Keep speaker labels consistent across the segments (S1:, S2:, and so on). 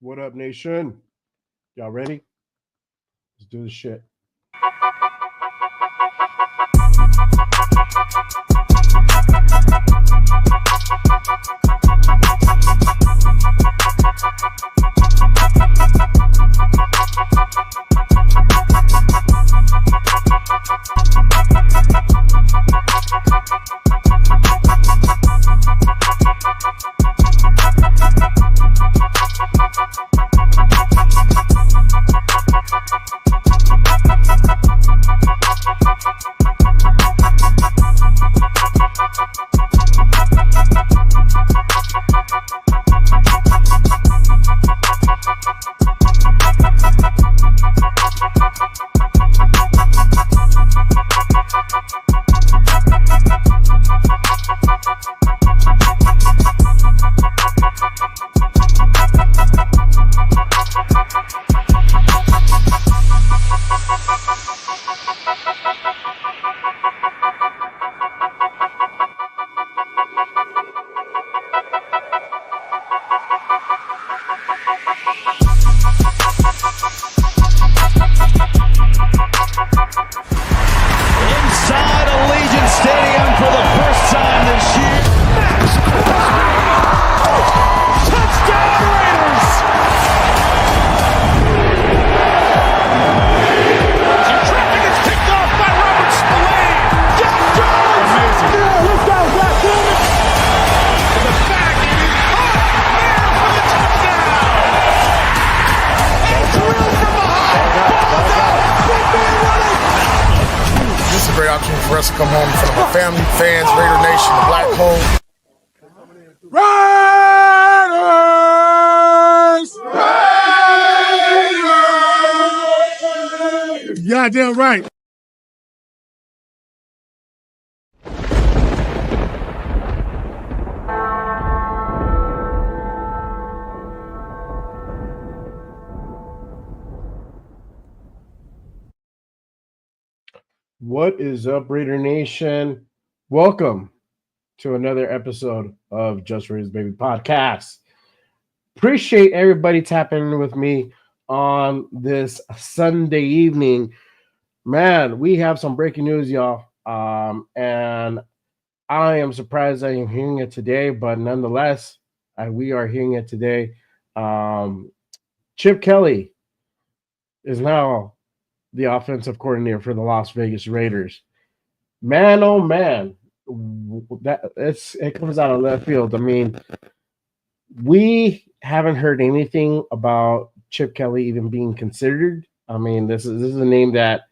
S1: What up, nation? Y'all ready? Let's do this shit.
S2: For us to come home in front of our family, fans, Raider Nation, the Black Hole.
S3: Raiders! Goddamn right.
S1: What is up, Raider Nation? Welcome to another episode of Just Raiders Baby Podcast. Appreciate everybody tapping in with me on this Sunday evening. Man, we have some breaking news, y'all. And I am surprised I am hearing it today, but nonetheless, we are hearing it today. Chip Kelly is now the offensive coordinator for the Las Vegas Raiders. Man, oh man, it comes out of left field. I mean, we haven't heard anything about Chip Kelly even being considered. I mean, this is a name that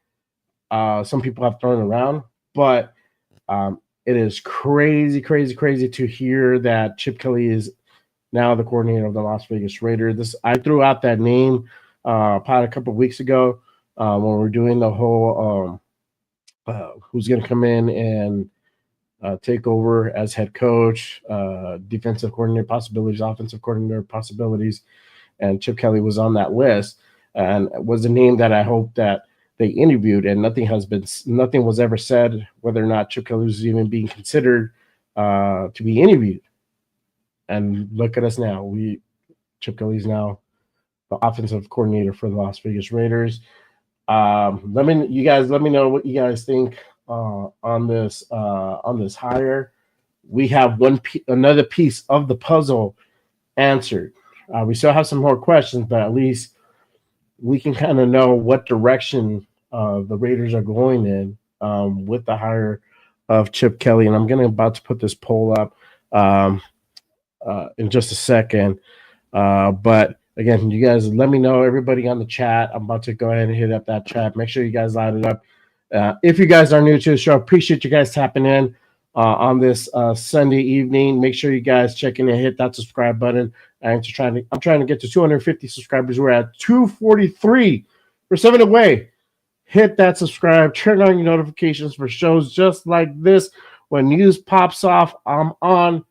S1: some people have thrown around, but it is crazy to hear that Chip Kelly is now the coordinator of the Las Vegas Raiders. I threw out that name probably a couple of weeks ago. When we're doing the whole who's going to come in and take over as head coach, defensive coordinator possibilities, offensive coordinator possibilities, and Chip Kelly was on that list and was a name that I hope that they interviewed, and nothing was ever said whether or not Chip Kelly was even being considered to be interviewed. And look at us now. Chip Kelly's now the offensive coordinator for the Las Vegas Raiders. Let me know what you guys think on this hire. We have another piece of the puzzle answered. We still have some more questions, but at least we can kind of know what direction the Raiders are going in with the hire of Chip Kelly. And I'm about to put this poll up in just a second, but again, you guys let me know, everybody on the chat. I'm about to go ahead and hit up that chat. Make sure you guys light it up. If you guys are new to the show, appreciate you guys tapping in on this Sunday evening. Make sure you guys check in and hit that subscribe button. I'm trying to get to 250 subscribers. We're at 243. We're 7 away. Hit that subscribe. Turn on your notifications for shows just like this. When news pops off, I'm on.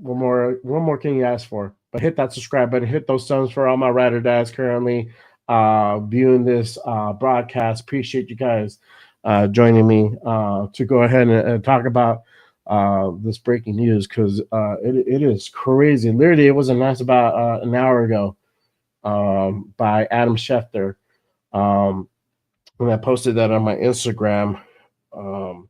S1: One more thing you ask for. But hit that subscribe button. Hit those thumbs for all my ride or dies currently viewing this broadcast. Appreciate you guys joining me to go ahead and talk about this breaking news because it is crazy. Literally, it was announced about an hour ago by Adam Schefter. Um, and I posted that on my Instagram. Um,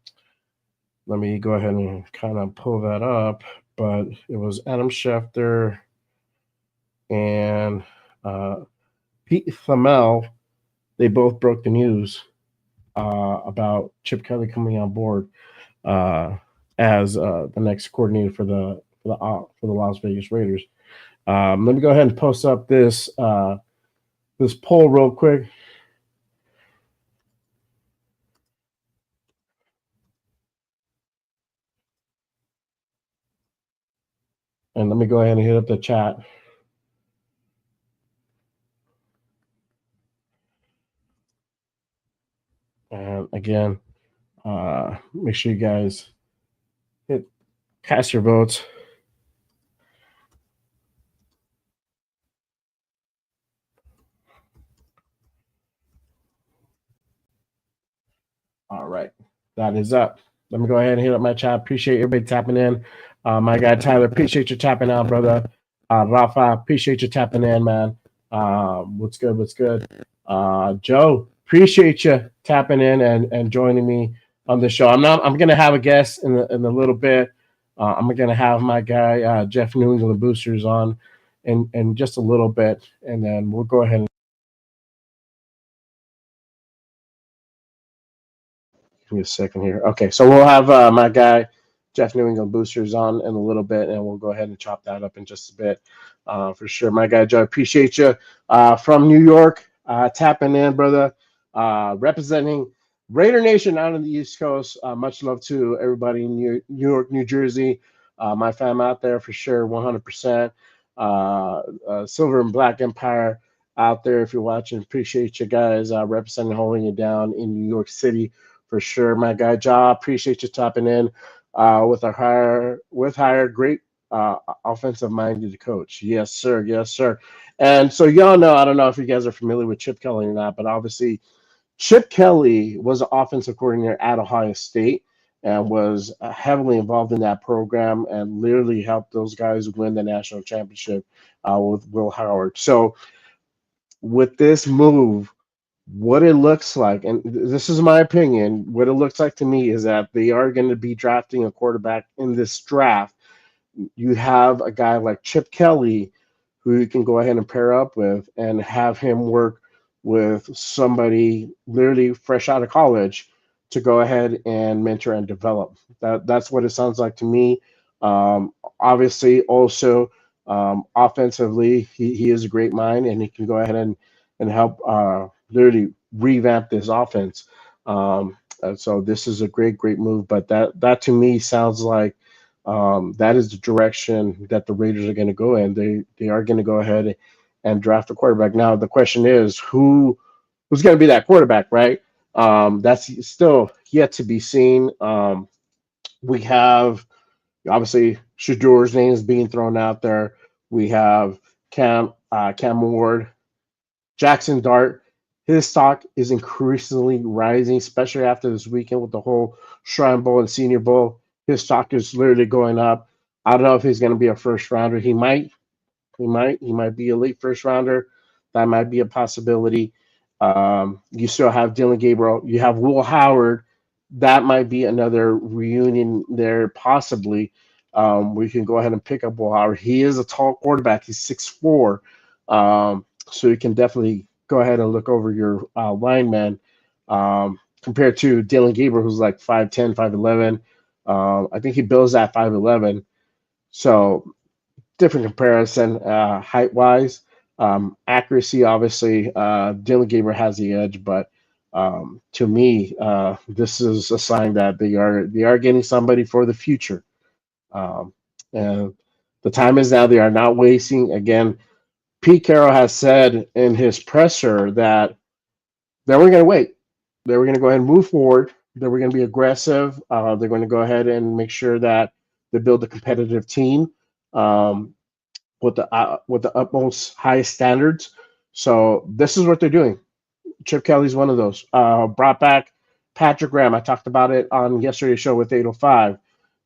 S1: Let me go ahead and kind of pull that up. But it was Adam Schefter and Pete Thamel. They both broke the news about Chip Kelly coming on board as the next coordinator for the Las Vegas Raiders. Let me go ahead and post up this poll real quick. And let me go ahead and hit up the chat. And again, make sure you guys cast your votes. All right, that is up. Let me go ahead and hit up my chat. Appreciate everybody tapping in. My guy Tyler, appreciate you tapping out, brother. Rafa, appreciate you tapping in, man. What's good? What's good? Joe, appreciate you tapping in and joining me on the show. I'm gonna have a guest in a little bit. I'm gonna have my guy Jeff New England Boosters on in just a little bit, and then we'll go ahead and give me a second here. Okay, so we'll have my guy Jeff New England Boosters on in a little bit, and we'll go ahead and chop that up in just a bit for sure. My guy Joe, appreciate you from New York, tapping in, brother, representing Raider Nation out on the East Coast. Much love to everybody in New York, New Jersey, my fam out there for sure, 100%. Silver and Black Empire out there, if you're watching, appreciate you guys representing, holding it down in New York City for sure. My guy Ja, appreciate you tapping in with hire great offensive minded coach. Yes, sir. Yes, sir. And so y'all know, I don't know if you guys are familiar with Chip Kelly or not, but obviously Chip Kelly was an offensive coordinator at Ohio State and was heavily involved in that program and literally helped those guys win the national championship with Will Howard. So with this move, what it looks like, and this is my opinion, what it looks like to me is that they are going to be drafting a quarterback in this draft. You have a guy like Chip Kelly who you can go ahead and pair up with and have him work with somebody literally fresh out of college to go ahead and mentor and develop. That's what it sounds like to me. Obviously, also offensively, he is a great mind and he can go ahead and help literally revamp this offense. So this is a great move. But that to me sounds like that is the direction that the Raiders are going to go in. They are going to go ahead and draft a quarterback. Now the question is who's going to be that quarterback, right? That's still yet to be seen. We have obviously Shador's name is being thrown out there. We have Cam Ward, Jackson Dart. His stock is increasingly rising, especially after this weekend with the whole Shrine Bowl and Senior Bowl. His stock is literally going up. I don't know if he's going to be a first rounder. He might be a late first rounder. That might be a possibility. You still have Dylan Gabriel. You have Will Howard. That might be another reunion there, possibly. We can go ahead and pick up Will Howard. He is a tall quarterback. He's 6'4", so you can definitely go ahead and look over your lineman compared to Dylan Gabriel, who's like 5'10", 5'11". I think he bills at 5'11". So different comparison height-wise. Accuracy, obviously, Dylan Gabriel has the edge, but to me, this is a sign that they are getting somebody for the future. And the time is now. They are not wasting. Again, Pete Carroll has said in his presser that they were going to wait. They were going to go ahead and move forward. They were going to be aggressive. They're going to go ahead and make sure that they build a competitive team with the utmost highest standards. So this is what they're doing. Chip Kelly's one of those. Brought back Patrick Graham. I talked about it on yesterday's show with 805.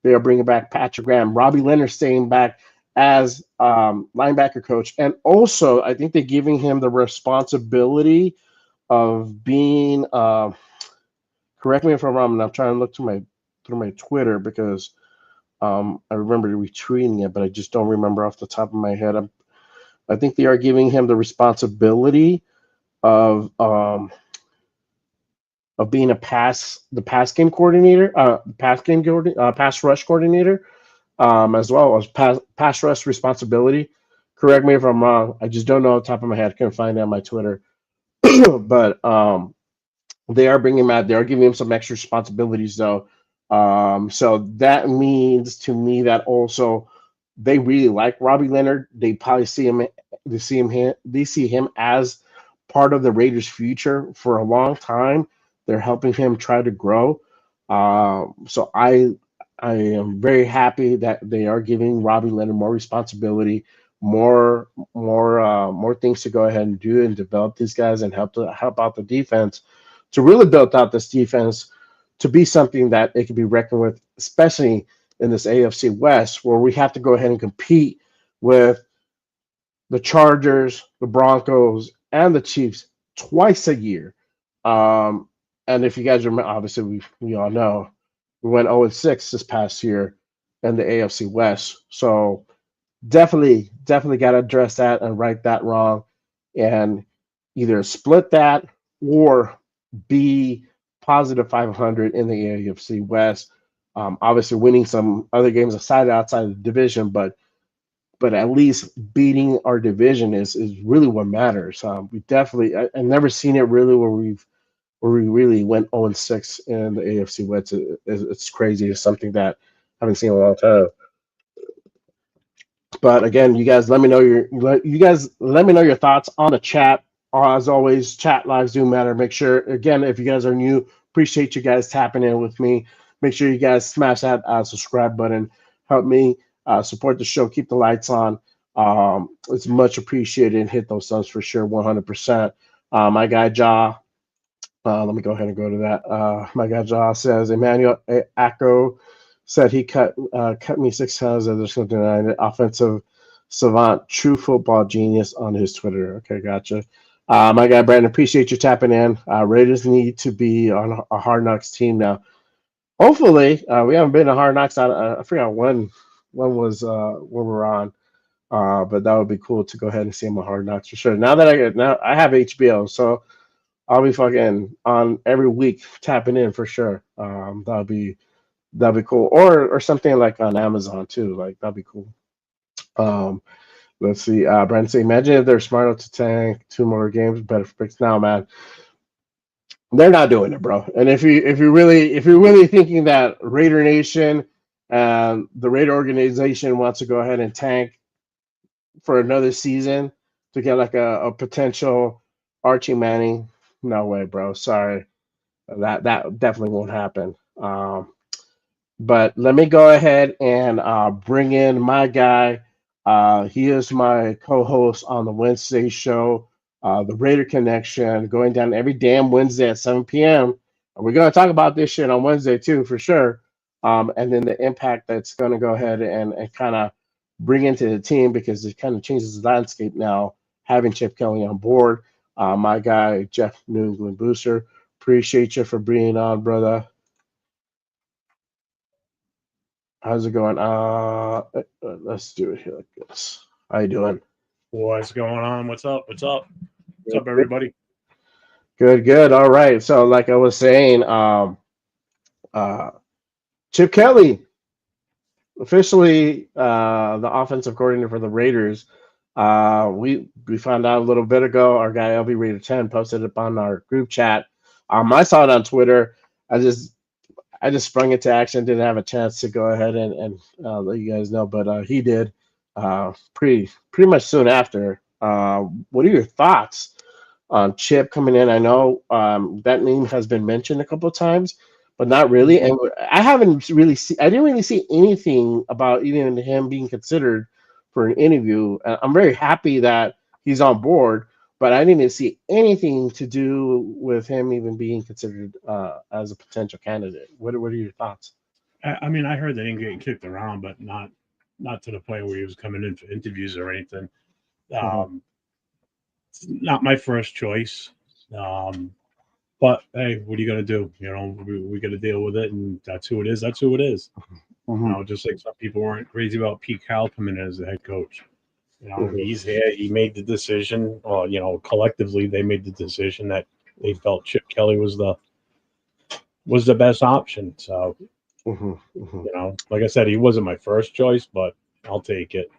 S1: They are bringing back Patrick Graham. Robbie Leonard staying back as linebacker coach. And also, I think they're giving him the responsibility of being correct me if I'm wrong, and I'm trying to look through my Twitter because I remember retweeting it, but I just don't remember off the top of my head. I think they are giving him the responsibility of being the pass rush coordinator, as well as pass rush responsibility. Correct me if I'm wrong. I just don't know off the top of my head. I couldn't find it on my Twitter, but they are bringing him out. They are giving him some extra responsibilities, though. So that means to me that also they really like Robbie Leonard. They probably they see him as part of the Raiders' future for a long time. They're helping him try to grow. So I am very happy that they are giving Robbie Leonard more responsibility, more things to go ahead and do and develop these guys and help out the defense to really build out this defense to be something that it can be reckoned with, especially in this AFC West, where we have to go ahead and compete with the Chargers, the Broncos, and the Chiefs twice a year. And if you guys remember, obviously we all know we went 0-6 this past year in the AFC West. So definitely got to address that and right that wrong, and either split that or be positive 500 in the AFC West. Obviously, winning some other games outside of the division, but at least beating our division is really what matters. We definitely I've never seen it really where we really went 0-6 in the AFC West. It's crazy. It's something that I haven't seen in a long time. But again, you guys let me know your thoughts on the chat. As always, chat lives do matter. Make sure, again, if you guys are new, appreciate you guys tapping in with me. Make sure you guys smash that subscribe button. Help me support the show. Keep the lights on. It's much appreciated. Hit those subs for sure, 100%. My guy Ja, let me go ahead and go to that. My guy Ja says Emmanuel Acko said he cut me 6 times as something. Offensive savant, true football genius on his Twitter. Okay, gotcha. My guy Brandon, appreciate you tapping in. Raiders need to be on a Hard Knocks team now. Hopefully, we haven't been to Hard Knocks. I forgot when was when we're on, but that would be cool to go ahead and see him on Hard Knocks for sure. Now I have HBO, so I'll be fucking on every week tapping in for sure. That'd be cool, or something like on Amazon too. Like that'd be cool. Let's see. Brandon say, imagine if they're smart enough to tank 2 more games, better for picks. Now, man, they're not doing it, bro. And if you're really thinking that Raider Nation and the Raider organization wants to go ahead and tank for another season to get like a potential Archie Manning, no way, bro. Sorry, that definitely won't happen. But let me go ahead and bring in my guy. He is my co-host on the Wednesday show, the Raider Connection, going down every damn Wednesday at 7 p.m. And we're going to talk about this shit on Wednesday too, for sure. And then the impact that's going to go ahead and kind of bring into the team, because it kind of changes the landscape now, having Chip Kelly on board. My guy, Jeff New England Booster, appreciate you for being on, brother. How's it going? Let's do it here like this. How you doing?
S4: What's going on? What's up? What's up, everybody?
S1: Good. All right. So, like I was saying, Chip Kelly, officially the offensive coordinator for the Raiders. We found out a little bit ago. Our guy LB Raider 10 posted it on our group chat. I saw it on Twitter. I just sprung into action. Didn't have a chance to go ahead and let you guys know, but he did pretty much soon after. What are your thoughts on Chip coming in? I know that name has been mentioned a couple of times, but not really. And I didn't really see anything about even him being considered for an interview. I'm very happy that he's on board, but I didn't see anything to do with him even being considered as a potential candidate. What are your thoughts?
S4: I mean, I heard they didn't get kicked around, but not to the point where he was coming in for interviews or anything. Um, it's not my first choice. Um, but hey, what are you gonna do? We got to deal with it, and that's who it is. That's who it is. Just like some people weren't crazy about Pete Carroll coming in as the head coach. He's here. He made the decision, or collectively they made the decision that they felt Chip Kelly was the best option. So, like I said, he wasn't my first choice, but I'll take it.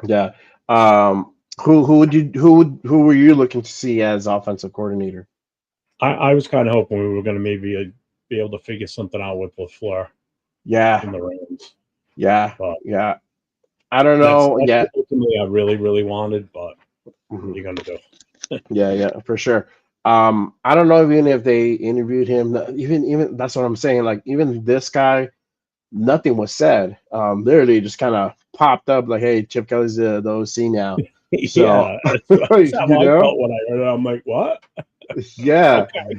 S1: Yeah. Who were you looking to see as offensive coordinator?
S4: I was kind of hoping we were going to maybe be able to figure something out with LaFleur.
S1: Yeah.
S4: In the Rams.
S1: Yeah.
S4: But
S1: yeah. I don't know.
S4: That's ultimately I really, really wanted, but what are you going to do?
S1: Yeah, for sure. I don't know even if they interviewed him. Even that's what I'm saying. Like even this guy, nothing was said. Literally just kind of popped up like, "Hey, Chip Kelly's the OC now." So,
S4: yeah, that's how I felt when I heard it. I'm like, "What?"
S1: Yeah.
S4: Okay.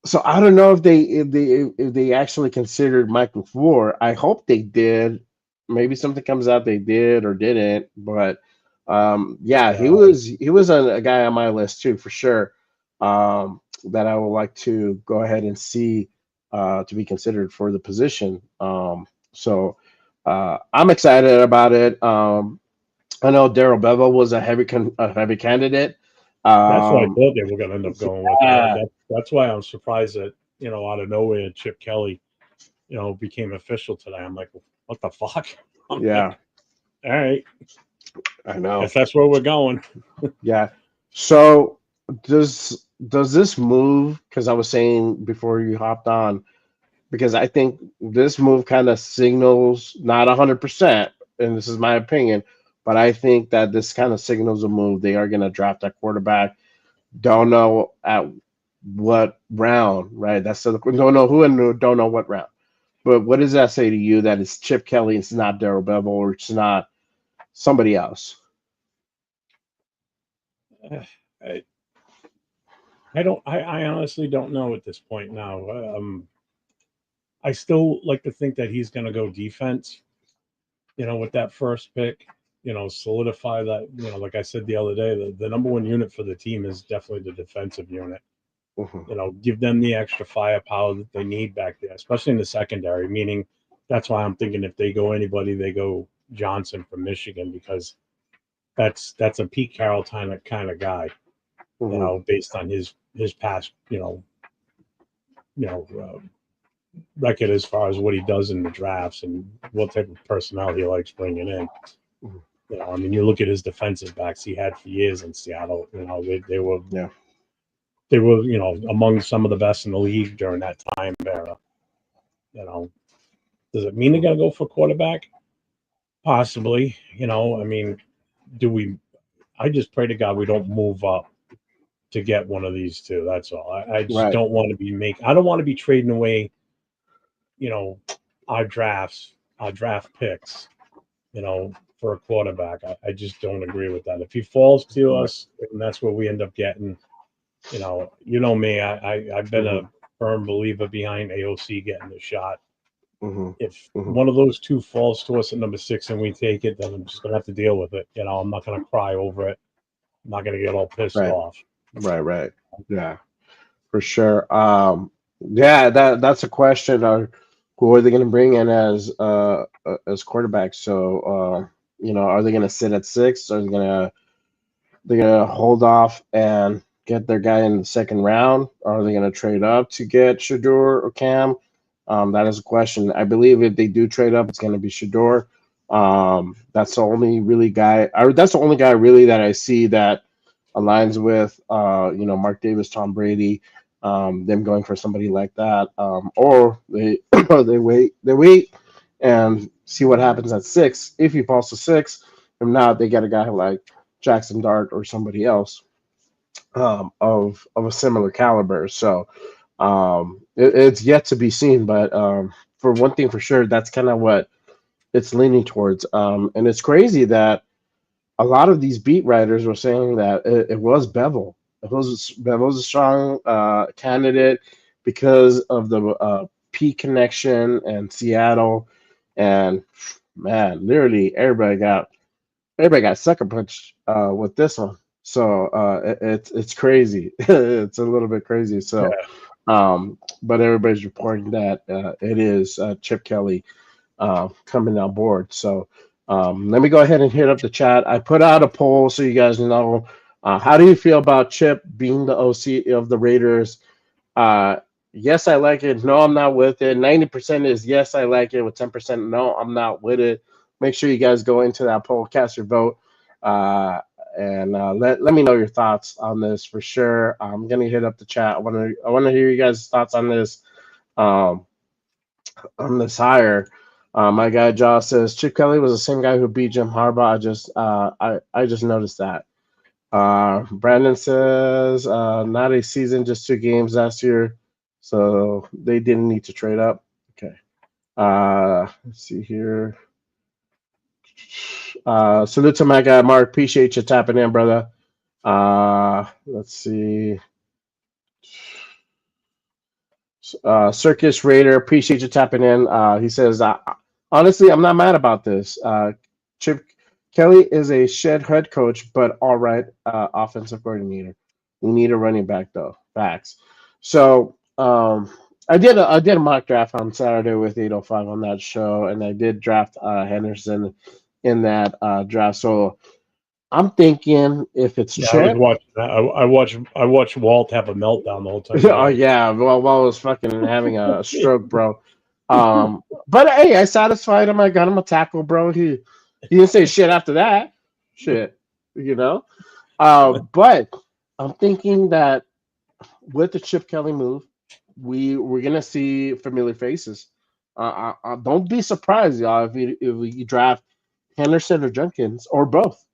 S1: So I don't know if they actually considered Mike LaFleur. I hope they did. Maybe something comes out they did or didn't. But he was a guy on my list too for sure. That I would like to go ahead and see to be considered for the position. So I'm excited about it. I know Daryl Bevel was a heavy candidate.
S4: That's what I thought they were going to end up going with. That's why I'm surprised that out of nowhere Chip Kelly, became official today. I'm like, what the fuck?
S1: Yeah.
S4: All right.
S1: I know.
S4: If that's where we're going.
S1: Yeah. So does this move? Because I was saying before you hopped on, because I think this move kind of signals not 100%, and this is my opinion, but I think that this kind of signals a move. They are going to draft a quarterback. Don't know at what round, right? That's the don't know who and don't know what round. But what does that say to you that it's Chip Kelly, it's not Daryl Bevel, or it's not somebody else?
S4: I honestly don't know at this point now. I still like to think that he's going to go defense, with that first pick, solidify that, like I said the other day, the number one unit for the team is definitely the defensive unit. Give them the extra firepower that they need back there, especially in the secondary, meaning that's why I'm thinking if they go anybody, they go Johnson from Michigan, because that's a Pete Carroll kind of guy, based on his past, record as far as what he does in the drafts and what type of personnel he likes bringing in. I mean, you look at his defensive backs he had for years in Seattle. They were they were among some of the best in the league during that time era. Does it mean they're gonna go for quarterback? Possibly. I mean, do we? I just pray to God we don't move up to get one of these two. That's all. I just don't want to be I don't want to be trading away, our draft picks, for a quarterback. I just don't agree with that. If he falls to us, and that's what we end up getting, me. I've been a firm believer behind AOC getting the shot. If one of those two falls to us at number 6 and we take it, then I'm just gonna have to deal with it. I'm not gonna cry over it. I'm not gonna get all pissed off.
S1: Right. Yeah, for sure. That's a question. Who are they going to bring in as quarterbacks? So, are they going to sit at 6? Or are they gonna hold off and get their guy in the second round? Or are they going to trade up to get Shador or Cam? That is a question. I believe if they do trade up, it's going to be Shador. That's the only that's the only guy really that I see that aligns with Mark Davis, Tom Brady, them going for somebody like that, or they they wait and see what happens at 6. If he falls to 6, if not, they get a guy like Jackson Dart or somebody else of a similar caliber. So it's yet to be seen, but for one thing for sure, that's kind of what it's leaning towards. And it's crazy that a lot of these beat writers were saying that it was Bevel. Bevel's a strong candidate because of the P Connection and Seattle, and man, literally everybody got sucker punched with this one. So it's crazy. It's a little bit crazy. So, but everybody's reporting that it is Chip Kelly coming on board. So let me go ahead and hit up the chat. I put out a poll so you guys know. How do you feel about Chip being the OC of the Raiders? Yes, I like it. No, I'm not with it. 90% is yes, I like it. With 10%, no, I'm not with it. Make sure you guys go into that poll, cast your vote, and let me know your thoughts on this for sure. I'm gonna hit up the chat. I want to hear you guys' thoughts on this. On this hire. My guy Josh says Chip Kelly was the same guy who beat Jim Harbaugh. I just noticed that. Brandon says not a season, just 2 games last year, so they didn't need to trade up. Okay. Let's see here. Salute to my guy Mark. Appreciate you tapping in, brother. Let's see. Circus Raider, appreciate you tapping in. He says, honestly, I'm not mad about this. Chip Kelly is a shed head coach, but all right, offensive coordinator. We need a running back though. Facts. So I did a mock draft on Saturday with 805 on that show, and I did draft Henderson in that draft. So I'm thinking if it's
S4: Yeah,
S1: Chip.
S4: I was watching that. I watched Walt have a meltdown the whole time.
S1: Oh yeah, well, while I was fucking having a stroke, bro. But hey, I satisfied him. I got him a tackle, bro. He didn't say shit after that. Shit, you know. But I'm thinking that with the Chip Kelly move, we're gonna see familiar faces. Don't be surprised, y'all, if we draft Henderson or Jenkins or both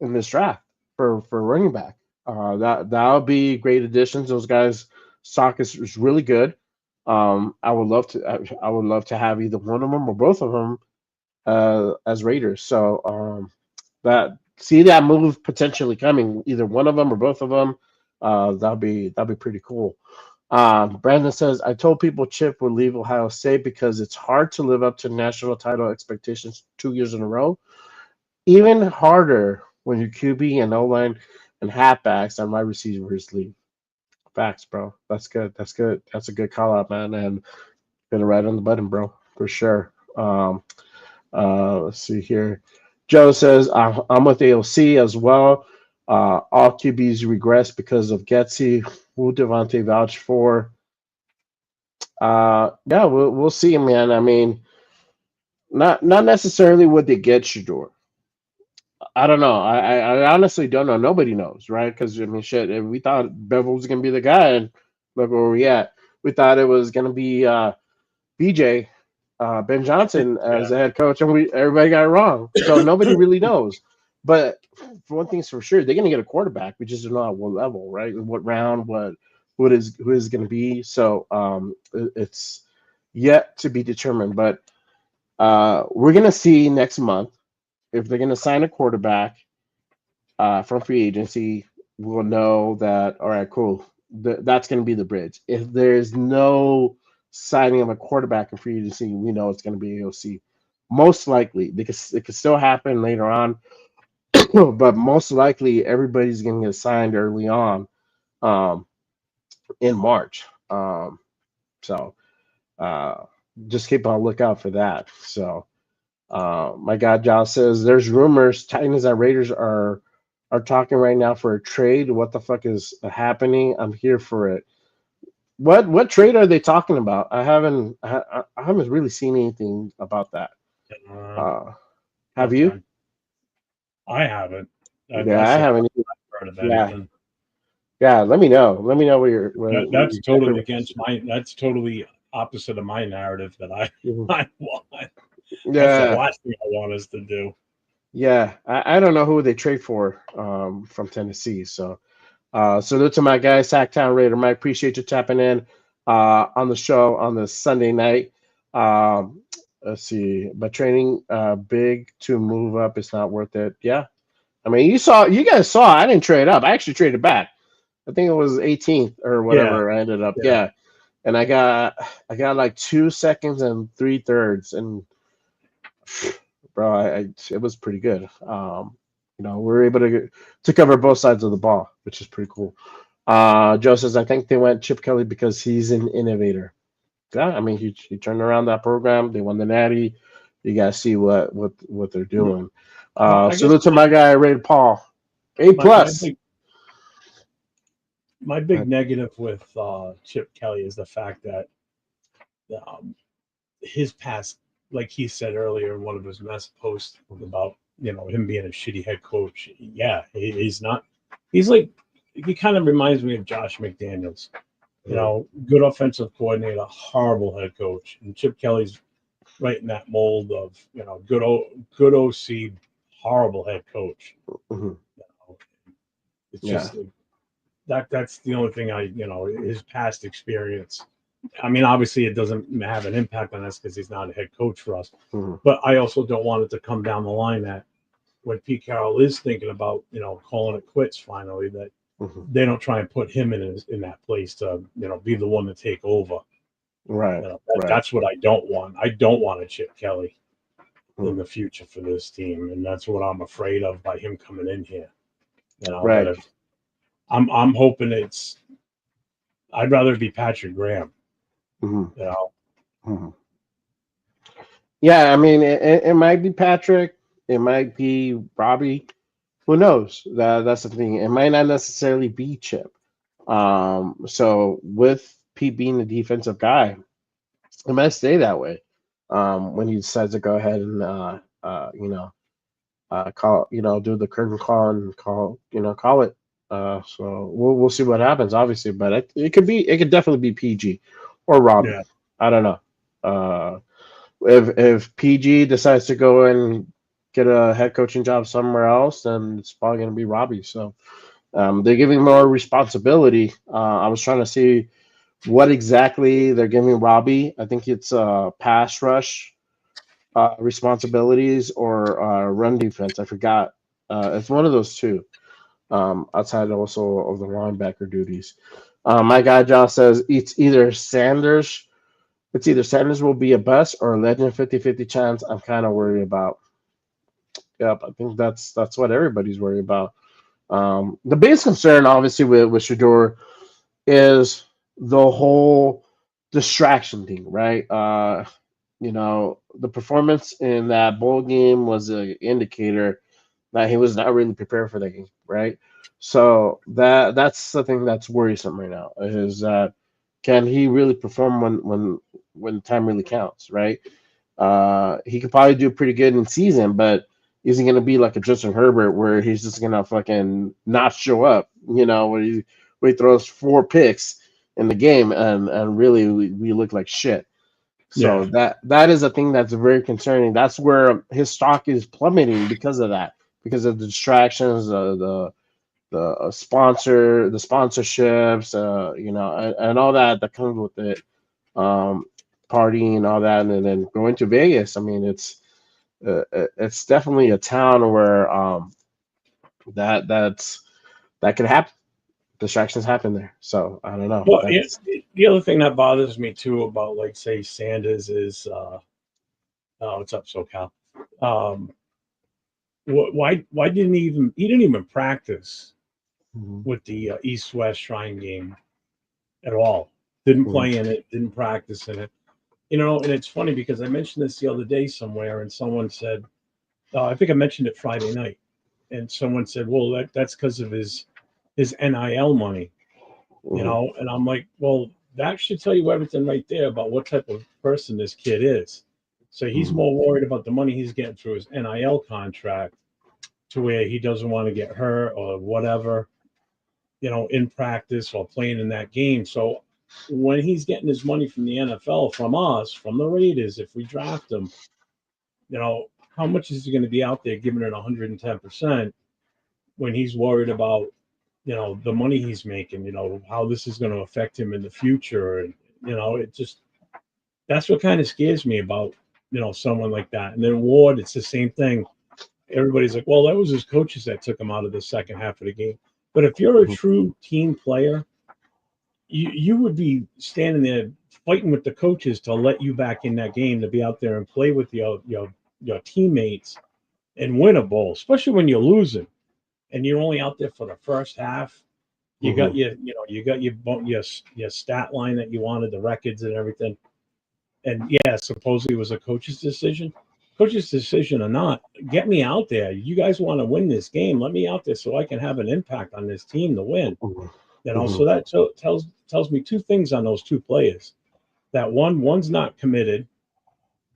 S1: in this draft for running back. That'll be great additions. Those guys' stock is really good. I would love to have either one of them or both of them as Raiders. So that move potentially coming, either one of them or both of them. That'll be pretty cool. Brandon says, I told people Chip would leave Ohio State because it's hard to live up to national title expectations 2 years in a row. Even harder when your QB and O-line and halfbacks and wide receivers leave. Facts, bro. That's good. That's good. That's a good call out, man. And gonna right on the button, bro, for sure. Let's see here. Joe says, I'm with AOC as well. All QBs regress because of Getsy. Who Devontae vouch for? Yeah, we'll see, man. I mean, not necessarily what they get Shador. I don't know. I honestly don't know. Nobody knows, right? Because I mean, shit. We thought Bevel was gonna be the guy, and look where we at. We thought it was gonna be BJ, Ben Johnson as the head coach, and everybody got it wrong. So nobody really knows. But for one thing's for sure, they're gonna get a quarterback. We just don't know at what level, right? What round? Who is going to be? So it's yet to be determined. But we're gonna see next month if they're gonna sign a quarterback from free agency. We'll know that. All right, cool. That's gonna be the bridge. If there's no signing of a quarterback in free agency, we know it's gonna be AOC. Most likely, it could still happen later on. But most likely everybody's going to get signed early on in March. So just keep on lookout for that. So my guy Josh says there's rumors Titans and Raiders are talking right now for a trade. What the fuck is happening? I'm here for it. What trade are they talking about? I haven't really seen anything about that. Have you?
S4: I haven't.
S1: I haven't
S4: heard of anything.
S1: Yeah, let me know. Let me know where you're.
S4: That's totally against my. That's totally opposite of my narrative that I want.
S1: Yeah,
S4: that's the last thing I want us to do.
S1: Yeah, I don't know who they trade for from Tennessee. So, salute to my guy Sacktown Raider Mike. Appreciate you tapping in on the show on the Sunday night. Let's see, but training big to move up, it's not worth it. Yeah, I mean, you guys saw. I didn't trade up. I actually traded back. I think it was 18th or whatever. I ended up. Yeah. and I got like 2 seconds and 3/3, and bro, it was pretty good. We were able to cover both sides of the ball, which is pretty cool. Joe says, I think they went Chip Kelly because he's an innovator. Yeah, I mean, he turned around that program. They won the Natty. You gotta see what they're doing.
S4: I guess
S1: Salute to my guy Ray Paul, A
S4: my
S1: plus.
S4: my big negative with Chip Kelly is the fact that his past, like he said earlier in one of his mess posts about him being a shitty head coach. Yeah, he's not. He's like, he kind of reminds me of Josh McDaniels. Good offensive coordinator, horrible head coach, and Chip Kelly's right in that mold of good OC, horrible head coach.
S1: Mm-hmm.
S4: It's just that's the only thing his past experience. I mean, obviously, it doesn't have an impact on us because he's not a head coach for us.
S1: Mm-hmm.
S4: But I also don't want it to come down the line that when Pete Carroll is thinking about calling it quits finally, that they don't try and put him in that place to be the one to take over.
S1: Right.
S4: That's what I don't want. I don't want a Chip Kelly in the future for this team, and that's what I'm afraid of by him coming in here.
S1: Right.
S4: I'm hoping it's. I'd rather be Patrick Graham.
S1: Yeah, I mean, it might be Patrick. It might be Robbie. Who knows? That's the thing. It might not necessarily be Chip. So with Pete being the defensive guy, it might stay that way. When he decides to go ahead and call, do the curtain call and call it. So we'll see what happens, obviously, but it could definitely be PG or Robbie.
S4: Yeah.
S1: I don't know. If PG decides to go and get a head coaching job somewhere else, then it's probably going to be Robbie. So they're giving more responsibility. I was trying to see what exactly they're giving Robbie. I think it's pass rush responsibilities or run defense. I forgot. It's one of those two. Outside also of the linebacker duties. My guy John says it's either Sanders will be a bust or a legend 50-50 chance. I'm kind of worried about. Yep, I think that's what everybody's worried about. The biggest concern, obviously, with Shedeur is the whole distraction thing, right? The performance in that bowl game was an indicator that he was not really prepared for the game, right? So that's the thing that's worrisome right now is that can he really perform when time really counts, right? He could probably do pretty good in season, but is he going to be like a Justin Herbert where he's just going to fucking not show up, where he throws 4 picks in the game and really we look like shit. So that is a thing that's very concerning. That's where his stock is plummeting because of that, because of the distractions, the sponsorships, and all that comes with it, partying and all that, and then going to Vegas. I mean, it's definitely a town where that could happen. Distractions happen there. So I don't know.
S4: Well, the other thing that bothers me too about, like, say, Sanders is what's up, SoCal? Why didn't he didn't even practice with the East-West Shrine game at all? Didn't play in it, didn't practice in it. And it's funny because I mentioned this the other day somewhere, and someone said, I think I mentioned it Friday night, and someone said, well, that's because of his NIL money, and I'm like, well, that should tell you everything right there about what type of person this kid is. So he's more worried about the money he's getting through his NIL contract, to where he doesn't want to get hurt or whatever, in practice or playing in that game. So when he's getting his money from the NFL, from us, from the Raiders, if we draft him, how much is he going to be out there giving it 110% when he's worried about, the money he's making, how this is going to affect him in the future. And, it just, that's what kind of scares me about, someone like that. And then Ward, it's the same thing. Everybody's like, well, that was his coaches that took him out of the second half of the game. But if you're a true team player, you would be standing there fighting with the coaches to let you back in that game, to be out there and play with your teammates and win a bowl, especially when you're losing and you're only out there for the first half. You got your stat line that you wanted, the records and everything. And yeah, supposedly it was a coach's decision. Coach's decision or not, get me out there. You guys want to win this game. Let me out there so I can have an impact on this team to win. So that tells me two things on those two players. That one's not committed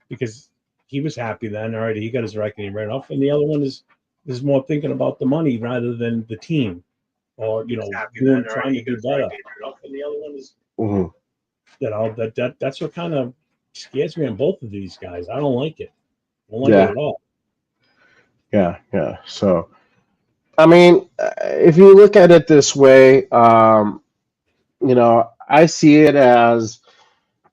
S4: because he was happy then. All right, he got his record, he ran off. And the other one is more thinking about the money rather than the team, or trying to do better. And the other one is that's what kind of scares me on both of these guys. I don't like it. I don't like it at all.
S1: Yeah. So, I mean, if you look at it this way, I see it as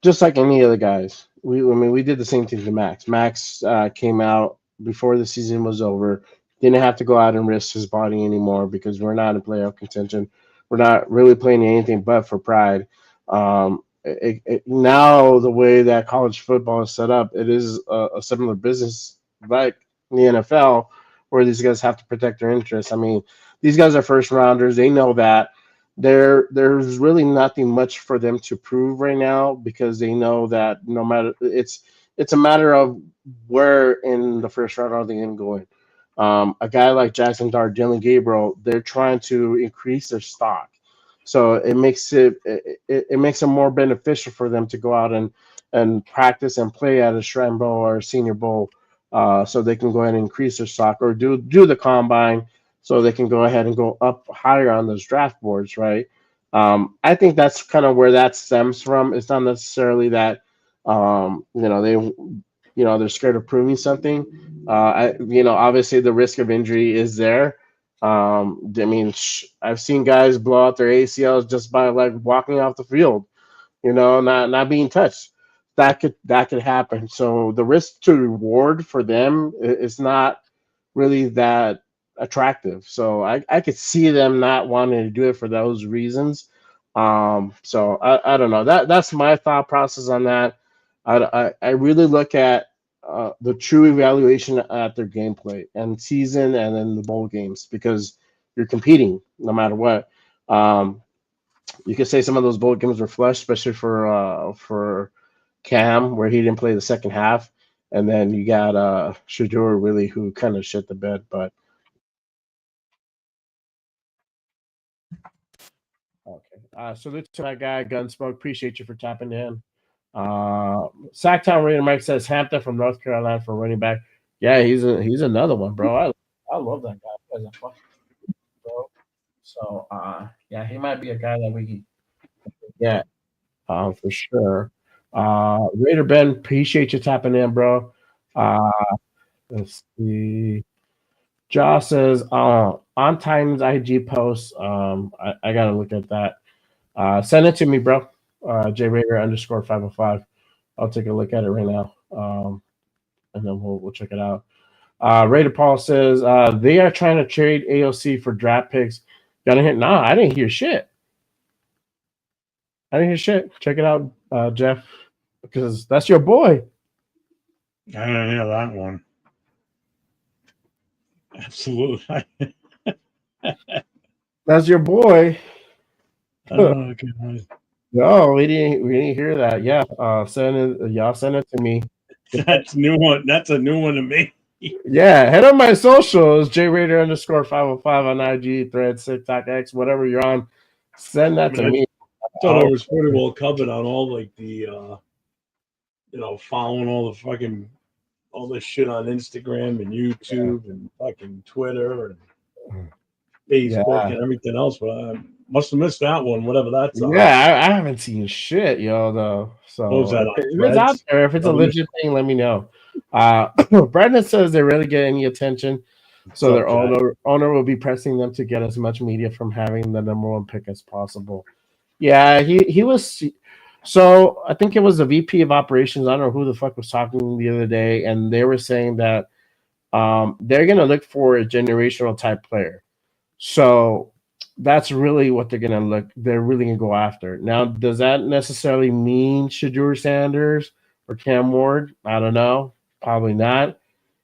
S1: just like any other guys. We did the same thing to Max. Max came out before the season was over. Didn't have to go out and risk his body anymore because we're not in playoff contention. We're not really playing anything but for pride. Now the way that college football is set up, it is a similar business like the NFL, where these guys have to protect their interests. I mean, these guys are first rounders. They know that there's really nothing much for them to prove right now, because they know that no matter it's a matter of where in the first round are they going going. A guy like Jackson Dart, Dylan Gabriel, they're trying to increase their stock. So it makes it more beneficial for them to go out and practice and play at a Shrine Bowl or a Senior Bowl, so they can go ahead and increase their stock, or do the combine so they can go ahead and go up higher on those draft boards, right? I think that's kind of where that stems from. It's not necessarily that they're scared of proving something. Obviously the risk of injury is there. I've seen guys blow out their ACLs just by like walking off the field, not being touched. That could happen. So the risk to reward for them is not really that attractive. So I could see them not wanting to do it for those reasons. So I don't know. That's my thought process on that. I really look at the true evaluation at their gameplay and season, and then the bowl games, because you're competing no matter what. You could say some of those bowl games were flushed, especially for Cam, where he didn't play the second half, and then you got Shedeur really, who kind of shit the bed. But okay, salute to that guy Gunsmoke. Appreciate you for tapping in. Sacktown Raider Mike says Hampton from North Carolina for running back. Yeah, he's another one, bro. I love that guy. He's a fucking bro. So yeah, he might be a guy that we can get for sure. Raider Ben, appreciate you tapping in, bro. Let's see. Josh says on Titans IG post. I gotta look at that. Send it to me, bro. JRaider_505. I'll take a look at it right now. And then we'll check it out. Raider Paul says they are trying to trade AOC for draft picks. Got to hear? Nah, I didn't hear shit. Check it out, Jeff, because that's your boy.
S4: I didn't hear that one. Absolutely.
S1: That's your boy.
S4: Oh, God.
S1: No, we didn't hear that. Yeah, send it to me.
S4: That's a new one. That's a new one to me.
S1: Yeah, head on my socials, JRaider_505 on IG, Threads, TikTok, X, whatever you're on. Send that to me.
S4: I thought I was pretty well covered on all like the following all this shit on Instagram and YouTube and fucking Twitter and Facebook and everything else, but I must have missed that one, whatever that's on.
S1: Yeah, I haven't seen shit, though. So
S4: if
S1: it's out there, if it's a legit thing, let me know. Brandon says they rarely get any attention, so their owner will be pressing them to get as much media from having the number one pick as possible. Yeah, he was. So I think it was the VP of operations. I don't know who the fuck was talking the other day, and they were saying that they're gonna look for a generational type player. So that's really what they're really gonna go after. Now, does that necessarily mean Shadur Sanders or Cam Ward? I don't know. Probably not.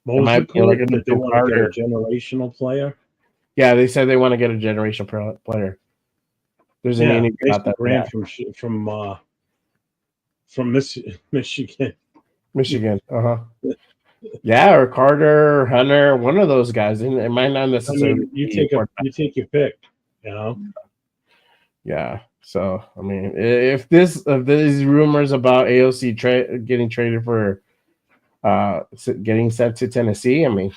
S4: What
S1: It
S4: was the
S1: might be like
S4: quote
S1: a
S4: that they
S1: Nico
S4: want to get a
S1: Carter.
S4: generational player?
S1: Yeah, they said they want to get a player. There's any
S4: Yeah,
S1: news about
S4: Mason
S1: that?
S4: Graham
S1: Yeah,
S4: from Michigan.
S1: Michigan. Yeah, or Carter, or Hunter, one of those guys. And it might not
S4: I
S1: necessarily
S4: mean, you
S1: be a
S4: take
S1: quarterback.
S4: your pick. You know,
S1: Yeah. So I mean, if these rumors about AOC getting traded for getting sent to Tennessee, I mean,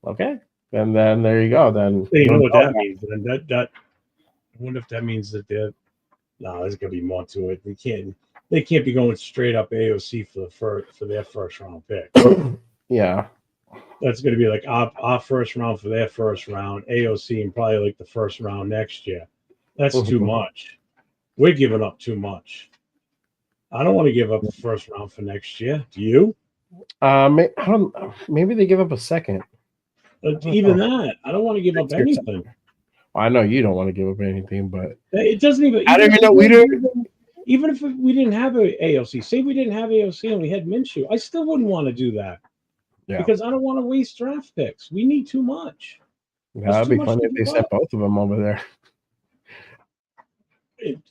S1: okay, and then there you go. Then
S4: you know
S1: we'll
S4: what
S1: know.
S4: that means. And that I wonder if that means that they're no. There's gonna be more to it. They can't be going straight up AOC for their first round pick.
S1: Yeah.
S4: That's going to be like our first round for their first round, AOC, and probably like the first round next year. That's too much. We're giving up too much. I don't want to give up the first round for next year. Do you?
S1: I don't, maybe they give up a second.
S4: Even that, I don't want to give up anything.
S1: Well, I know you don't want to give up anything, but
S4: It doesn't even.
S1: I don't even know. We don't.
S4: Even if we didn't have a AOC, say we didn't have AOC and we had Minshew, I still wouldn't want to do that because I don't want to waste draft picks. We need too much.
S1: Yeah, that'd be funny if they sent both of them over there.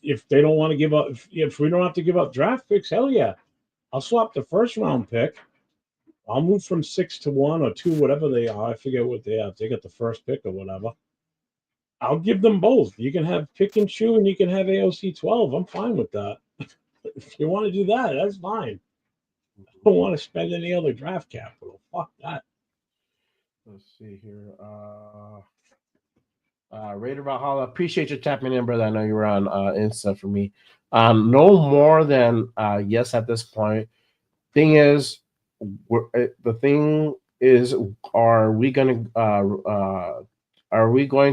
S4: If they don't want to give up, if we don't have to give up draft picks, hell yeah, I'll swap the first round pick. I'll move from 6 to 1 or 2, whatever they are. I forget what they have. They got the first pick or whatever. I'll give them both. You can have pick and chew, and you can have AOC 12. I'm fine with that. If you want to do that, that's fine. I don't want to spend any other draft capital. Fuck that.
S1: Let's see here. Raider Valhalla, appreciate you tapping in, brother. I know you were on Insta for me. No more than yes at this point. The thing is, are we going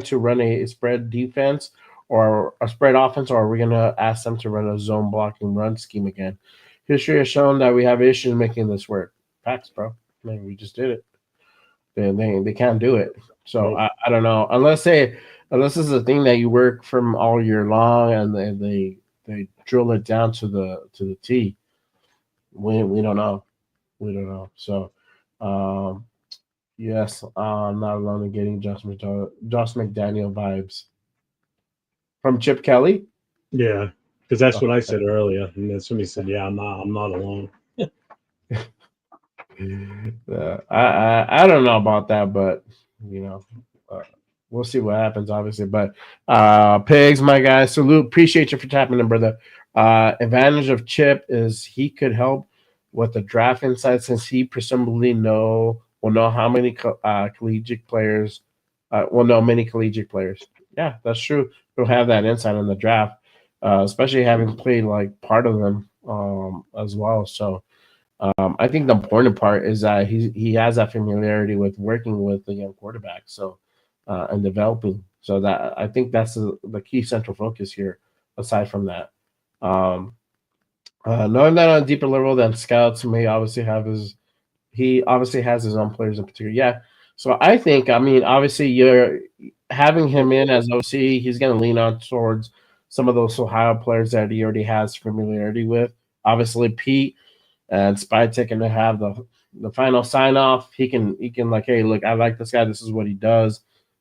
S1: to run a spread defense or a spread offense, or are we going to ask them to run a zone blocking run scheme again? History has shown that we have issues making this work. Facts, bro. I mean, we just did it. They can't do it. So I don't know, unless this is a thing that you work from all year long and they drill it down to the T. We don't know. We don't know. So yes, I'm not alone in getting Josh McDaniel vibes from Chip Kelly.
S4: Yeah, because that's what I said earlier, and then somebody said, "Yeah, I'm not alone."
S1: I don't know about that, but you know, we'll see what happens, obviously. But Pigs, my guy, salute. Appreciate you for tapping in, brother. Advantage of Chip is he could help with the draft insight since he presumably will know how many collegiate players will know many collegiate players. Yeah, that's true. He'll have that insight on the draft, especially having played like part of them as well. So I think the important part is that he has that familiarity with working with the young quarterback, so and developing. So that I think that's the key central focus here. Aside from that, knowing that on a deeper level than scouts may obviously he obviously has his own players in particular. Yeah, so I think obviously you're having him in as OC. He's going to lean on towards some of those Ohio players that he already has familiarity with. Obviously, Pete and Spytek going to have the final sign off. He can like, hey, look, I like this guy. This is what he does.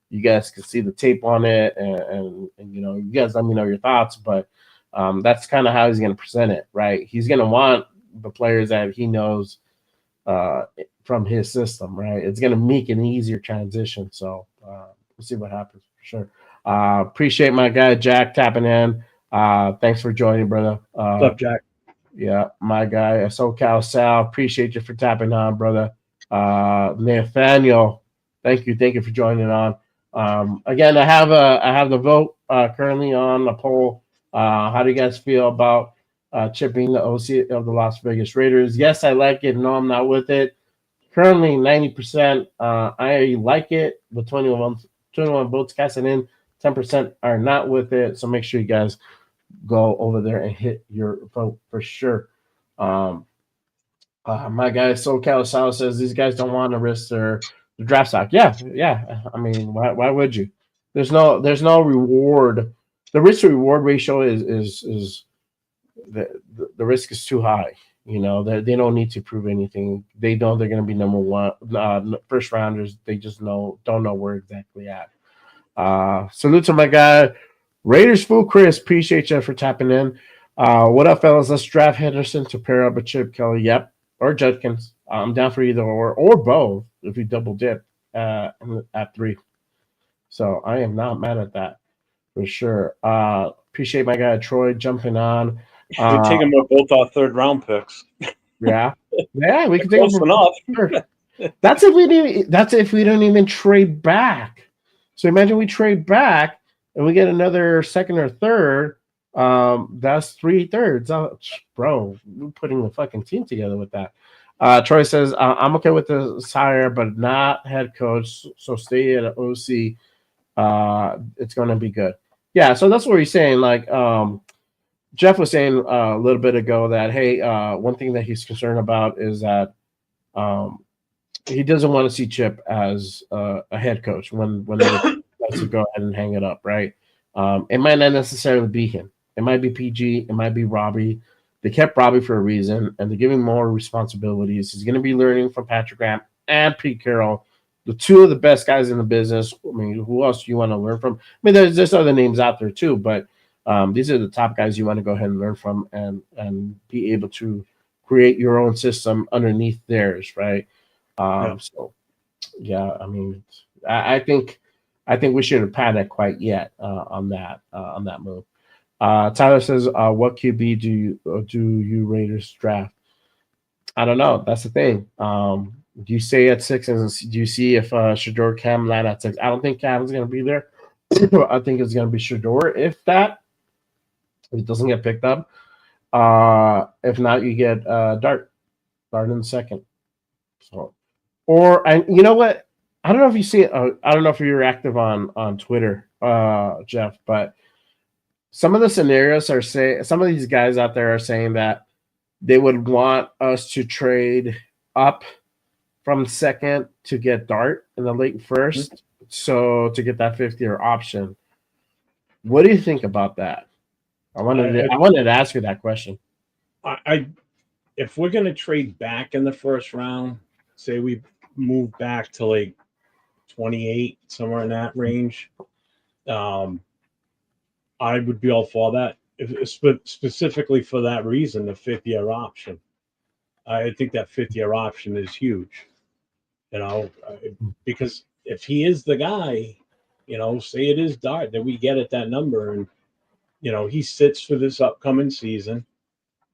S1: You guys can see the tape on it, and you guys let me know your thoughts. But that's kind of how he's going to present it, right? He's going to want the players that he knows from his system, right? It's going to make an easier transition. So we'll see what happens for sure. Appreciate my guy Jack tapping in. Thanks for joining, brother.
S4: What's up, Jack?
S1: Yeah, my guy, SoCal Sal. Appreciate you for tapping on, brother. Nathaniel, thank you for joining on. Again, I have the vote currently on the poll. How do you guys feel about chipping the OC of the Las Vegas Raiders? Yes, I like it. No, I'm not with it. Currently, 90%. I like it. With 21 votes casting in, 10% are not with it. So make sure you guys go over there and hit your vote for sure. My guy SoCal Sal says these guys don't want to risk their draft stock. Yeah. I mean, why would you? There's no reward. The risk to reward ratio is the risk is too high. You know, they don't need to prove anything. They know they're going to be number one, first rounders. They just don't know where exactly at. Salute to my guy, Raiders Fool Chris. Appreciate you for tapping in. What up, fellas? Let's draft Henderson to pair up with Chip Kelly. Yep, or Judkins. I'm down for either or both if we double dip at 3. So I am not mad at that for sure. Appreciate my guy Troy jumping on.
S5: We take them with both our third round picks.
S1: Yeah, we can take
S5: Close enough.
S1: That's if we don't even trade back. So imagine we trade back and we get another second or third. That's 3/3. Bro, we're putting the fucking team together with that. Troy says, I'm okay with the hire, but not head coach. So stay at OC. It's going to be good. Yeah, so that's what he's saying. Like, Jeff was saying a little bit ago that, hey, one thing that he's concerned about is that he doesn't want to see Chip as a head coach when they to go ahead and hang it up, right? It might not necessarily be him. It might be PG. It might be Robbie. They kept Robbie for a reason, and they're giving more responsibilities. He's going to be learning from Patrick Graham and Pete Carroll, the two of the best guys in the business. I mean, who else do you want to learn from? I mean, there's other names out there too, but these are the top guys you want to go ahead and learn from and be able to create your own system underneath theirs, right? So, yeah, I mean, I think we shouldn't panic quite yet on that move. Tyler says, "What QB do you Raiders draft?" I don't know. That's the thing. Do you stay at 6 and do you see if Shador Cam land at 6? I don't think Cam's going to be there. I think it's going to be Shador. If it doesn't get picked up, if not, you get Dart in the second. So, and you know what? I don't know if you see it. I don't know if you're active on Twitter, Jeff, but some of the scenarios are saying some of these guys out there are saying that they would want us to trade up from second to get Dart in the late first, so to get that 50-year option. What do you think about that? I wanted to ask you that question.
S5: If we're going to trade back in the first round, say we move back to like 28, somewhere in that range, I would be all for that. Specifically for that reason, the 5th-year option. I think that 5th-year option is huge. Because if he is the guy, say it is Dart that we get at that number, and he sits for this upcoming season,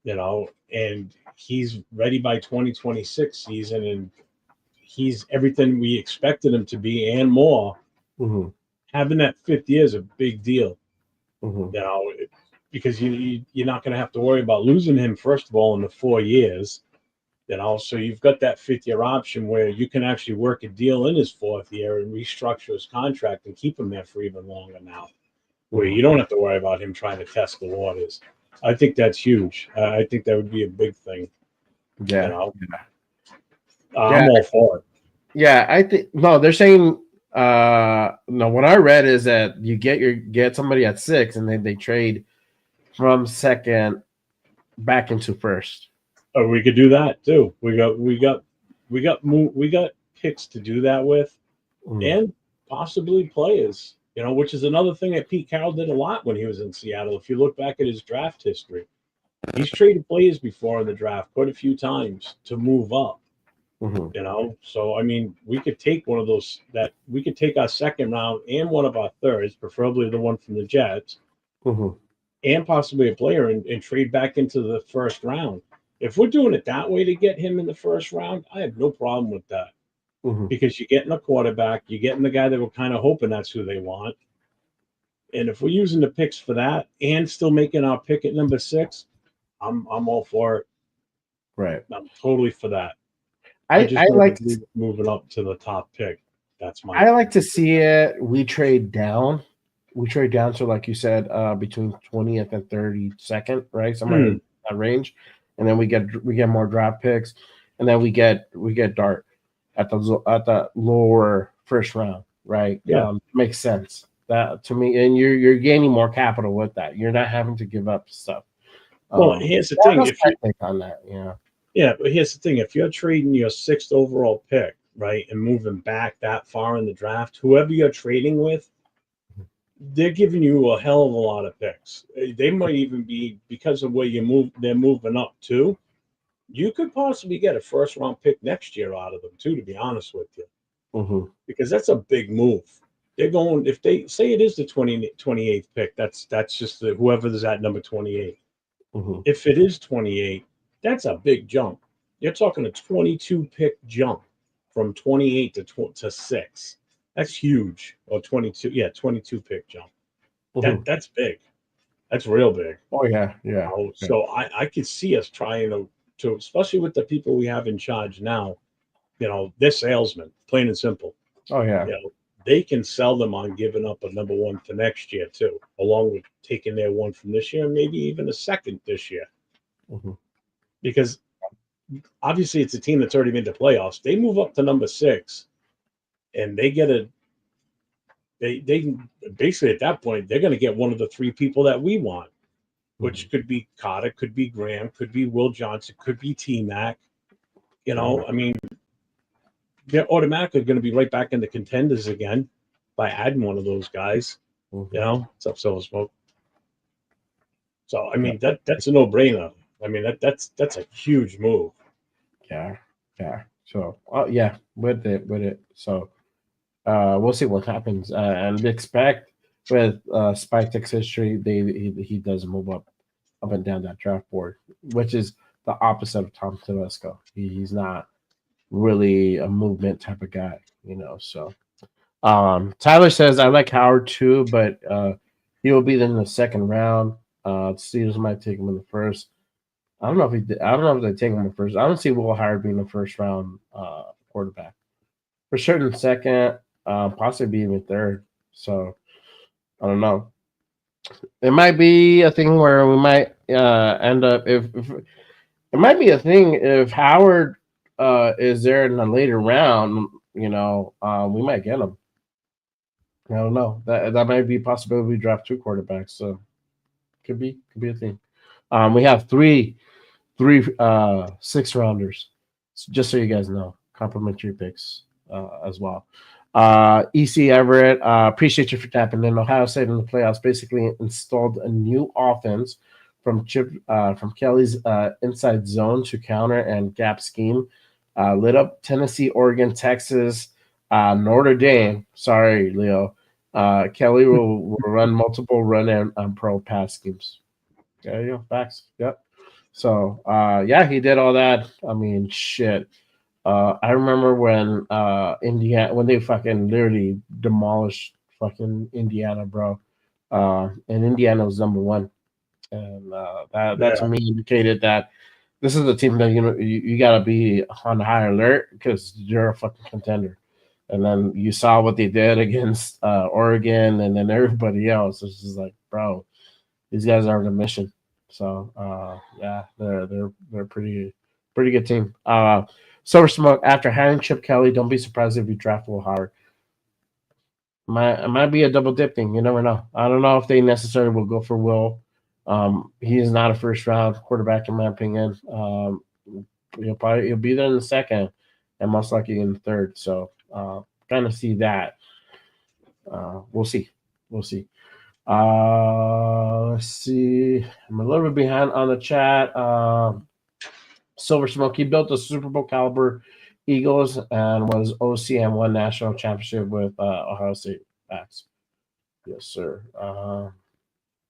S5: and he's ready by 2026 season, and he's everything we expected him to be and more.
S1: Mm-hmm.
S5: Having that 5th year is a big deal.
S1: Mm-hmm.
S5: Because you're not going to have to worry about losing him, first of all, in the 4 years. So you've got that 5th-year option where you can actually work a deal in his 4th year and restructure his contract and keep him there for even longer now, where you don't have to worry about him trying to test the waters. I think that's huge. I think that would be a big thing.
S1: Yeah.
S5: I'm all for it.
S1: Yeah, I think they're saying no, what I read is that you get somebody at 6 and then they trade from second back into first.
S5: Oh, we could do that too. We got picks to do that with, and possibly players. Which is another thing that Pete Carroll did a lot when he was in Seattle. If you look back at his draft history, he's traded players before in the draft quite a few times to move up. So I mean, we could take one of those we could take our second round and one of our thirds, preferably the one from the Jets, and possibly a player and trade back into the first round. If we're doing it that way to get him in the first round, I have no problem with that. Because you're getting a quarterback, you're getting the guy that we're kind of hoping that's who they want. And if we're using the picks for that and still making our pick at number 6, I'm all for it.
S1: Right.
S5: I'm totally for that.
S1: I like
S5: moving up to the top pick. That's my.
S1: I like to see it. We trade down. So like you said, between 20th and 32nd, right? Somewhere in that range. And then we get more draft picks, and then we get Dart at the lower first round, right?
S5: Yeah,
S1: makes sense. That to me, and you're gaining more capital with that. You're not having to give up stuff.
S5: Well, here's the
S1: Yeah,
S5: thing:
S1: that's
S5: if
S1: my
S5: you
S1: take on that. Yeah.
S5: yeah, but here's the thing: if you're trading your sixth overall pick, right, and moving back that far in the draft, whoever you're trading with, they're giving you a hell of a lot of picks. They might even be because of where you move. They're moving up too. You could possibly get a first round pick next year out of them too. To be honest with you,
S1: Mm-hmm.
S5: because that's a big move. They're going if they say it is the 28th pick. That's just whoever is at number 28.
S1: Mm-hmm.
S5: If it is 28, that's a big jump. You're talking a 22 pick jump from 28 to 6. That's huge. Or 22, yeah, 22 pick jump.
S1: Mm-hmm.
S5: That's big. That's real big.
S1: Oh yeah, yeah. Yeah.
S5: So I could see us trying to especially with the people we have in charge now. They're salesmen, plain and simple.
S1: Oh yeah.
S5: They can sell them on giving up a number one for next year too, along with taking their one from this year, maybe even a second this year.
S1: Mm-hmm.
S5: Because obviously it's a team that's already been to playoffs. They move up to number 6, and they get they basically at that point they're going to get one of the 3 people that we want, which could be Carter, could be Graham, could be Will Johnson, could be T Mac. I mean, they're automatically going to be right back in the contenders again by adding one of those guys.
S1: Mm-hmm.
S5: What's up, Silver Smoke? So I
S1: Yeah.
S5: mean that's a no brainer. I mean that's a huge move.
S1: Yeah. Yeah. So yeah, with it. So we'll see what happens. And expect with Spike's history, he does move up and down that draft board, which is the opposite of Tom Telesco. He's not really a movement type of guy, So Tyler says I like Howard too, but he will be in the second round. Steelers might take him in the first. I don't know if they take him in the first. I don't see Will Howard being the first round quarterback. For certain second, possibly even third. So I don't know. It might be a thing where we might end up if it might be a thing if Howard is there in a later round. We might get him. I don't know. That might be a possibility. We draft 2 quarterbacks, so could be a thing. We have three 6-rounders, just so you guys know, complimentary picks as well. EC Everett, appreciate you for tapping in. Ohio State in the playoffs basically installed a new offense from Kelly's inside zone to counter and gap scheme. Lit up Tennessee, Oregon, Texas, Notre Dame. Sorry, Leo. Kelly will run multiple run and pro pass schemes. Yeah, facts. Yep. So yeah, he did all that. I mean, shit. I remember when Indiana when they fucking literally demolished fucking Indiana, bro. And Indiana was number 1, and that to me indicated that this is a team that you gotta be on high alert because you're a fucking contender. And then you saw what they did against Oregon, and then everybody else. It's just like, bro, these guys are on a mission. So yeah, they're a pretty good team. Silver Smoke, after hiring Chip Kelly, don't be surprised if you draft Will Howard. Might be a double dip thing. You never know. I don't know if they necessarily will go for Will. He is not a first round quarterback in my opinion. He'll be there in the second, and most likely in the third. So kind of see that. We'll see. Let's see. I'm a little bit behind on the chat. Silver Smoke, he built a Super Bowl caliber Eagles and was OC and won national championship with Ohio State backs. Yes, sir.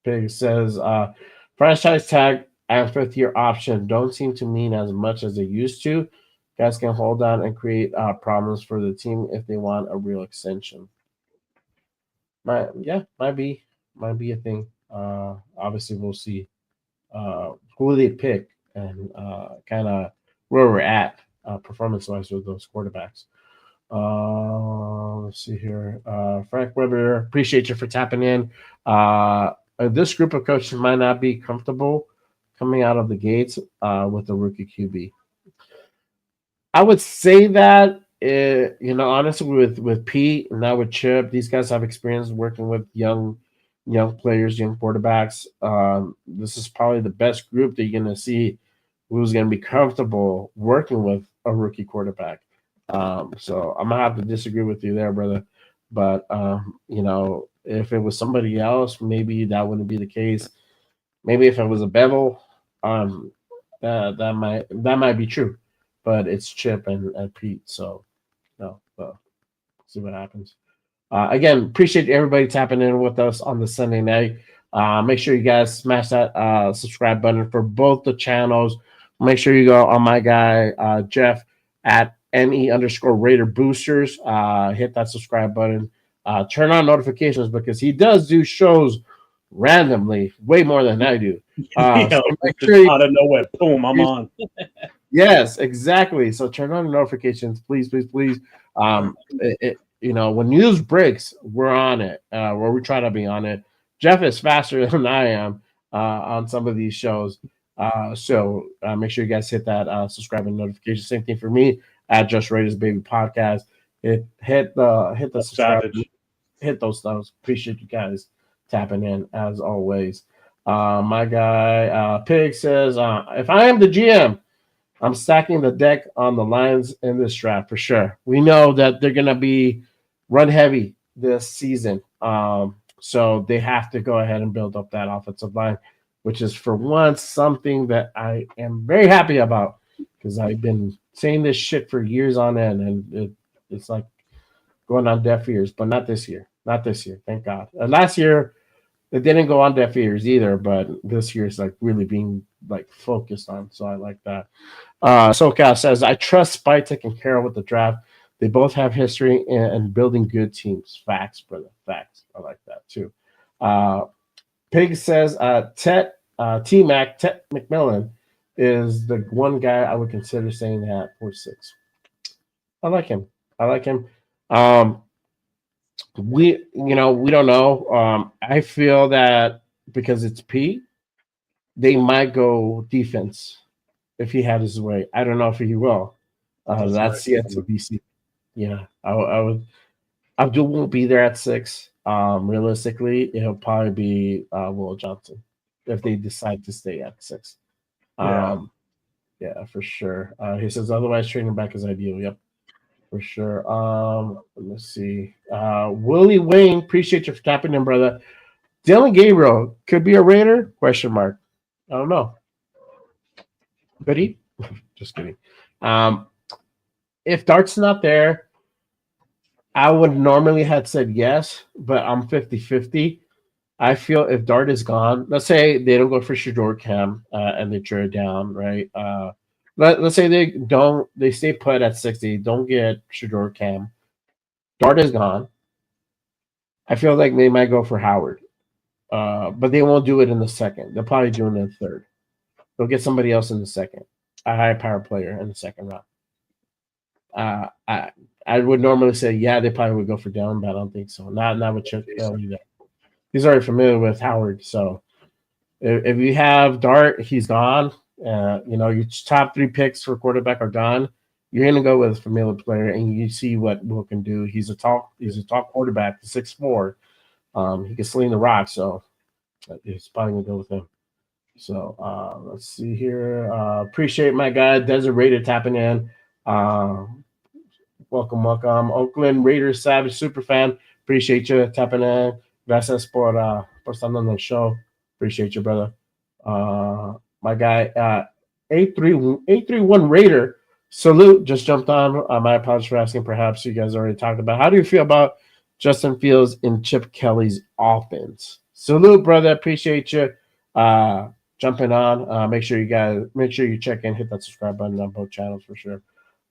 S1: Pig says franchise tag and 5th-year option don't seem to mean as much as they used to. Guys can hold on and create problems for the team if they want a real extension. Might be a thing. Obviously, we'll see who they pick and kind of where we're at performance-wise with those quarterbacks. Let's see here. Frank Weber, appreciate you for tapping in. This group of coaches might not be comfortable coming out of the gates with a rookie QB. I would say that honestly, with Pete and now with Chip, these guys have experience working with young players, young quarterbacks. This is probably the best group that you're gonna see who's gonna be comfortable working with a rookie quarterback. So I'm gonna have to disagree with you there, brother. But if it was somebody else, maybe that wouldn't be the case. Maybe if it was a Bevel, um, that might be true. But it's Chip and Pete, so no. See what happens. Again, appreciate everybody tapping in with us on the Sunday night. Make sure you guys smash that subscribe button for both the channels. Make sure you go on my guy Jeff at NE_Raider Boosters. Hit that subscribe button. Turn on notifications because he does do shows randomly, way more than I do. So make sure
S5: out of nowhere, boom, I'm on.
S1: Yes, exactly. So turn on the notifications, please, please, please. When news breaks, we're on it. Where we try to be on it. Jeff is faster than I am on some of these shows. So make sure you guys hit that subscribe and notification. Same thing for me at Just Raiders Baby Podcast. Hit the subscribe,
S5: Savage.
S1: hit those thumbs. Appreciate you guys tapping in as always. My guy Pig says, if I am the GM, I'm stacking the deck on the Lions in this draft for sure. We know that they're going to be run heavy this season. So they have to go ahead and build up that offensive line, which is for once something that I am very happy about because I've been saying this shit for years on end, and it's like going on deaf ears, but not this year. Not this year, thank God. Last year, it didn't go on deaf ears either, but this year is like really being like focused on. So I like that. SoCal says, I trust Spike taking care of with the draft. They both have history in building good teams. Facts, brother. Facts. I like that too. Pig says, T-Mac, Tet McMillan is the one guy I would consider saying that for 6. I like him. We don't know. I feel that because it's P, they might go defense if he had his way. I don't know if he will. That's yet to be seen. Yeah, I would. Abdul won't be there at 6. Realistically, it'll probably be Will Johnson if they decide to stay at 6. Yeah, for sure. He says otherwise trading back is ideal. Yep, for sure. Let's see. Willie Wayne, appreciate you for tapping in, brother. Dylan Gabriel could be a Raider? Question mark. I don't know. Could he? Just kidding. If Dart's not there, I would normally have said yes, but I'm 50-50. I feel if Dart is gone, let's say they don't go for Shador Cam and they trade down, right? Let's say they stay put at 60, don't get Shador Cam. Dart is gone. I feel like they might go for Howard. But they won't do it in the second. They'll probably do it in the third. They'll get somebody else in the second, a high power player in the second round. I would normally say, yeah, they probably would go for Dillon, but I don't think so. Not with Chuck Kelly. He's already familiar with Howard. So if you have Dart, he's gone. Your top 3 picks for quarterback are gone. You're gonna go with a familiar player, and you see what Will can do. He's a top quarterback, 6'4". He can sling the rock, so he's probably gonna go with him. So let's see here. Appreciate my guy Desert Raider tapping in. Welcome. Oakland Raiders Savage Superfan. Appreciate you tapping in. Gracias por estando en el show. Appreciate you, brother. My guy 831 Raider. Salute. Just jumped on. My apologies for asking. Perhaps you guys already talked about. How do you feel about Justin Fields in Chip Kelly's offense? Salute, brother. Appreciate you jumping on. Make sure you check in, hit that subscribe button on both channels for sure.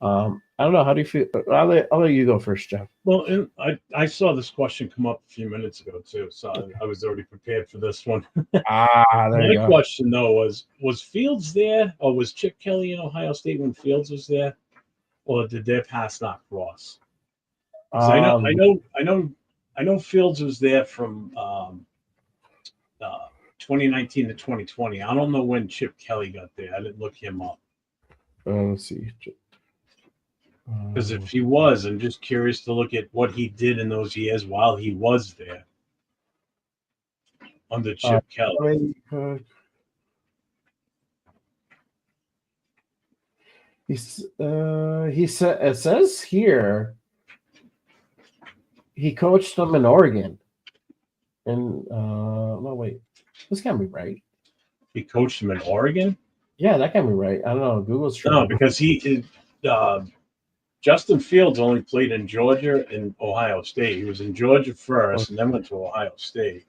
S1: I don't know. How do you feel? I'll let you go first, Jeff.
S5: Well, and I saw this question come up a few minutes ago too, so I was already prepared for this one.
S1: There you go.
S5: My question though was Fields there, or was Chip Kelly in Ohio State when Fields was there, or did their paths not cross? I know Fields was there from 2019 to 2020. I don't know when Chip Kelly got there. I didn't look him up.
S1: Let's see.
S5: Because if he was, I'm just curious to look at what he did in those years while he was there under Chip Kelly.
S1: He said it says here he coached them in Oregon. And no, wait, this can't be right.
S5: He coached him in Oregon?
S1: Yeah, that can't be right. I don't know. Google's true.
S5: No, because Justin Fields only played in Georgia and Ohio State. He was in Georgia first and then went to Ohio State.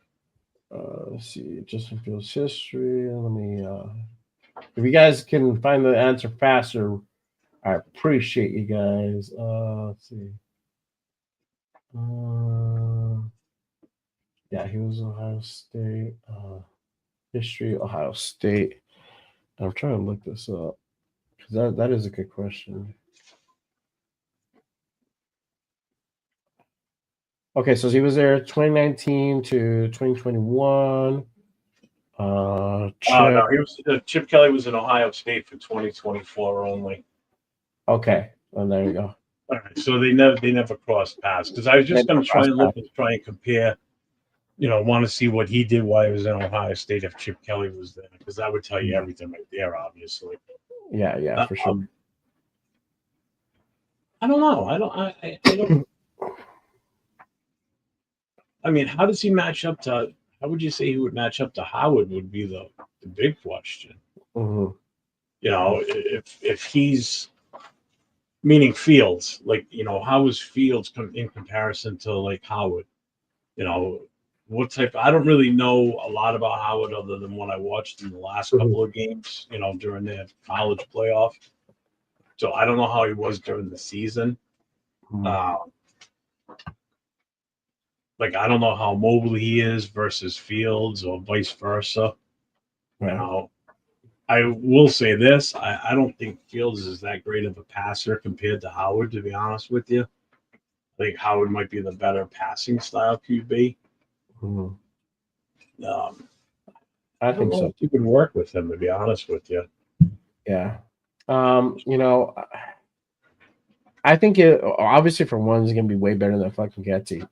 S1: Let's see, Justin Fields' history. Let me if you guys can find the answer faster, I appreciate you guys. Let's see. Yeah, he was Ohio State. History, Ohio State. I'm trying to look this up because that is a good question. Okay, so he was there 2019 to 2021.
S5: No, he was Chip Kelly was in Ohio State for 2024 only.
S1: Okay, well, there you go.
S5: All right, so they never crossed paths because I was just going to try and compare. Want to see what he did while he was in Ohio State if Chip Kelly was there, because that would tell you everything right there, obviously.
S1: Yeah, for sure.
S5: I don't know. I don't. I mean, how does he match up to? How would you say he would match up to Howard? Would be the big question.
S1: Mm-hmm.
S5: If he's meaning Fields, like how is Fields in comparison to like Howard? What type? I don't really know a lot about Howard other than what I watched in the last couple of games, during their college playoff. So I don't know how he was during the season. Like I don't know how mobile he is versus Fields or vice versa.
S1: Right.
S5: I will say this: I don't think Fields is that great of a passer compared to Howard. To be honest with you, I think Howard might be the better passing style QB.
S1: I think so.
S5: You could work with him, to be honest with you.
S1: Yeah. I think it obviously for one is going to be way better than fucking Getsy.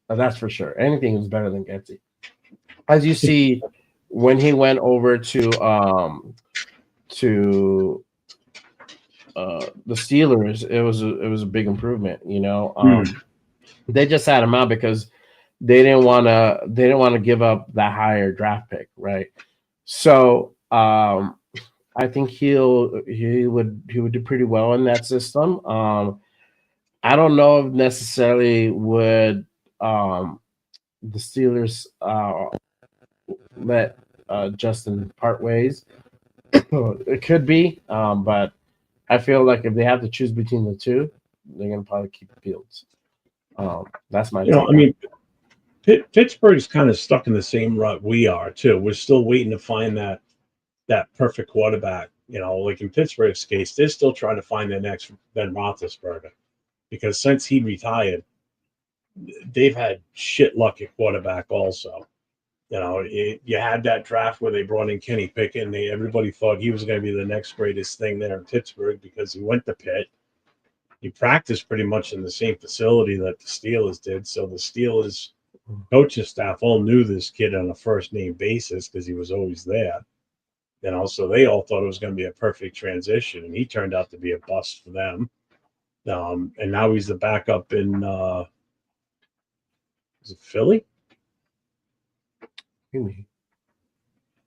S1: That's for sure. Anything is better than Getsy. As you see, when he went over to the Steelers, it was a big improvement. They just had him out because they didn't want to give up that higher draft pick, right? So I think he would do pretty well in that system. I don't know if necessarily would the Steelers let Justin part ways. It could be, but I feel like if they have to choose between the two, they're gonna probably keep Fields. That's my.
S5: I mean, Pittsburgh's kind of stuck in the same rut we are too. We're still waiting to find that perfect quarterback. Like in Pittsburgh's case, they're still trying to find their next Ben Roethlisberger, because since he retired, they've had shit luck at quarterback also. You had that draft where they brought in Kenny Pickett, and everybody thought he was going to be the next greatest thing there in Pittsburgh because he went to Pitt. He practiced pretty much in the same facility that the Steelers did, so the Steelers coaching staff all knew this kid on a first name basis because he was always there. So they all thought it was going to be a perfect transition, and he turned out to be a bust for them. And now he's the backup in is it Philly?
S1: Really?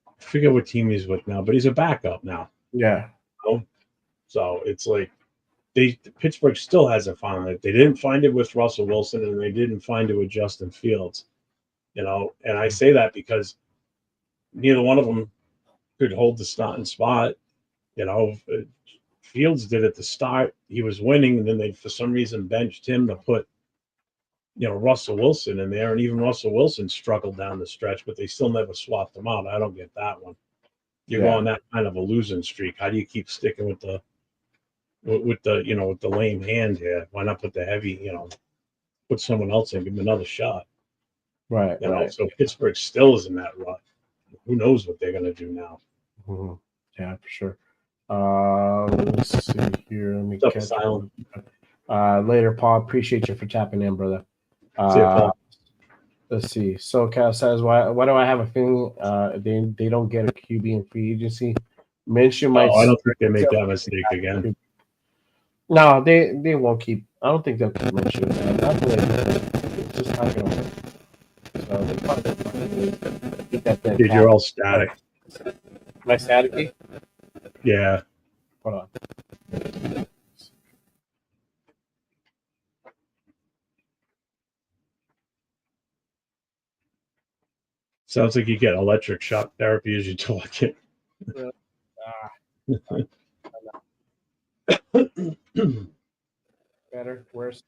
S5: I forget what team he's with now, but he's a backup now.
S1: Yeah.
S5: So it's like Pittsburgh still hasn't found it. They didn't find it with Russell Wilson, and they didn't find it with Justin Fields. And I say that because neither one of them could hold the starting spot. Fields did at the start. He was winning, and then they, for some reason, benched him to put, Russell Wilson in there. And even Russell Wilson struggled down the stretch, but they still never swapped him out. I don't get that one. You're going that kind of a losing streak. How do you keep sticking with the lame hand here? Why not put the heavy, put someone else in, give him another shot?
S1: Right.
S5: So Pittsburgh still is in that rut. Who knows what they're going to do now?
S1: Yeah, for sure. Let's see here. Let me
S5: What's up,
S1: catch
S5: Asylum?
S1: later, Paul. Appreciate you for tapping in, brother.
S5: See you, Paul.
S1: Let's see. SoCal says, "Why do I have a feeling they don't get a QB in free agency? Minshew might.
S5: Oh, I don't think they make that mistake again.
S1: No, they won't keep. I don't think they'll keep Minshew. That's the way it's just not gonna work. So they probably get that dead
S5: Dude,
S1: cap.
S5: you're all static.
S1: My staticky.
S5: Yeah.
S1: Hold on.
S5: Sounds like you get electric shock therapy as you talk it.
S1: Better, worse.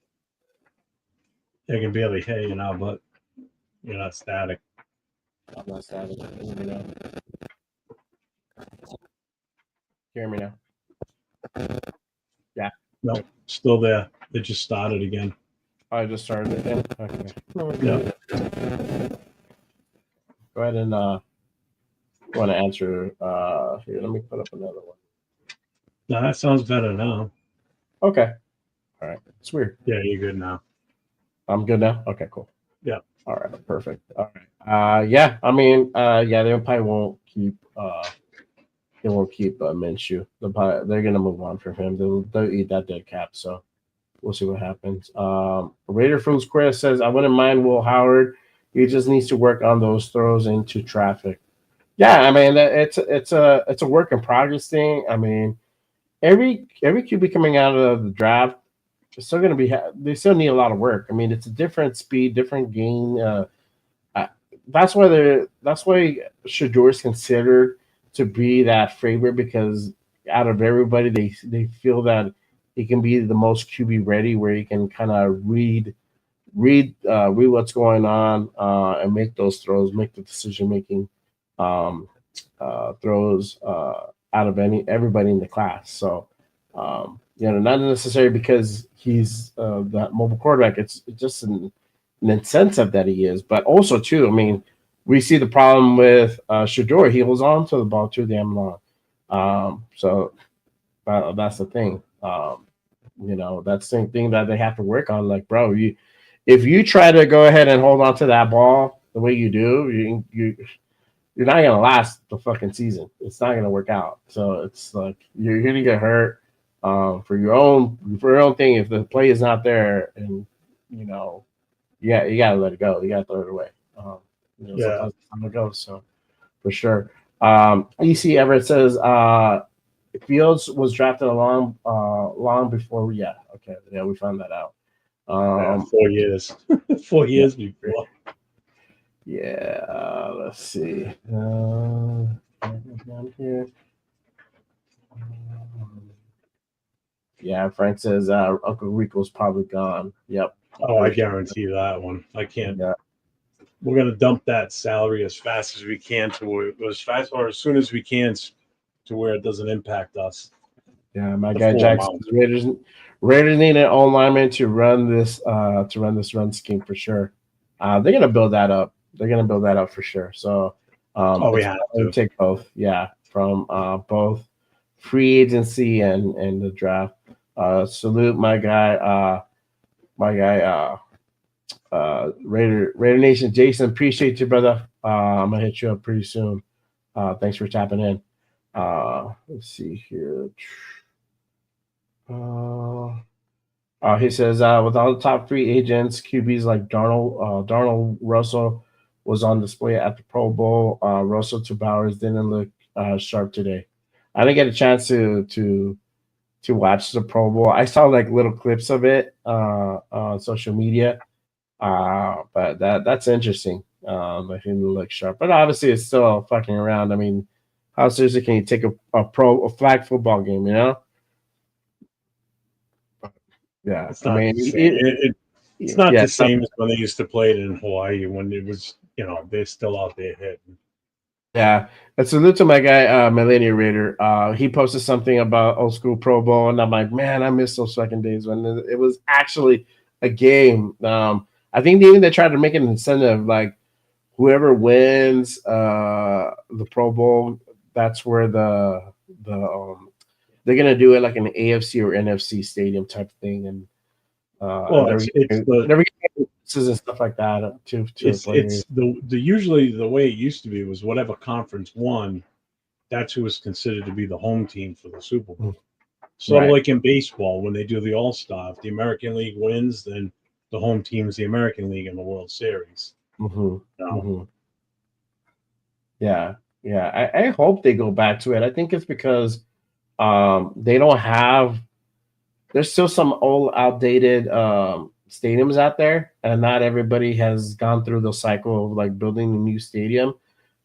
S5: They can barely hear you now, but you're not static.
S1: I'm not static. Hear me now. Hear me now. Yeah.
S5: No, still there. They just started again.
S1: I just started it again. Okay.
S5: Yeah.
S1: Go ahead and want to answer. Here, let me put up another one.
S5: No, that sounds better now.
S1: Okay. All right. It's weird.
S5: Yeah, you're good now.
S1: I'm good now. Okay, cool.
S5: Yeah.
S1: All right. Perfect. All right. Yeah. I mean, yeah, they probably won't keep. They won't keep Minshew. They're gonna move on from him. They'll eat that dead cap. So we'll see what happens. Raider Fools Chris says, I wouldn't mind Will Howard. He just needs to work on those throws into traffic. Yeah, I mean it's a work in progress thing. I mean, every QB coming out of the draft is still going to be. They still need a lot of work. I mean, it's a different speed, different gain. That's why Shador is considered to be that favorite because out of everybody, they feel that he can be the most QB ready, where he can kind of read what's going on and make those throws, make the decision making throws out of everybody in the class. So not necessarily because he's that mobile quarterback. It's just an incentive that he is, but also too. I mean, we see the problem with Shador. He holds on to the ball too damn long. So that's the thing. That's the thing that they have to work on. Like, bro, if you try to go ahead and hold on to that ball the way you do, you're not gonna last the fucking season. It's not gonna work out. So it's like you're gonna get hurt for your own thing. If the play is not there, and you gotta let it go. You gotta throw it away. Sometimes that's how it goes. So for sure. EC Everett says Fields was drafted long before. Yeah, okay, yeah, we found that out.
S5: 4 years. 4 years before.
S1: Yeah, let's see. Down here. Yeah, Frank says Uncle Rico's probably gone. Yep.
S5: Oh, I guarantee that one. I can't.
S1: Yeah.
S5: We're gonna dump that salary as fast as we can as soon as we can to where it doesn't impact us.
S1: Yeah, my guy Jackson. Raiders need an O lineman to run this run scheme for sure. They're gonna build that up. They're gonna build that up for sure. So
S5: we have to
S1: take both. Yeah, from both free agency and the draft. Salute my guy. Raider Nation, Jason. Appreciate you, brother. I'm gonna hit you up pretty soon. Thanks for tapping in. Let's see here. He says with all the top free agents, QBs like Darnold Russell was on display at the Pro Bowl. Russell to Bowers didn't look sharp today. I didn't get a chance to watch the Pro Bowl. I saw like little clips of it on social media, but that's interesting. I didn't look sharp, but obviously it's still fucking around. I mean, how seriously can you take a flag football game? You know. Yeah,
S5: it's not the same. It's not the same as when they used to play it in Hawaii when it was, they're still out there hitting.
S1: Yeah, and salute to my guy, Millennial Raider. He posted something about old school Pro Bowl, and I'm like, man, I miss those fucking days when it was actually a game. I think they tried to make an incentive, like whoever wins the Pro Bowl, that's where the they're gonna do it like an AFC or NFC stadium type thing, and
S5: Well,
S1: they're
S5: it's the
S1: they're getting and stuff like that to the players.
S5: it's the usually the way it used to be was whatever conference won, that's who was considered to be the home team for the Super Bowl. Sort of
S1: Right.
S5: like in baseball when they do the All Star. If the American League wins, then the home team is the American League in the World Series.
S1: Mm-hmm.
S5: No.
S1: Mm-hmm. Yeah, yeah. I hope they go back to it. I think it's because they don't have. There's still some old, outdated stadiums out there, and not everybody has gone through the cycle of like building a new stadium.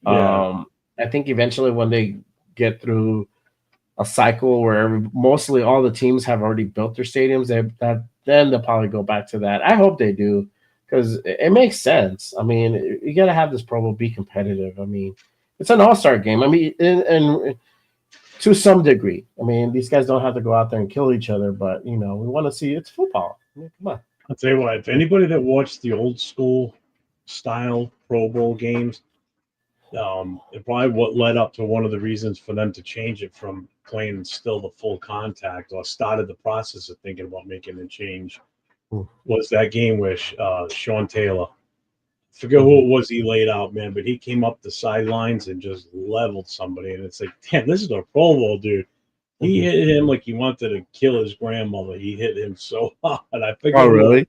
S5: Yeah.
S1: I think eventually when they get through a cycle where mostly all the teams have already built their stadiums, then they'll probably go back to that. I hope they do because it makes sense. I mean, you got to have this Pro Bowl be competitive. I mean, it's an all-star game. I mean, and to some degree. I mean, these guys don't have to go out there and kill each other, but we want to see it's football. I mean, come on.
S5: I'll tell you what, if anybody that watched the old school style Pro Bowl games, it probably what led up to one of the reasons for them to change it from playing still the full contact or started the process of thinking about making a change was that game where Sean Taylor, forget who it was he laid out, man, but he came up the sidelines and just leveled somebody. And it's like, damn, this is a Pro Bowl, dude. He hit him like he wanted to kill his grandmother. He hit him so hard. I figured,
S1: Oh, really?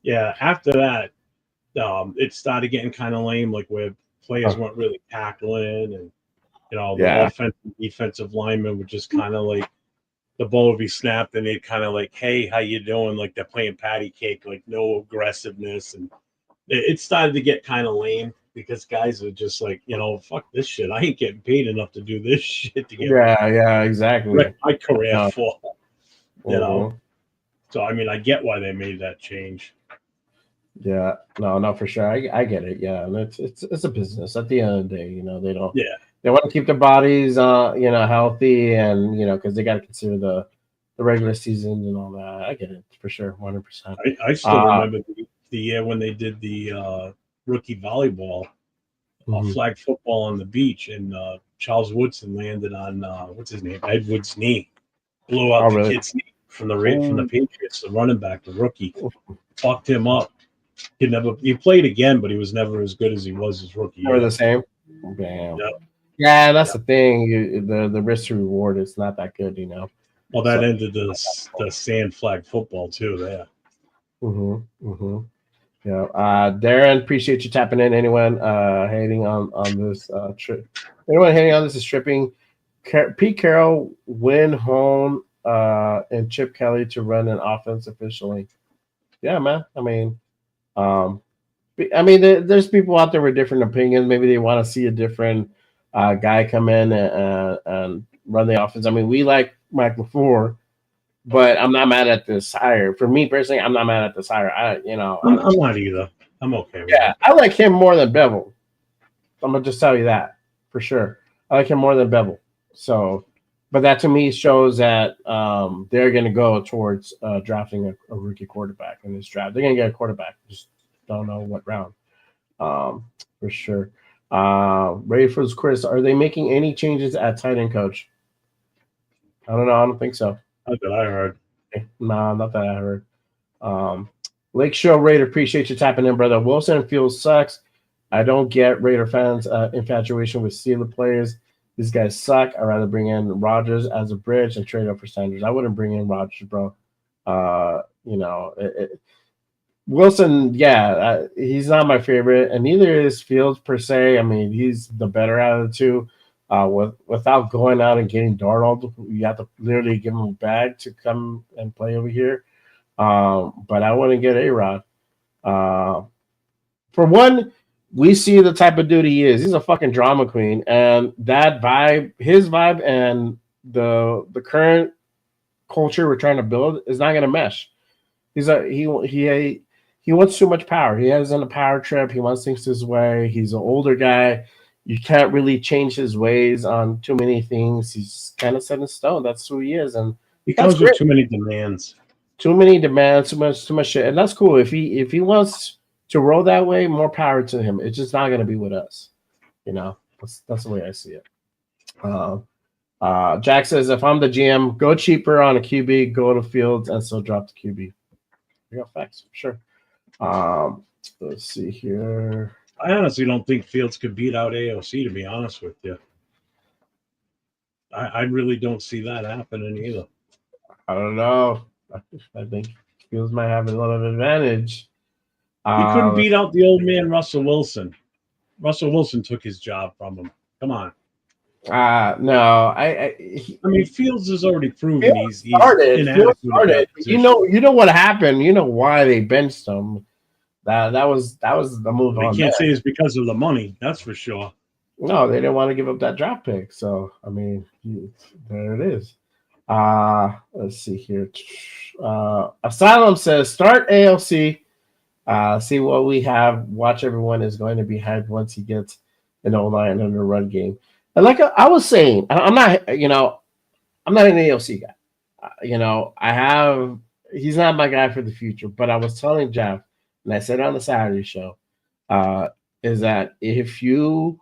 S5: Yeah. After that, it started getting kind of lame, like where players weren't really tackling, and the offensive defensive linemen would just kind of like the ball would be snapped, and they'd kind of like, "Hey, how you doing?" Like they're playing patty cake, like no aggressiveness, and it started to get kind of lame because guys are just like, fuck this shit. I ain't getting paid enough to do this shit to get
S1: Yeah, exactly.
S5: my career for,
S1: Mhm.
S5: So I mean, I get why they made that change.
S1: Yeah, no, for sure. I get it. Yeah, and it's a business. At the end of the day, they don't.
S5: Yeah,
S1: They want to keep their bodies, healthy, and because they got to consider the regular season and all that. I get it for sure, 100%.
S5: I still remember the year when they did the rookie volleyball, flag football on the beach, and Charles Woodson landed on what's his name, Ed Wood's knee, blew out the kid's knee from the Patriots, the running back, the rookie, fucked him up. He played again, but he was never as good as he was his rookie year.
S1: Never the same. Damn.
S5: Yep.
S1: Yeah, that's the thing. The risk to reward is not that good,
S5: Well, that ended the sand flag football too. There.
S1: Yeah. Darren, appreciate you tapping in. Anyone hating on this trip? Anyone hating on this is tripping. Pete Carroll win home and Chip Kelly to run an offense officially. Yeah, man. There's people out there with different opinions. Maybe they want to see a different guy come in and run the offense. I mean, we like Mike LaFleur, but I'm not mad at this hire. For me personally, I'm not mad at this hire. I'm
S5: not either. I'm okay with it.
S1: I like him more than Bevel. I'm gonna just tell you that for sure. I like him more than Bevel. So, but that to me shows that they're gonna go towards drafting a rookie quarterback in this draft. They're gonna get a quarterback. Just don't know what round. For sure. Ready for this, Chris? Are they making any changes at tight end coach? I don't know. I don't think so.
S5: Not that I heard.
S1: No, not that I heard. Lake Show Raider, appreciate you tapping in, brother. Wilson Fields sucks. I don't get Raider fans' infatuation with Steeler players. These guys suck. I'd rather bring in Rodgers as a bridge and trade up for Sanders. I wouldn't bring in Rodgers, bro. Wilson, he's not my favorite, and neither is Fields per se. I mean, he's the better out of the two. Without going out and getting Darnold, you have to literally give him a bag to come and play over here. But I want to get A-Rod. For one, we see the type of dude he is. He's a fucking drama queen, and that vibe, his vibe, and the current culture we're trying to build is not going to mesh. He wants too much power. He has on a power trip. He wants things his way. He's an older guy. You can't really change his ways on too many things. He's kind of set in stone. That's who he is, and
S5: he comes with too many demands.
S1: Too many demands. Too much shit, and that's cool. If he wants to roll that way, more power to him. It's just not going to be with us. That's the way I see it. Jack says, if I'm the GM, go cheaper on a QB, go to Fields, and still drop the QB. Yeah, facts, sure. Let's see here.
S5: I honestly don't think Fields could beat out AOC, to be honest with you. I really don't see that happening either.
S1: I don't know. I think Fields might have a little advantage.
S5: He couldn't beat out the old man, Russell Wilson. Russell Wilson took his job from him. Come on.
S1: No,
S5: I mean, Fields has already proven he's
S1: inadequate.
S5: Started.
S1: You know what happened. You know why they benched him. That was the move.
S5: You can't say it's because of the money. That's for sure.
S1: No, they didn't want to give up that draft pick. So I mean, there it is. Let's see here. Asylum says start ALC. See what we have. Watch everyone is going to be hyped once he gets an O-line and a run game. And like I was saying, I'm not an ALC guy. He's not my guy for the future. But I was telling Jeff, and I said on the Saturday show, is that if you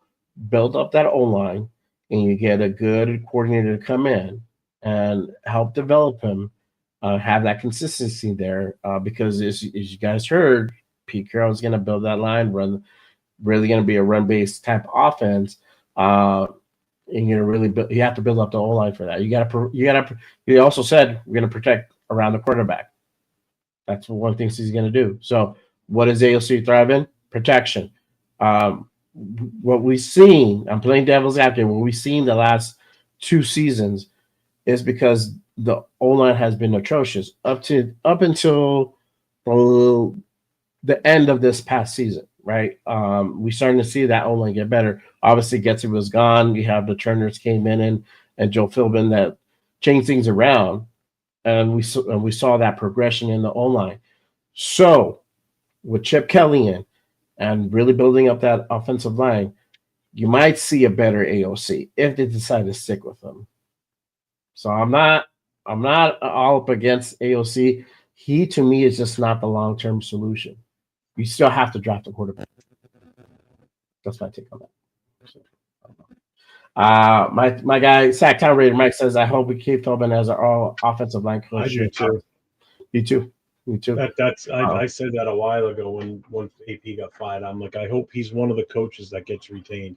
S1: build up that O-line and you get a good coordinator to come in and help develop him, have that consistency there, because as you guys heard, Pete Carroll is going to build that line, really going to be a run-based type offense. And you're really you have to build up the O-line for that. He also said we're going to protect around the quarterback. That's one thing he's going to do. So what does ALC thrive in? Protection. What we've seen, I'm playing devil's advocate, what we've seen the last 2 seasons is because the O-line has been atrocious up until the end of this past season, right? We're starting to see that O-line get better. Obviously, Getzy was gone. You have the Turners came in and Joe Philbin that changed things around, and we saw that progression in the O-line. So with Chip Kelly in and really building up that offensive line, you might see a better AOC if they decide to stick with them. So I'm not all up against AOC. He, to me, is just not the long-term solution. You still have to draft a quarterback. That's my take on that. My guy, Sacktown Raider Mike says, I hope we keep Philbin as our offensive line coach.
S5: I do too.
S1: Me too.
S5: I said that a while ago when AP got fired. I'm like, I hope he's one of the coaches that gets retained.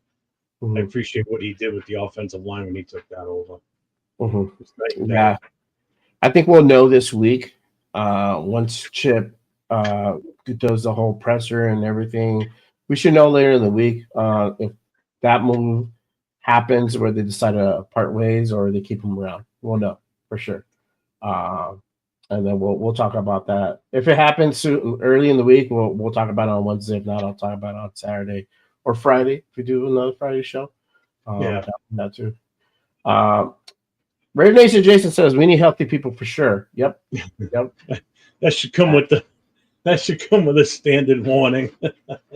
S5: Mm-hmm. I appreciate what he did with the offensive line when he took that over.
S1: Mm-hmm. Yeah, I think we'll know this week once Chip does the whole presser and everything. We should know later in the week if that move happens where they decide to part ways or they keep him around. We'll know for sure. And then we'll talk about that. If it happens early in the week, we'll talk about it on Wednesday. If not, I'll talk about it on Saturday or Friday if we do another Friday show. That too. Raider Nation Jason says we need healthy people for sure. Yep.
S5: That should come with a standard warning.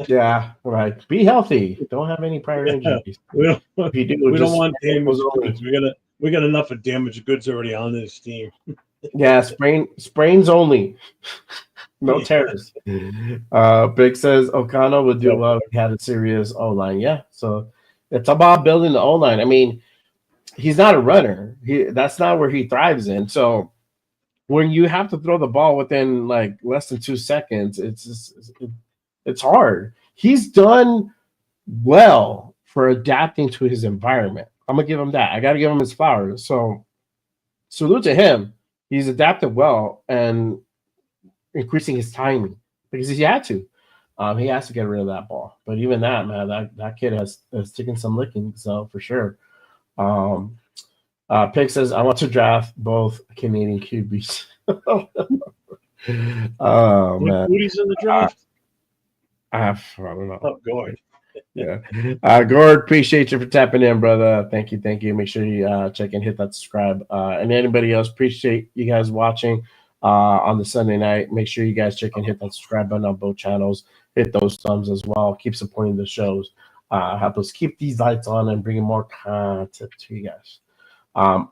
S1: Yeah, right. Be healthy. Don't have any prior injuries.
S5: We don't want damaged goods. We got enough of damaged goods already on this team.
S1: Yeah, sprains only. No tears. Big says O'Connell would do well if he had a serious O-line. Yeah, so it's about building the O-line. I mean, he's not a runner. That's not where he thrives in. So when you have to throw the ball within like less than 2 seconds, it's hard. He's done well for adapting to his environment. I'm gonna give him that. I got to give him his flowers. So salute to him. He's adapted well and increasing his timing because he had to. He has to get rid of that ball. But even that, man, that kid has taken some licking, so for sure. Pig says, I want to draft both Canadian QBs. Oh, man.
S5: Who's in the draft?
S1: I don't know.
S5: Oh, Gord.
S1: Yeah. Gord, appreciate you for tapping in, brother. Thank you. Make sure you check and hit that subscribe. And anybody else, appreciate you guys watching on the Sunday night. Make sure you guys check and hit that subscribe button on both channels. Hit those thumbs as well. Keep supporting the shows. Help us keep these lights on and bringing more content to you guys.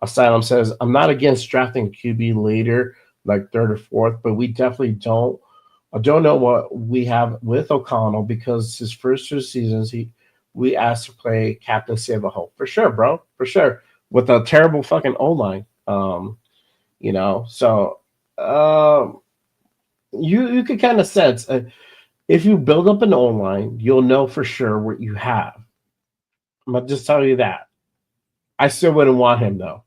S1: Asylum says, I'm not against drafting QB later, like 3rd or 4th, but we definitely don't. I don't know what we have with O'Connell because his first 2 seasons, we asked to play captaincy of a hope. For sure, bro. For sure. with a terrible fucking O line. So you could kind of sense if you build up an O line, you'll know for sure what you have. I'm gonna just tell you that. I still wouldn't want him though.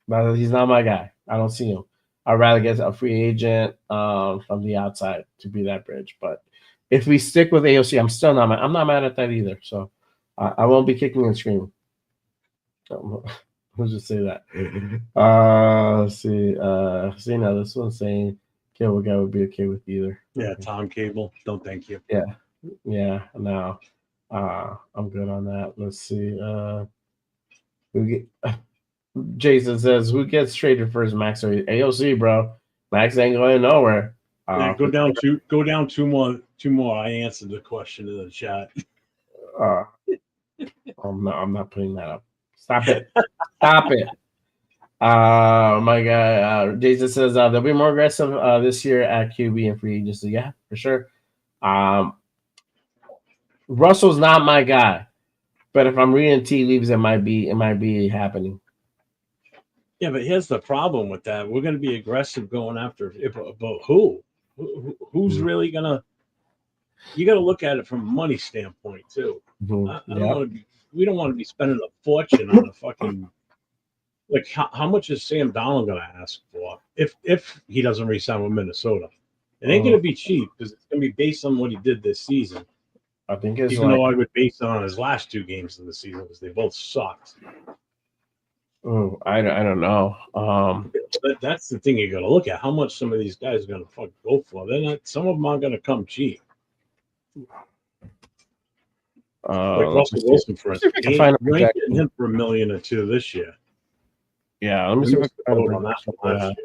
S1: But he's not my guy. I don't see him. I'd rather get a free agent from the outside to be that bridge. But if we stick with AOC, I'm not mad at that either. So I won't be kicking and screaming. Let's just say that. Let's see. See now this one's saying Cable Guy would be okay with either.
S5: Yeah, Tom Cable. Don't thank you.
S1: Yeah. No. I'm good on that. Let's see. Jason says, "Who gets traded first, Max or AOC, bro? Max ain't going nowhere."
S5: Yeah, go down two more. I answered the question in the chat.
S1: I'm not putting that up. Stop it. Stop it. My guy, Jason says they'll be more aggressive this year at QB and free agency. Yeah, for sure. Russell's not my guy, but if I'm reading tea leaves, it might be happening.
S5: Yeah, but here's the problem with that. We're going to be aggressive going after, but who? Who's really going to? You got to look at it from a money standpoint too.
S1: Mm-hmm.
S5: I don't want to be. We don't want to be spending a fortune on a fucking. Like how much is Sam Darnold going to ask for if he doesn't re-sign with Minnesota? It ain't going to be cheap because it's going to be based on what he did this season.
S1: I think it's
S5: even though I would base it on his last 2 games of the season because they both sucked.
S1: Oh, I don't know.
S5: That's the thing you got to look at. How much some of these guys are going to fucking go for? They're not. Some of them aren't going to come cheap. Like Russell Wilson, for instance, you ain't getting him for $1 million or $2 million this year.
S1: Yeah, let me see if I can find that.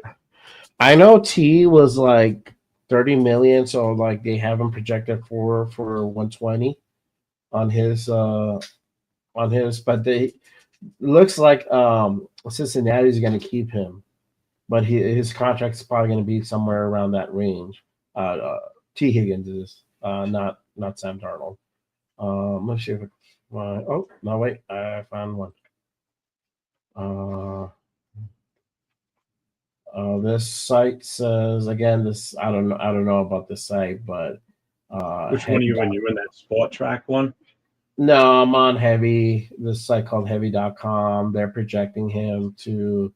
S1: I know T was like 30 million, so like they have him projected for 120 on his, but they looks like Cincinnati's going to keep him, but his contract's probably going to be somewhere around that range. T Higgins is not Sam Darnold. Let's see if oh no, wait, I found one. This site says again. This I don't know about this site, but
S5: which one are you in? You in that Sport Track one?
S1: No, I'm on Heavy. This site called Heavy.com. They're projecting him to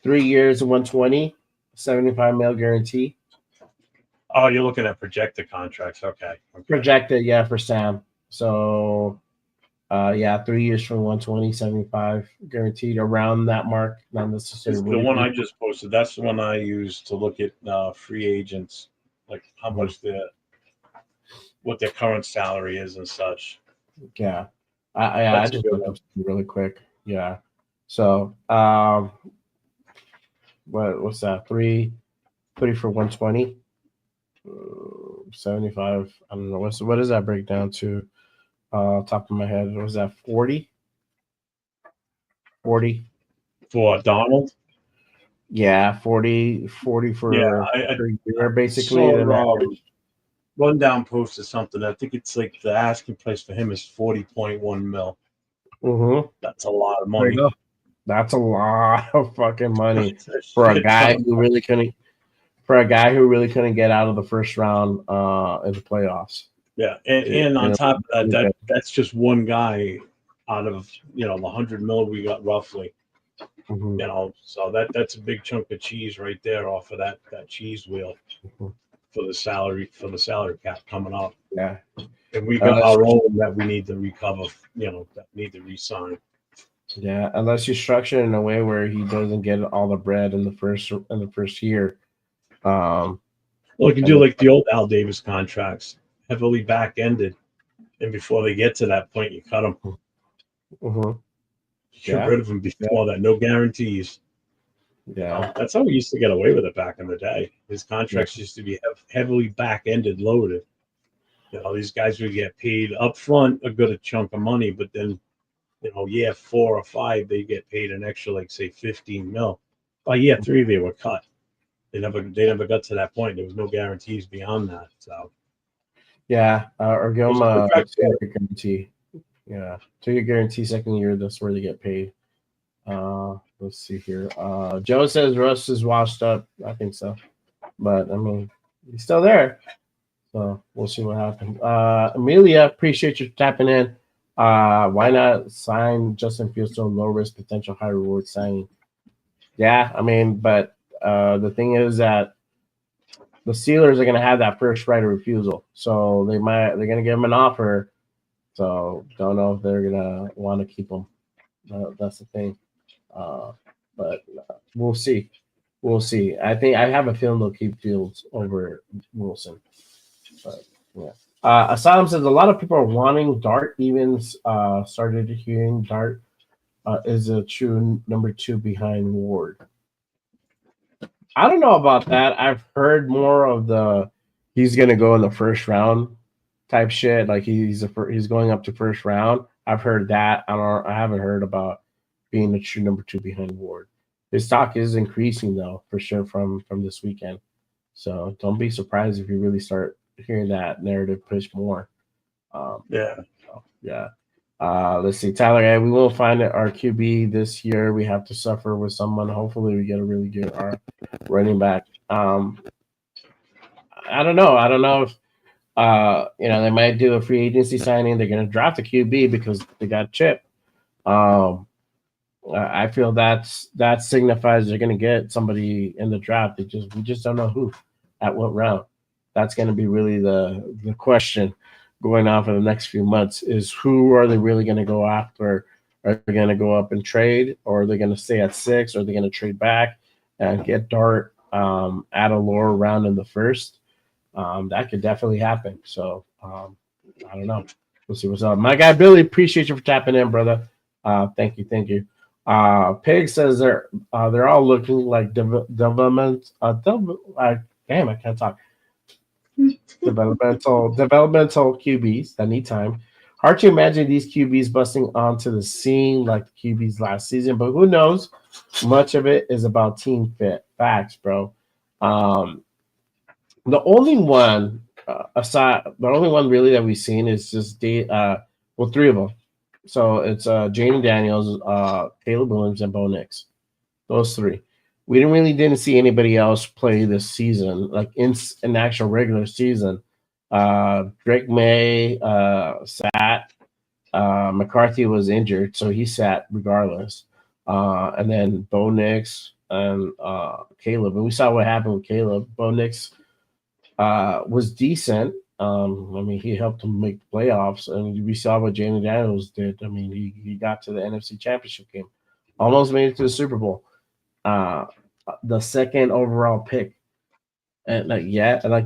S1: 3 years, 120, 75 mil guarantee.
S5: Oh, you're looking at projected contracts. Okay.
S1: Projected, yeah, for Sam. So, 3 years from 120, 75 guaranteed around that mark. Not necessarily.
S5: The one I just posted, that's the one I use to look at free agents, like how much what their current salary is and such.
S1: Yeah. I just looked up really quick. Yeah. So, what's that? 3 for 120, 75. I don't know what does that break down to? Top of my head, was that 40? 40
S5: for Donald?
S1: Yeah, 40 for per year, basically.
S5: Rundown posted something. I think it's like the asking price for him is 40.1 mil.
S1: Mm-hmm.
S5: That's a lot of money.
S1: That's a lot of fucking money for a guy who really couldn't get out of the first round in the playoffs.
S5: Yeah, and on top of that, that's just one guy out of the 100 mil we got roughly.
S1: Mm-hmm.
S5: So that's a big chunk of cheese right there off of that cheese wheel for the salary cap coming up.
S1: Yeah,
S5: and we got our own that we need to recover. That need to re-sign.
S1: Yeah, unless you structure it in a way where he doesn't get all the bread in the first year.
S5: Well, you can do like the old Al Davis contracts, heavily back-ended, and before they get to that point, you cut them.
S1: Mm-hmm.
S5: Get rid of them before that. No guarantees.
S1: Yeah,
S5: that's how we used to get away with it back in the day. His contracts used to be heavily back-ended, loaded. These guys would get paid up front a good chunk of money, but then, year 4 or 5, they get paid an extra, like say 15 mil. By year 3, they were cut. They never got to that point. There was no guarantees beyond that. So,
S1: yeah, or give them a 2-year guarantee. Yeah, 2-year guarantee, second year, that's where they get paid. Let's see here. Joe says Russ is washed up. I think so, but I mean, he's still there. So we'll see what happens. Amelia, appreciate you tapping in. Why not sign Justin Fields to a low risk, potential high reward signing? Yeah, I mean, but the thing is that the Steelers are going to have that first right of refusal, so they're going to give him an offer. So don't know if they're going to want to keep him. That's the thing. But we'll see. We'll see. I think I have a feeling they'll keep Fields over Wilson. But yeah. Asylum says a lot of people are wanting Dart. Even started hearing Dart is a true number 2 behind Ward. I don't know about that. I've heard more of the he's gonna go in the first round type shit. Like he's going up to first round. I've heard that. I haven't heard about being the true number 2 behind Ward. His stock is increasing though, for sure from this weekend. So don't be surprised if you really start hearing that narrative push more.
S5: Yeah.
S1: Yeah. Let's see, Tyler. Hey, we will find our QB this year. We have to suffer with someone. Hopefully, we get a really good running back. I don't know. I don't know if they might do a free agency signing. They're going to draft a QB because they got Chip. I feel that signifies they're going to get somebody in the draft. We just don't know who, at what round. That's going to be really the question going on for the next few months is who are they really going to go after? Are they going to go up and trade, or are they going to stay at 6? Or are they going to trade back and get Dart at a lower round in the first? That could definitely happen. So I don't know. We'll see what's up. My guy Billy, appreciate you for tapping in, brother. Thank you. Pig says they're all looking like development. Damn, I can't talk. Developmental QBs that need time. Hard to imagine these QBs busting onto the scene like the QBs last season, but who knows? Much of it is about team fit. Facts, bro. The only one really that we've seen is just 3 of them. So it's Jaden Daniels, Caleb Williams, and Bo Nix. Those 3. We didn't see anybody else play this season, like in an actual regular season. Drake May sat. McCarthy was injured, so he sat regardless. And then Bo Nix and Caleb. And we saw what happened with Caleb. Bo Nix was decent. I mean, he helped them make playoffs, and we saw what Jalen Daniels did. I mean, he got to the NFC Championship game, almost made it to the Super Bowl. The second overall pick, and like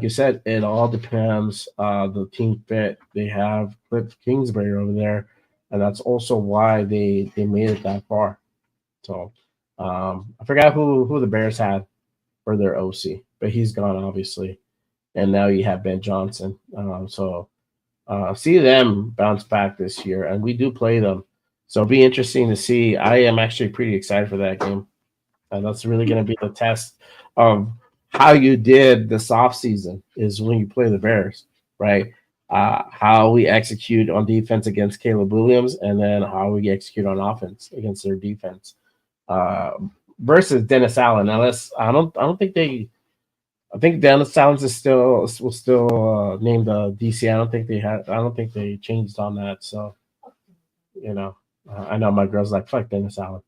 S1: you said, it all depends. The team fit. They have Cliff Kingsbury over there, and that's also why they made it that far. So I forgot who the Bears had for their OC, but he's gone obviously. And now you have Ben Johnson. So see them bounce back this year. And we do play them. So it'll be interesting to see. I am actually pretty excited for that game. And that's really going to be the test of how you did this offseason is when you play the Bears, right? How we execute on defense against Caleb Williams and then how we execute on offense against their defense versus Dennis Allen. Now, I think Dennis Allen was still named DC. I don't think they changed on that. So, I know my girl's like, fuck Dennis Allen.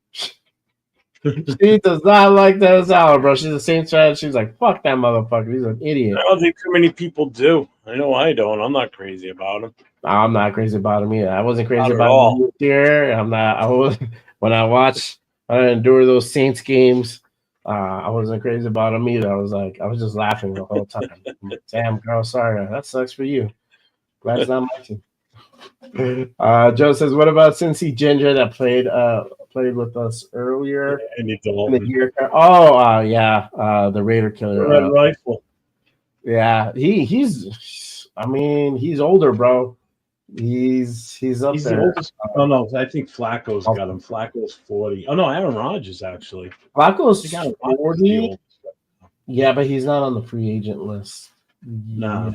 S1: She does not like Dennis Allen, bro. She's the same strategy. She's like, fuck that motherfucker. He's an idiot.
S5: I don't think too many people do. I know I don't. I'm not crazy about him.
S1: I'm not crazy about him either. I wasn't crazy about him here. When I endure those Saints games. I wasn't crazy about him either. I was just laughing the whole time. Damn, girl, sorry. That sucks for you. Glad it's not my team. Joe says, what about Cincy Ginger that played with us earlier?
S5: In the
S1: year? The Raider killer.
S5: Red Rifle.
S1: Yeah, he's older, bro. He's up
S5: He's
S1: there.
S5: The oldest. No, I think Flacco's got him. Flacco's 40. Oh no, Aaron Rodgers actually.
S1: Flacco's 40. Yeah, but he's not on the free agent list.
S5: Nah,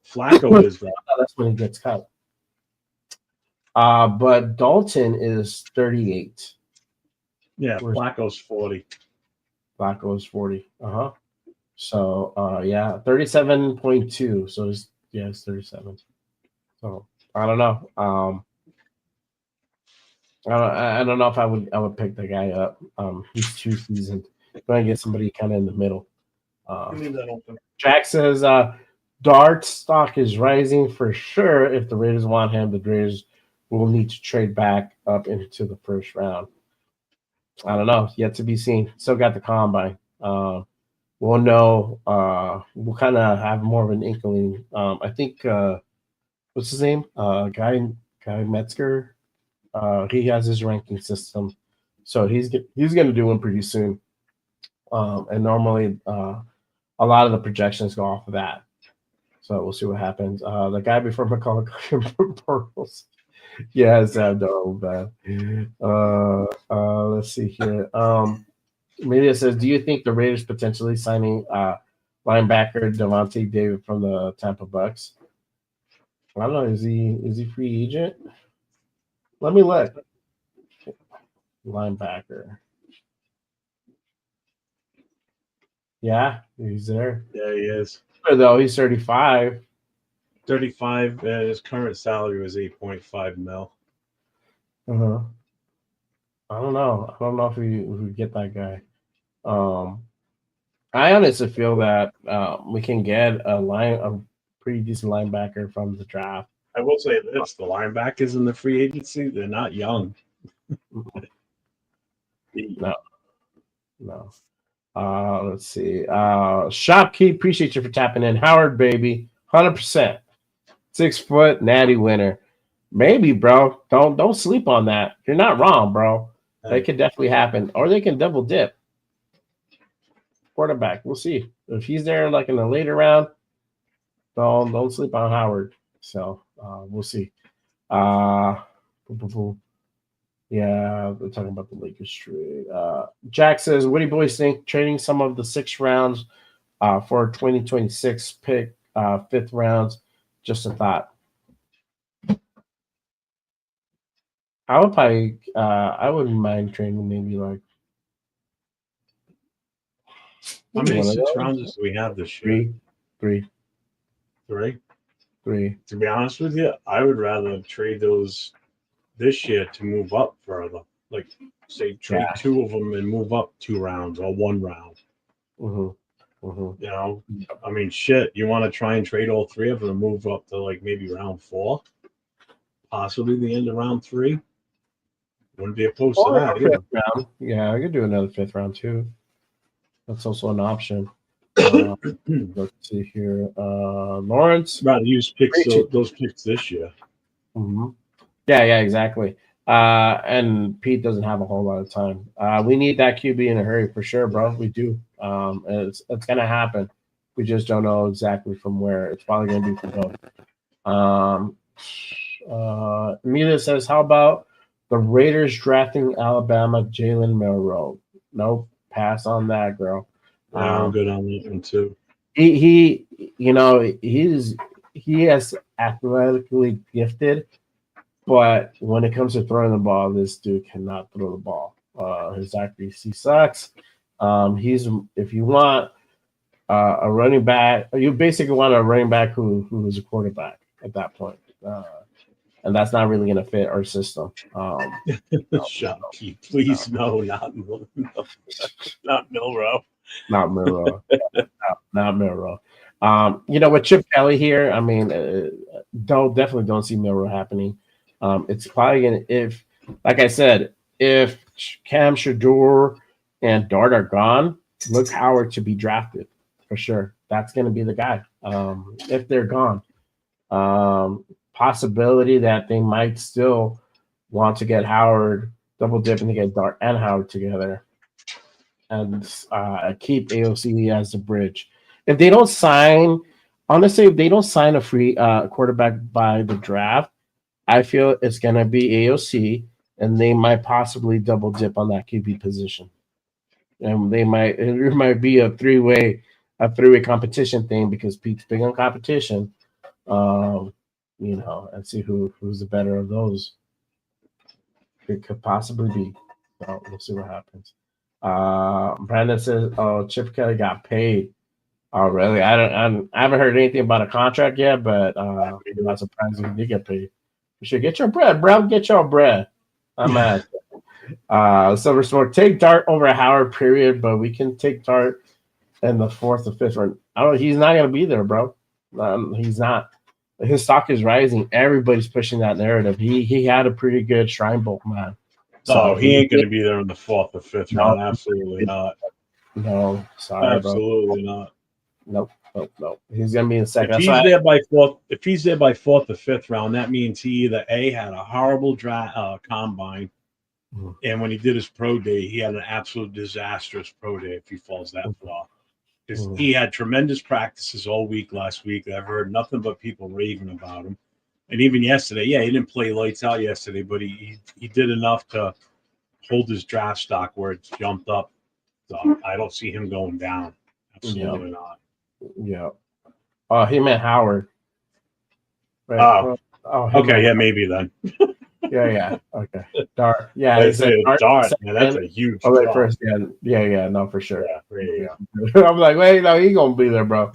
S5: Flacco is that.
S1: That's when he gets cut. But Dalton is 38.
S5: Yeah,
S1: Where's
S5: Flacco's 40.
S1: Flacco's 40? So 37.2. So it's 37. So I don't know. I don't know if I would pick the guy up. He's too seasoned. Going to get somebody kind of in the middle.
S5: Leave that open.
S1: Jack says Dart stock is rising for sure. If the Raiders want him, the Raiders will need to trade back up into the first round. I don't know. Yet to be seen. Still got the combine. We'll know. We'll kind of have more of an inkling. I think what's his name? Guy Metzger. He has his ranking system, so he's going to do one pretty soon. And normally, a lot of the projections go off of that. So we'll see what happens. The guy before McCullough from Pearls. Yeah, Sam Darnold, man. Let's see here. Maybe it says, do you think the Raiders potentially signing linebacker Devontae David from the Tampa Bucks? I don't know. Is he free agent? Let me look. Linebacker. Yeah, he's there.
S5: Yeah, he is.
S1: Though he's 35.
S5: 35. His current salary was 8.5 mil.
S1: Uh-huh. I don't know. I don't know if we get that guy. I honestly feel that we can get a pretty decent linebacker from the draft.
S5: I will say this: the linebackers in the free agency, they're not young.
S1: No. Let's see. Shopkeep, appreciate you for tapping in. Howard, baby, 100%. 6 foot natty winner. Maybe, bro. Don't sleep on that. You're not wrong, bro. That could definitely happen. Or they can double dip. Quarterback. We'll see. If he's there like in the later round, don't sleep on Howard. So we'll see. Yeah, we're talking about the Lakers trade. Jack says, what do you boys think? Trading some of the 6 rounds for 2026 pick, 5th rounds. Just a thought. I would probably, I wouldn't mind trading maybe like.
S5: How many 6 rounders do we have this year?
S1: Three.
S5: To be honest with you, I would rather trade those this year to move up further. Like, say, trade 2 of them and move up 2 rounds or 1 round. You know, I mean, shit. You want to try and trade all 3 of them and move up to like maybe round 4, possibly the end of round 3. Wouldn't be opposed to that either.
S1: Round. Yeah, I could do another 5th round too. That's also an option. Let's see here. Lawrence.
S5: Rather use those picks this year.
S1: Yeah, exactly. And Pete doesn't have a whole lot of time. We need that QB in a hurry for sure, bro. We do. It's gonna happen. We just don't know exactly from where. It's probably gonna be from both. Amelia says, how about the Raiders drafting Alabama Jalen Milroe? Nope, pass on that, girl.
S5: I'm good on that one too.
S1: He has athletically gifted, but when it comes to throwing the ball, this dude cannot throw the ball. His accuracy sucks. If you want a running back, you basically want a running back who is a quarterback at that point. And that's not really going to fit our system.
S5: Shopkeep, please, no, not Milroe.
S1: Not Milroe. Not Milroe. With Chip Kelly here, I mean, definitely don't see Milroe happening. It's probably going to, like I said, if Cam Shador and Dart are gone, look Howard to be drafted for sure. That's going to be the guy if they're gone. Possibility that they might still want to get Howard, double dip, and to get Dart and Howard together and keep AOC as the bridge. If they don't sign, honestly, if they don't sign a free quarterback by the draft, I feel it's going to be AOC, and they might possibly double dip on that QB position. And it might be a three-way competition thing because Pete's big on competition. And see who's the better of those. It could possibly be. So we'll see what happens. Brandon says, "Oh, Chip Kelly got paid." Oh, really? I haven't heard anything about a contract yet, but I'm not surprised if he did get paid. You should get your bread, bro. Get your bread. I'm at Silver Smoke. Take Dart over Howard, period. But we can take Dart in the 4th or 5th round. I don't. He's not gonna be there, bro. He's not. His stock is rising. Everybody's pushing that narrative. He had a pretty good Shrine Bowl, man.
S5: So he ain't going to be there in the 4th or 5th round. Absolutely not.
S1: No, sorry,
S5: Absolutely not.
S1: Nope. He's gonna be in second.
S5: If he's there by 4th or 5th round, that means he either had a horrible combine, and when he did his pro day, he had an absolute disastrous pro day. If he falls that far, because he had tremendous practices all week last week. I've heard nothing but people raving about him, and even yesterday, he didn't play lights out yesterday, but he did enough to hold his draft stock where it's jumped up. So I don't see him going down. Absolutely not.
S1: Yeah. Oh, he meant Howard.
S5: Right. Okay. Yeah, maybe then.
S1: Yeah. Okay. Dart. Yeah.
S5: I say Dart. Man, that's a huge.
S1: Oh, wait, first. Yeah. No, for sure.
S5: Yeah.
S1: I'm like, wait, no, he's gonna be there, bro.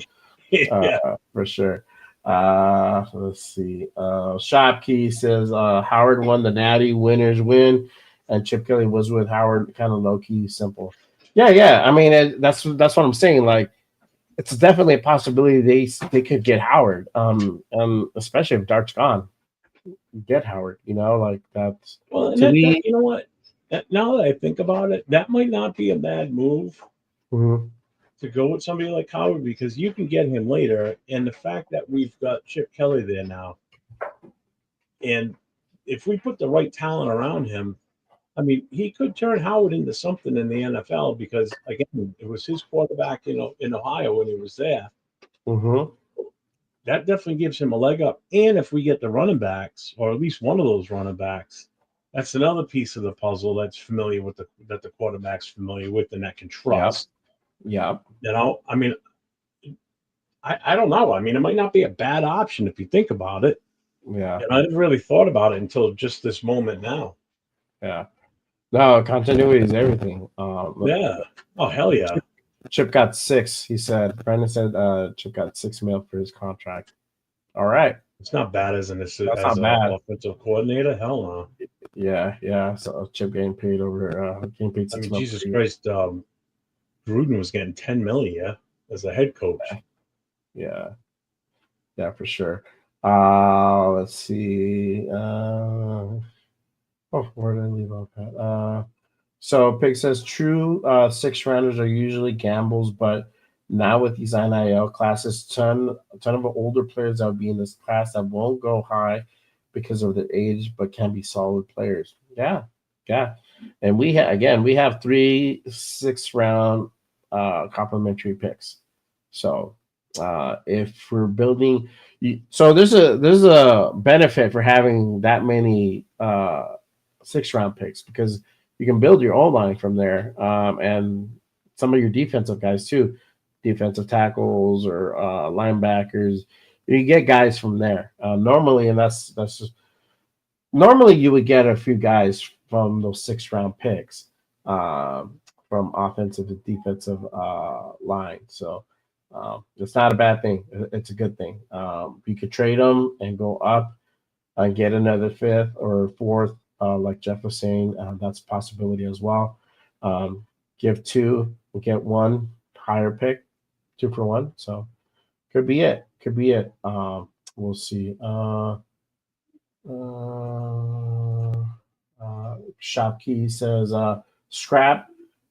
S5: Yeah.
S1: For sure. Let's see. Shopkey says Howard won the Natty. Winners win, and Chip Kelly was with Howard. Kind of low key, simple. Yeah. I mean, that's what I'm saying. Like, it's definitely a possibility they could get Howard. Especially if Dart's gone, get Howard. Like that's.
S5: Well, you know what? Now that I think about it, that might not be a bad move to go with somebody like Howard, because you can get him later. And the fact that we've got Chip Kelly there now, and if we put the right talent around him, I mean, he could turn Howard into something in the NFL, because, again, it was his quarterback, in Ohio when he was there. That definitely gives him a leg up. And if we get the running backs, or at least one of those running backs, that's another piece of the puzzle that's familiar with that the quarterback's familiar with and that can trust.
S1: Yeah.
S5: I mean, I don't know. I mean, it might not be a bad option if you think about it.
S1: Yeah.
S5: And I didn't really thought about it until just this moment now.
S1: Yeah. No, continuity is everything.
S5: Yeah. Oh, hell yeah.
S1: Chip got 6, he said. Brandon said Chip got $6 million for his contract. All right.
S5: It's not bad as an offensive coordinator. Hell no.
S1: Yeah. So Chip getting paid getting paid $6 million.
S5: Jesus Christ, Gruden was getting $10 million as a head coach.
S1: Yeah, for sure. Let's see. Where did I leave off at? So Pig says true 6 rounders are usually gambles, but now with these NIL classes, ton of older players that would be in this class that won't go high because of their age, but can be solid players. Yeah. And we have 3 6-round complimentary picks. So if we're building, so there's a benefit for having that many 6-round picks, because you can build your own line from there, and some of your defensive guys too, defensive tackles or linebackers. You get guys from there normally, and that's just normally you would get a few guys from those 6-round picks from offensive and defensive line. So it's not a bad thing. It's a good thing. You could trade them and go up and get another 5th or 4th. Like Jeff was saying, that's a possibility as well. Give 2 and get 1 higher pick, 2 for 1. So could be it. We'll see. Shopkey says scrap,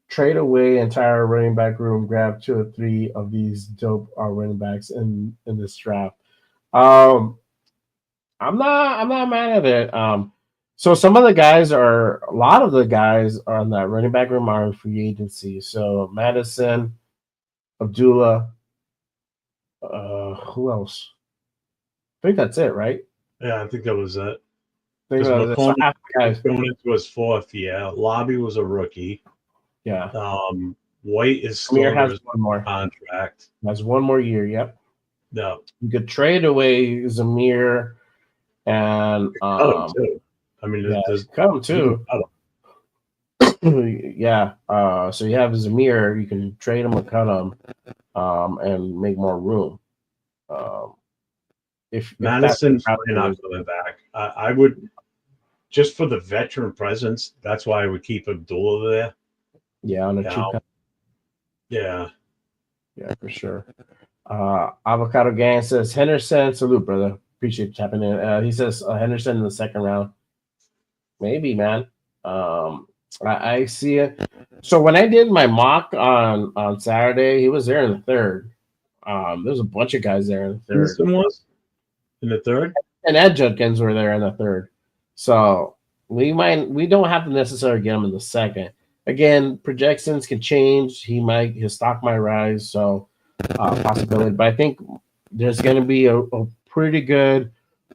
S1: trade away entire running back room, grab 2 or 3 of these dope running backs in this draft. I'm not mad at it. So a lot of the guys on that running back room are in free agency. So Madison, Abdullah, who else? I think that's it, right?
S5: Yeah, I think that was it.
S1: Guys
S5: going into his 4th year. Lobby was a rookie.
S1: Yeah.
S5: White is still
S1: has one more
S5: contract.
S1: Has 1 more year. Yep.
S5: No.
S1: You could trade away Zamir and
S5: too. I mean,
S1: come too. Yeah. So you have Zamir. You can trade him or cut him, and make more room. Um, if that's the
S5: Madison's
S1: route
S5: probably
S1: you
S5: not
S1: would.
S5: coming back. I would just for the veteran presence. That's why I would keep Abdullah there.
S1: Yeah, on a cheap.
S5: Now, yeah,
S1: Yeah, for sure. Avocado Gang says Henderson. Salute, brother. Appreciate you tapping in. He says Henderson in the second round. Maybe, man. I see it. So when I did my mock on Saturday, he was there in the third. There's a bunch of guys there in the third,
S5: Henderson was in the third.
S1: and Ed Judkins were there in the third. So we don't have to necessarily get him in the second. Again, projections can change. His stock might rise, so possibility. But I think there's going to be a pretty good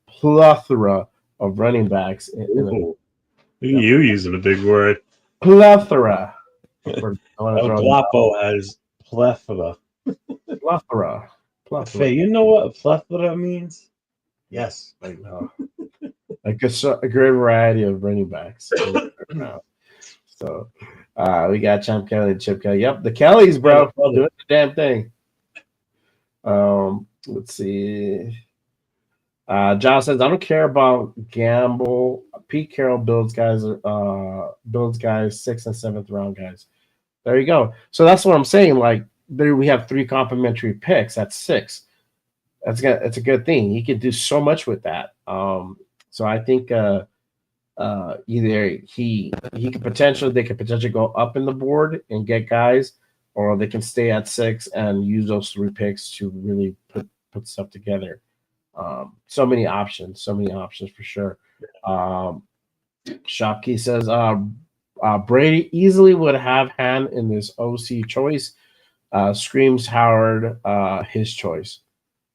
S1: plethora of running backs
S5: Ooh, you using a big word.
S1: plethora. I want to
S5: El
S1: throw
S5: Guapo has plethora.
S1: plethora.
S5: Faye, you know what a plethora means? Yes.
S1: Like, like a great variety of running backs. So we got Champ Kelly and Chip Kelly. Yep, the Kellys, bro, doing the damn thing. Let's see. John says, I don't care about gamble. Pete Carroll builds guys, 6th and 7th round guys. There you go. So that's what I'm saying. Like there we have 3 complimentary picks. That's 6. It's a good thing. He can do so much with that. So I think either they could potentially go up in the board and get guys, or they can stay at 6 and use those 3 picks to really put stuff together. So many options for sure. Shopkey says Brady easily would have hand in this OC choice. Screams Howard his choice.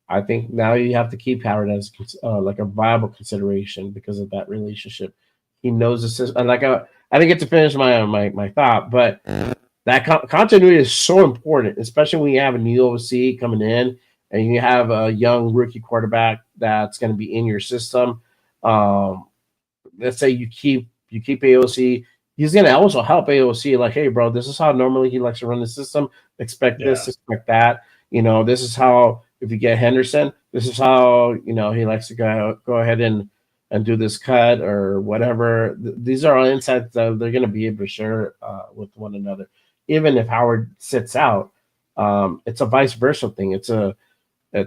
S1: I think now you have to keep Howard as like a viable consideration because of that relationship. He knows the system. And I didn't get to finish my thought, but that continuity is so important, especially when you have a new OC coming in and you have a young rookie quarterback that's going to be in your system. Let's say you keep AOC. He's going to also help AOC. Like, hey, bro, this is how normally he likes to run the system. Expect this, expect that. This is how. If you get Henderson, this is how he likes to go ahead and do this cut or whatever. These are all insights that they're going to be able to share with one another. Even if Howard sits out, it's a vice versa thing. It's a a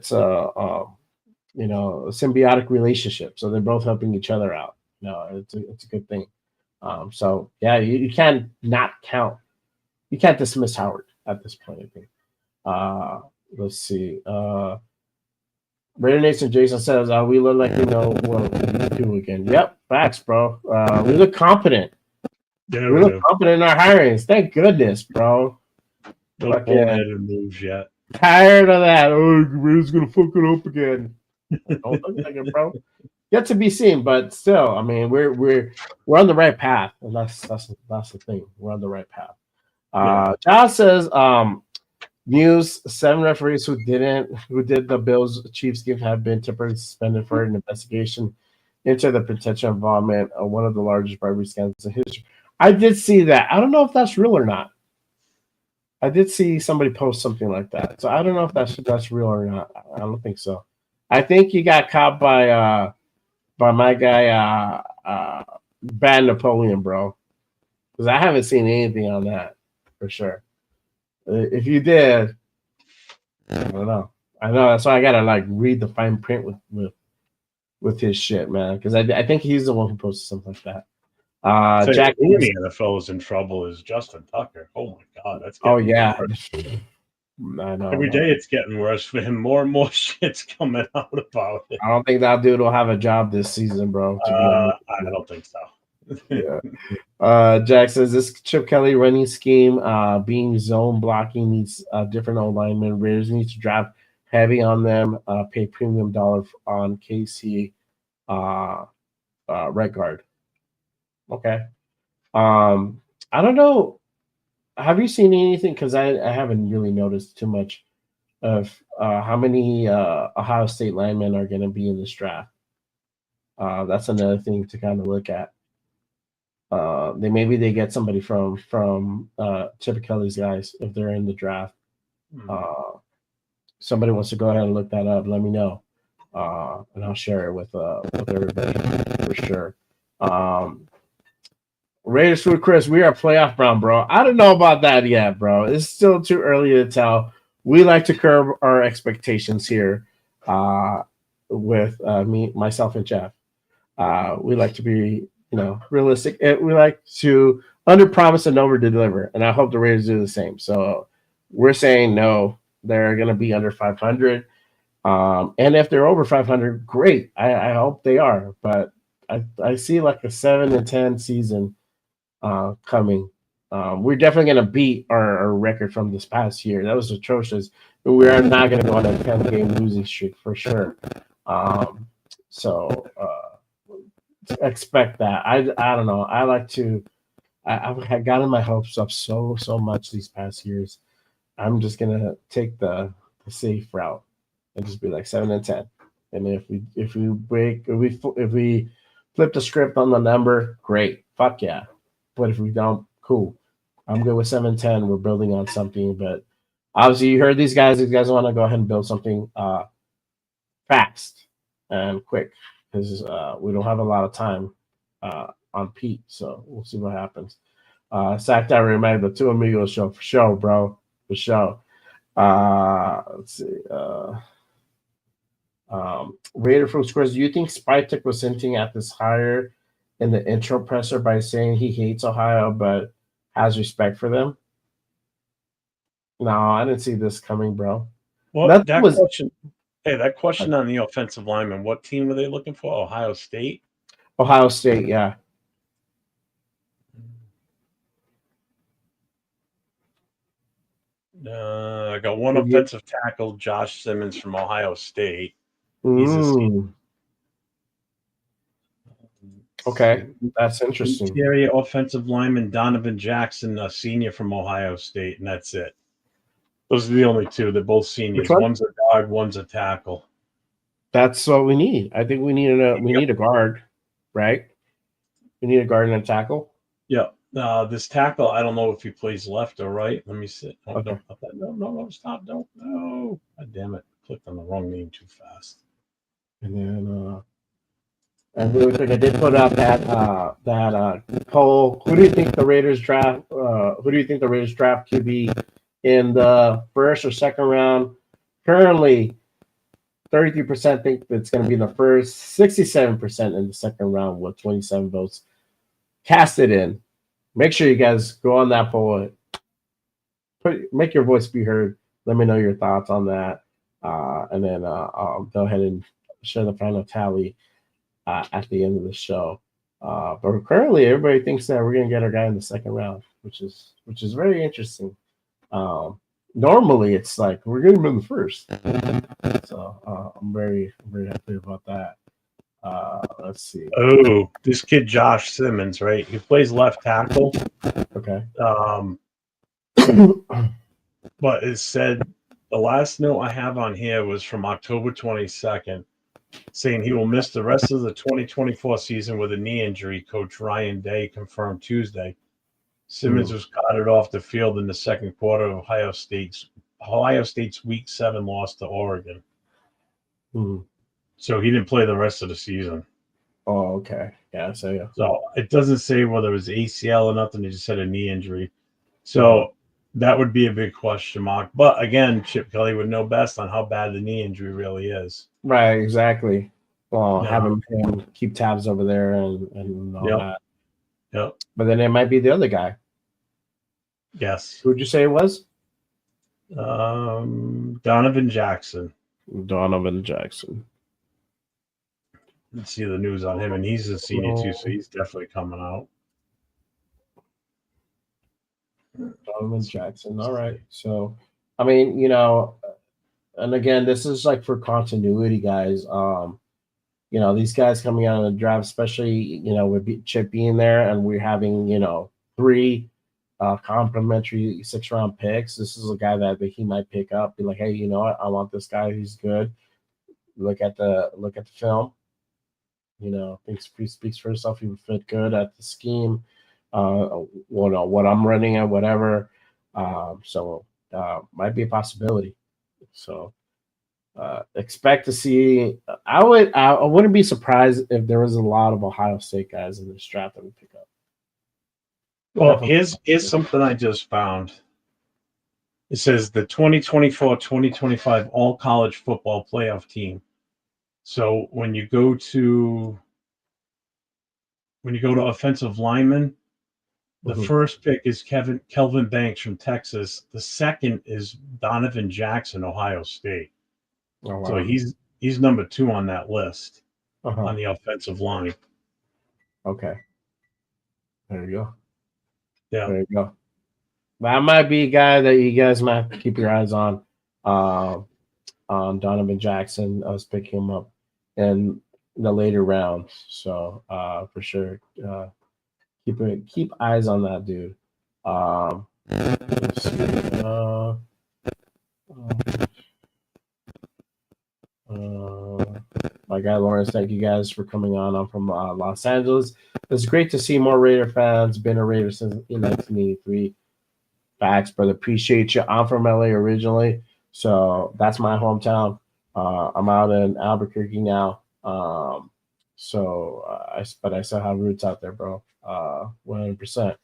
S1: symbiotic relationship. So they're both helping each other out. It's a good thing. So yeah, you can't not count. You can't dismiss Howard at this point, I think. Let's see. Raider Nation Jason says, we look like we know what we do again. Yep, facts, bro. We look competent.
S4: Yeah,
S1: we look competent in our hirings. Thank goodness, bro.
S5: No bullheaded moves yet.
S1: Tired of that. Oh, Raider's gonna fuck it up again. Don't look like it, bro. Yet to be seen, but still, I mean, we're on the right path, and that's the thing. We're on the right path. Josh says, news: 7 referees who did the Bills Chiefs game have been temporarily suspended for an investigation into the potential involvement of one of the largest bribery scandals in history. I did see that. I don't know if that's real or not. I did see somebody post something like that, so I don't know if that's real or not. I don't think so. I think he got caught by my guy Bad Napoleon, bro, because I haven't seen anything on that for sure. If you did, I don't know. I know that's why I gotta read the fine print with his shit, man. Because I think he's the one who posted something like that.
S5: Jack, who in the NFL is in trouble is Justin Tucker. Oh my God, that's
S1: worse. I know.
S5: Every day it's getting worse for him. More and more shit's coming out about it.
S1: I don't think that dude will have a job this season, bro.
S5: I don't think so.
S1: Yeah. Jack says this Chip Kelly running scheme, being zone blocking needs different alignment. Raiders need to draft heavy on them, pay premium dollar on KC right guard. Okay. I don't know. Have you seen anything? Because I haven't really noticed too much of how many Ohio State linemen are going to be in this draft. That's another thing to kind of look at. They get somebody from Chip Kelly's guys if they're in the draft. Somebody wants to go ahead and look that up, let me know, and I'll share it with everybody for sure. Raiders food, Chris. We are playoff bound, bro. I don't know about that yet, bro. It's still too early to tell. We like to curb our expectations here, with me, myself, and Jeff. We like to be, realistic. We like to under promise and over deliver, and I hope the Raiders do the same. So we're saying no. They're going to be under 500, and if they're over 500, great. I hope they are, but I see like a 7-10 season coming. We're definitely going to beat our record from this past year. That was atrocious. We are not going to go on a 10-game losing streak for sure. So expect that. I don't know. I like to. I've gotten my hopes up so much these past years. I'm just gonna take the safe route and just be like 7-10. And if we flip the script on the number, great. Fuck yeah. But if we don't, cool. I'm good with 7-10. We're building on something. But obviously, you heard these guys. These guys want to go ahead and build something fast and quick because we don't have a lot of time on Pete. So we'll see what happens. Sack that reminder, the Two Amigos show for sure, bro. For sure. Let's see. Raider from Squares, do you think Spytek was hinting at this hire in the intro presser by saying he hates Ohio but has respect for them? No, I didn't see this coming, bro.
S5: Well,
S1: That was
S5: question. Hey, that question on the offensive lineman. What team were they looking for? Ohio State.
S1: Ohio State, yeah.
S5: I got one offensive tackle, Josh Simmons from Ohio State. He's a senior.
S1: Okay, that's interesting.
S5: Interior offensive lineman Donovan Jackson, a senior from Ohio State, and that's it. Those are the only two. They're both seniors. One's a guard, one's a tackle.
S1: That's what we need. I think we need a guard, right? We need a guard and a tackle.
S5: Yeah. This tackle, I don't know if he plays left or right. Let me see. Oh,
S1: okay.
S5: No, stop. Don't. No. God damn it. Clicked on the wrong name too fast.
S1: And then and really quick, I did put out that poll. Who do you think the Raiders draft? Who do you think the Raiders draft QB in the first or second round? Currently, 33% think it's going to be in the first, 67% in the second round with 27 votes. Cast it in. Make sure you guys go on that poll. Make your voice be heard. Let me know your thoughts on that. And then I'll go ahead and share the final tally at the end of the show. But currently, everybody thinks that we're going to get our guy in the second round, which is very interesting. Normally, it's like we're getting him in the first. So I'm very happy about that. Let's see.
S5: Oh, this kid Josh Simmons, right? He plays left tackle.
S1: Okay.
S5: But it said the last note I have on here was from October 22nd, saying he will miss the rest of the 2024 season with a knee injury. Coach Ryan Day confirmed Tuesday. Simmons was carted off the field in the second quarter of Ohio State's Week 7 loss to Oregon. So he didn't play the rest of the season.
S1: Oh, okay. Yeah, so
S5: it doesn't say whether it was ACL or nothing. It just said a knee injury. So that would be a big question mark. But again, Chip Kelly would know best on how bad the knee injury really is.
S1: Right, exactly. Well, having him keep tabs over there and all that.
S5: Yep.
S1: But then it might be the other guy.
S5: Yes.
S1: Who'd you say it was?
S5: Donovan Jackson.
S1: Donovan Jackson.
S5: Let's see the news on him, and he's a senior too, so he's definitely coming out.
S1: Donovan Jackson. All right. So, I mean, and again, this is like for continuity, guys. These guys coming out of the draft, especially, with Chip being there, and we're having, 3 complimentary 6-round picks. This is a guy that he might pick up. Be like, hey, you know what? I want this guy. He's good. Look at the film. Things speaks for itself. He would fit good at the scheme. well, no, what I'm running at, whatever. So might be a possibility. So expect to see. I wouldn't be surprised if there was a lot of Ohio State guys in this draft that we pick up.
S5: Well, here's something I just found. It says the 2024-2025 All College Football Playoff Team. So when you go to offensive lineman, the first pick is Kelvin Banks from Texas. The second is Donovan Jackson, Ohio State.
S1: Oh, wow.
S5: So he's number 2 on that list
S1: Uh-huh.
S5: on the offensive line.
S1: Okay. There you go.
S5: Yeah.
S1: There you go. That might be a guy that you guys might keep your eyes on. Donovan Jackson. I was picking him up in the later rounds. So for sure. Keep eyes on that dude. Let's see. My guy Lawrence, thank you guys for coming on. I'm from Los Angeles. It's great to see more Raider fans. Been a Raider since 1983. Facts, brother. Appreciate you. I'm from LA originally, so that's my hometown. I'm out in Albuquerque now. But I still have roots out there, bro. 100%.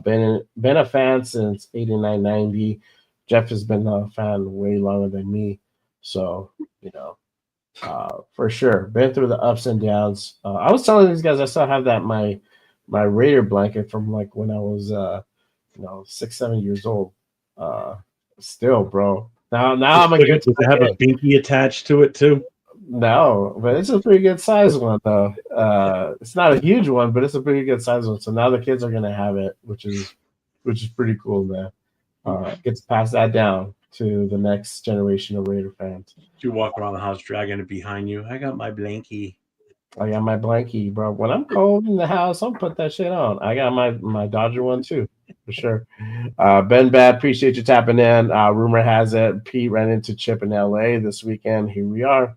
S1: Been a fan since 89, 90. Jeff has been a fan way longer than me. So, for sure. Been through the ups and downs. I was telling these guys I still have that my Raider blanket from like when I was 6, 7 years old. Still, bro. Now I'm a good.
S5: Does it have a binky attached to it too?
S1: No, but it's a pretty good size one though. It's not a huge one, but it's a pretty good size one. So now the kids are gonna have it, which is pretty cool, man. Get to pass that down to the next generation of Raider fans.
S5: You walk around the house dragging it behind you. I got my blankie.
S1: I got my blankie, bro. When I'm cold in the house, I'll put that shit on. I got my Dodger one too, for sure. Ben Bad, appreciate you tapping in. Rumor has it Pete ran into Chip in LA this weekend. Here we are.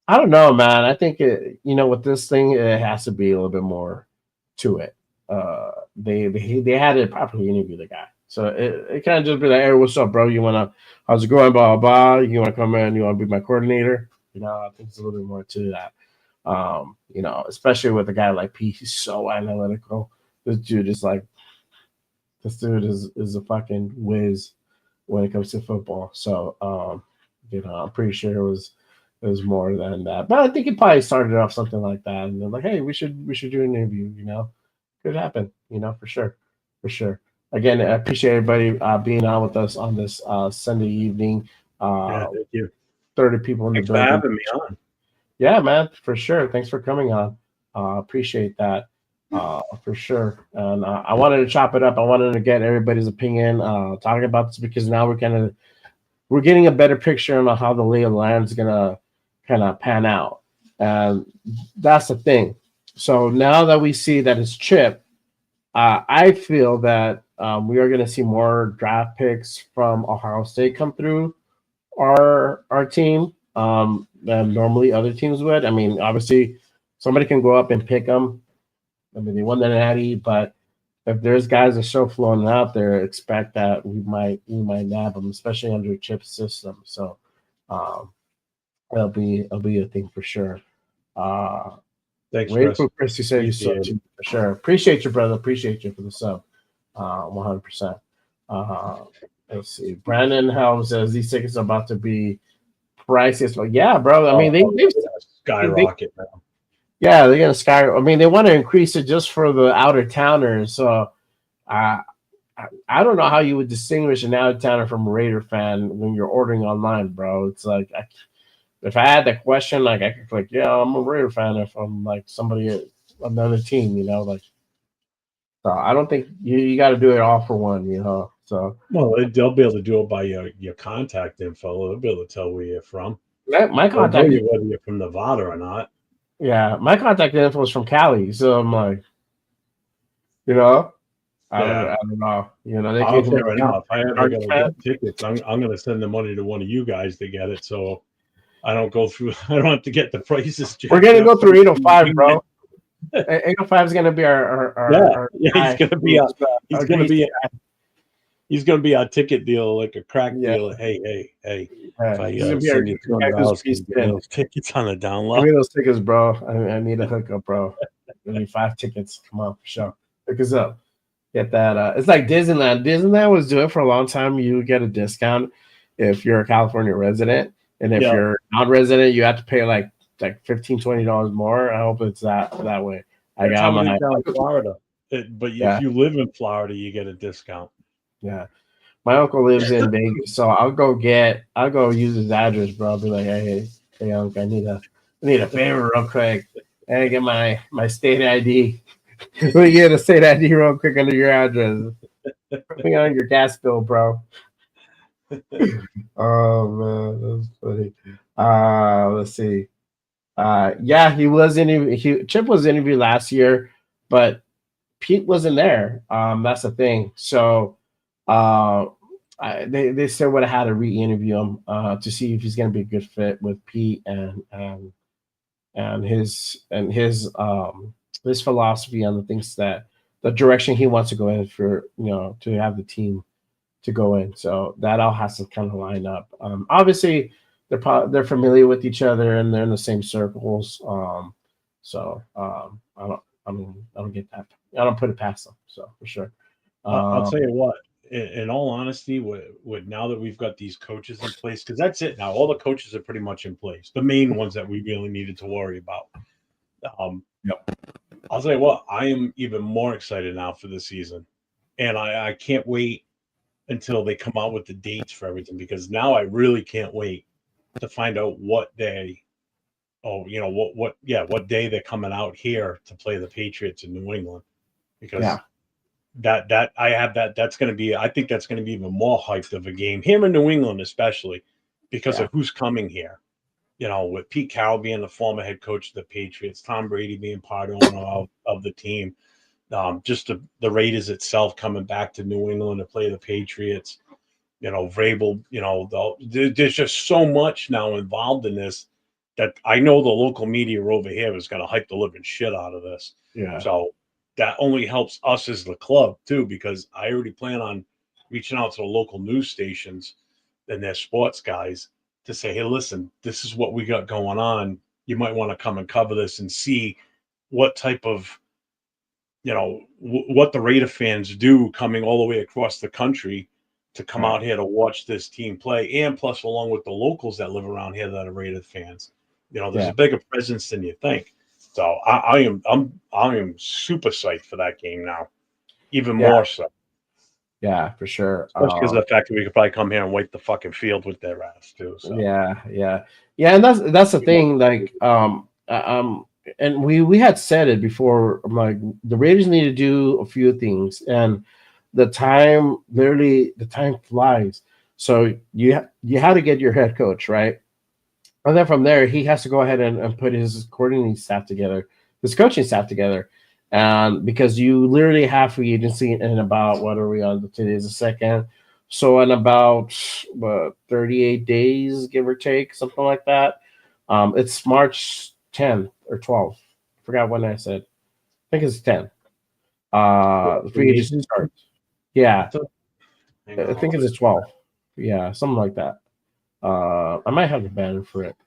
S1: I don't know, man. I think with this thing, it has to be a little bit more to it. They had to properly interview the guy, so it can't just be like, "Hey, what's up, bro? How's it going? Blah blah blah. You want to come in? You want to be my coordinator?" I think it's a little bit more to that. Especially with a guy like Pete, he's so analytical. This dude is a fucking whiz when it comes to football. So, I'm pretty sure it was more than that. But I think it probably started off something like that, and they're like, "Hey, we should do an interview." Could happen. For sure. Again, I appreciate everybody being on with us on this Sunday evening.
S5: Thank you.
S1: 30 people in the building.
S5: Thanks for having me on.
S1: Yeah, man, for sure. Thanks for coming on. Appreciate that for sure. And I wanted to chop it up. I wanted to get everybody's opinion talking about this because now we're getting a better picture on how the lay of the land is gonna kind of pan out, and that's the thing. So now that we see that it's Chip, I feel that we are going to see more draft picks from Ohio State come through our team than normally other teams would. I mean, obviously, somebody can go up and pick them. I mean, they won the Natty, but if there's guys that are still floating out there, expect that we might nab them, especially under Chip's system. So it'll be a thing for sure.
S5: Thanks,
S1: Wait for Chris to say you so too, for sure. Appreciate you, brother. Appreciate you for the sub. 100%. Let's see. Brandon Helm says these tickets are about to be pricey. Well, yeah, bro. I mean, they've
S5: skyrocket now.
S1: Yeah, they're gonna skyrocket. I mean, they want to increase it just for the outer towners. So, I don't know how you would distinguish an out of towner from a Raider fan when you're ordering online, bro. It's like if I had that question, like I could click, yeah, I'm a Raider fan if I'm like somebody another team, So I don't think you got to do it all for one, So
S5: they'll be able to do it by your contact info. They'll be able to tell where you're from.
S1: My contact,
S5: whether you're from Nevada or not.
S1: Yeah, my contact info is from Cali, so I'm like, I don't know.
S5: I'll say right now, if I ever going to get tickets, I'm going to send the money to one of you guys to get it, so I don't go through. I don't have to get the prices.
S1: We're going to go through 805, bro. Angle 5 is gonna be our
S5: Yeah,
S1: guy.
S5: He's gonna be our ticket deal, like a crack
S1: Yeah,
S5: deal. Hey, if I
S1: he's gonna be our
S5: send you
S1: guy who's
S5: $200, can you give me those tickets on the down
S1: Give
S5: low?
S1: me those tickets, bro. I need a hookup, bro. Give me 5 tickets. Come on, for sure. Hook us up. Get that. It's like Disneyland. Disneyland was doing it for a long time. You would get a discount if you're a California resident, and if
S5: Yeah.
S1: you're non-resident, you have to pay like $15-$20 more. I hope it's that way. I
S5: That's
S1: got
S5: how it
S1: my
S5: is down in Florida. But
S1: yeah
S5: if you live in Florida, you get a discount.
S1: yeah. My uncle lives in Vegas, so I'll go use his address, bro. I'll be like, hey, uncle, I need a favor real quick. Hey, get my state ID. Let me get a state ID real quick under your address. Put me on your gas bill, bro. Oh man, that's funny. Let's see. Yeah, Chip was interviewed last year, but Pete wasn't there. That's the thing. So they still would have had to re-interview him to see if he's going to be a good fit with Pete and his philosophy on the things that the direction he wants to go in for, to have the team to go in. So that all has to kind of line up. Obviously, they're familiar with each other and they're in the same circles. I don't get that. I don't put it past them. So for sure.
S5: I'll tell you what. In all honesty, with now that we've got these coaches in place, because that's it now. All the coaches are pretty much in place. The main ones that we really needed to worry about. I'll tell you what. I am even more excited now for the season, and I can't wait until they come out with the dates for everything, because now I really can't wait to find out what day. Oh, what day they're coming out here to play the Patriots in New England, because that's going to be, I think that's going to be even more hyped of a game here in New England, especially because of who's coming here. With Pete Carroll being the former head coach of the Patriots, Tom Brady being part owner of the team, just the Raiders itself coming back to New England to play the Patriots. Vrabel. There's just so much now involved in this that I know the local media over here is going to hype the living shit out of this.
S1: Yeah.
S5: So that only helps us as the club too, because I already plan on reaching out to the local news stations and their sports guys to say, hey, listen, this is what we got going on. You might want to come and cover this and see what type of, what the Raider fans do coming all the way across the country to come out here to watch this team play, and plus along with the locals that live around here that are Raider fans. There's a bigger presence than you think. So I am super psyched for that game now, even more so.
S1: Yeah, for sure.
S5: Especially because of the fact that we could probably come here and wipe the fucking field with their ass too. So.
S1: Yeah, and that's the thing. Like, and we had said it before. I'm like, the Raiders need to do a few things, and the time flies. So you had to get your head coach right. And then from there, he has to go ahead and put his coordinating staff together, his coaching staff together. And because you literally have free agency in about, what are we on? Today's the second. So in about 38 days, give or take, something like that. It's March 10th or 12th. I forgot when I said. I think it's 10. The free agency starts. Yeah. I think it's a 12. Yeah, something like that. I might have the banner for it,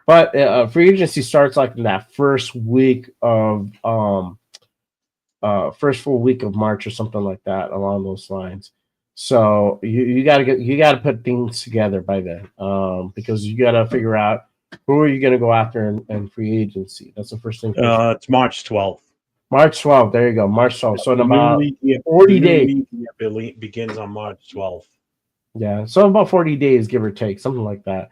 S1: but free agency starts like in that first week of first full week of March or something like that, along those lines. So you gotta put things together by then, because you gotta figure out who are you gonna go after in free agency. That's the first thing.
S5: It's March 12th.
S1: March 12th. There you go, March 12th. So in about 40 days,
S5: begins on March 12th.
S1: Yeah, so about 40 days, give or take, something like that.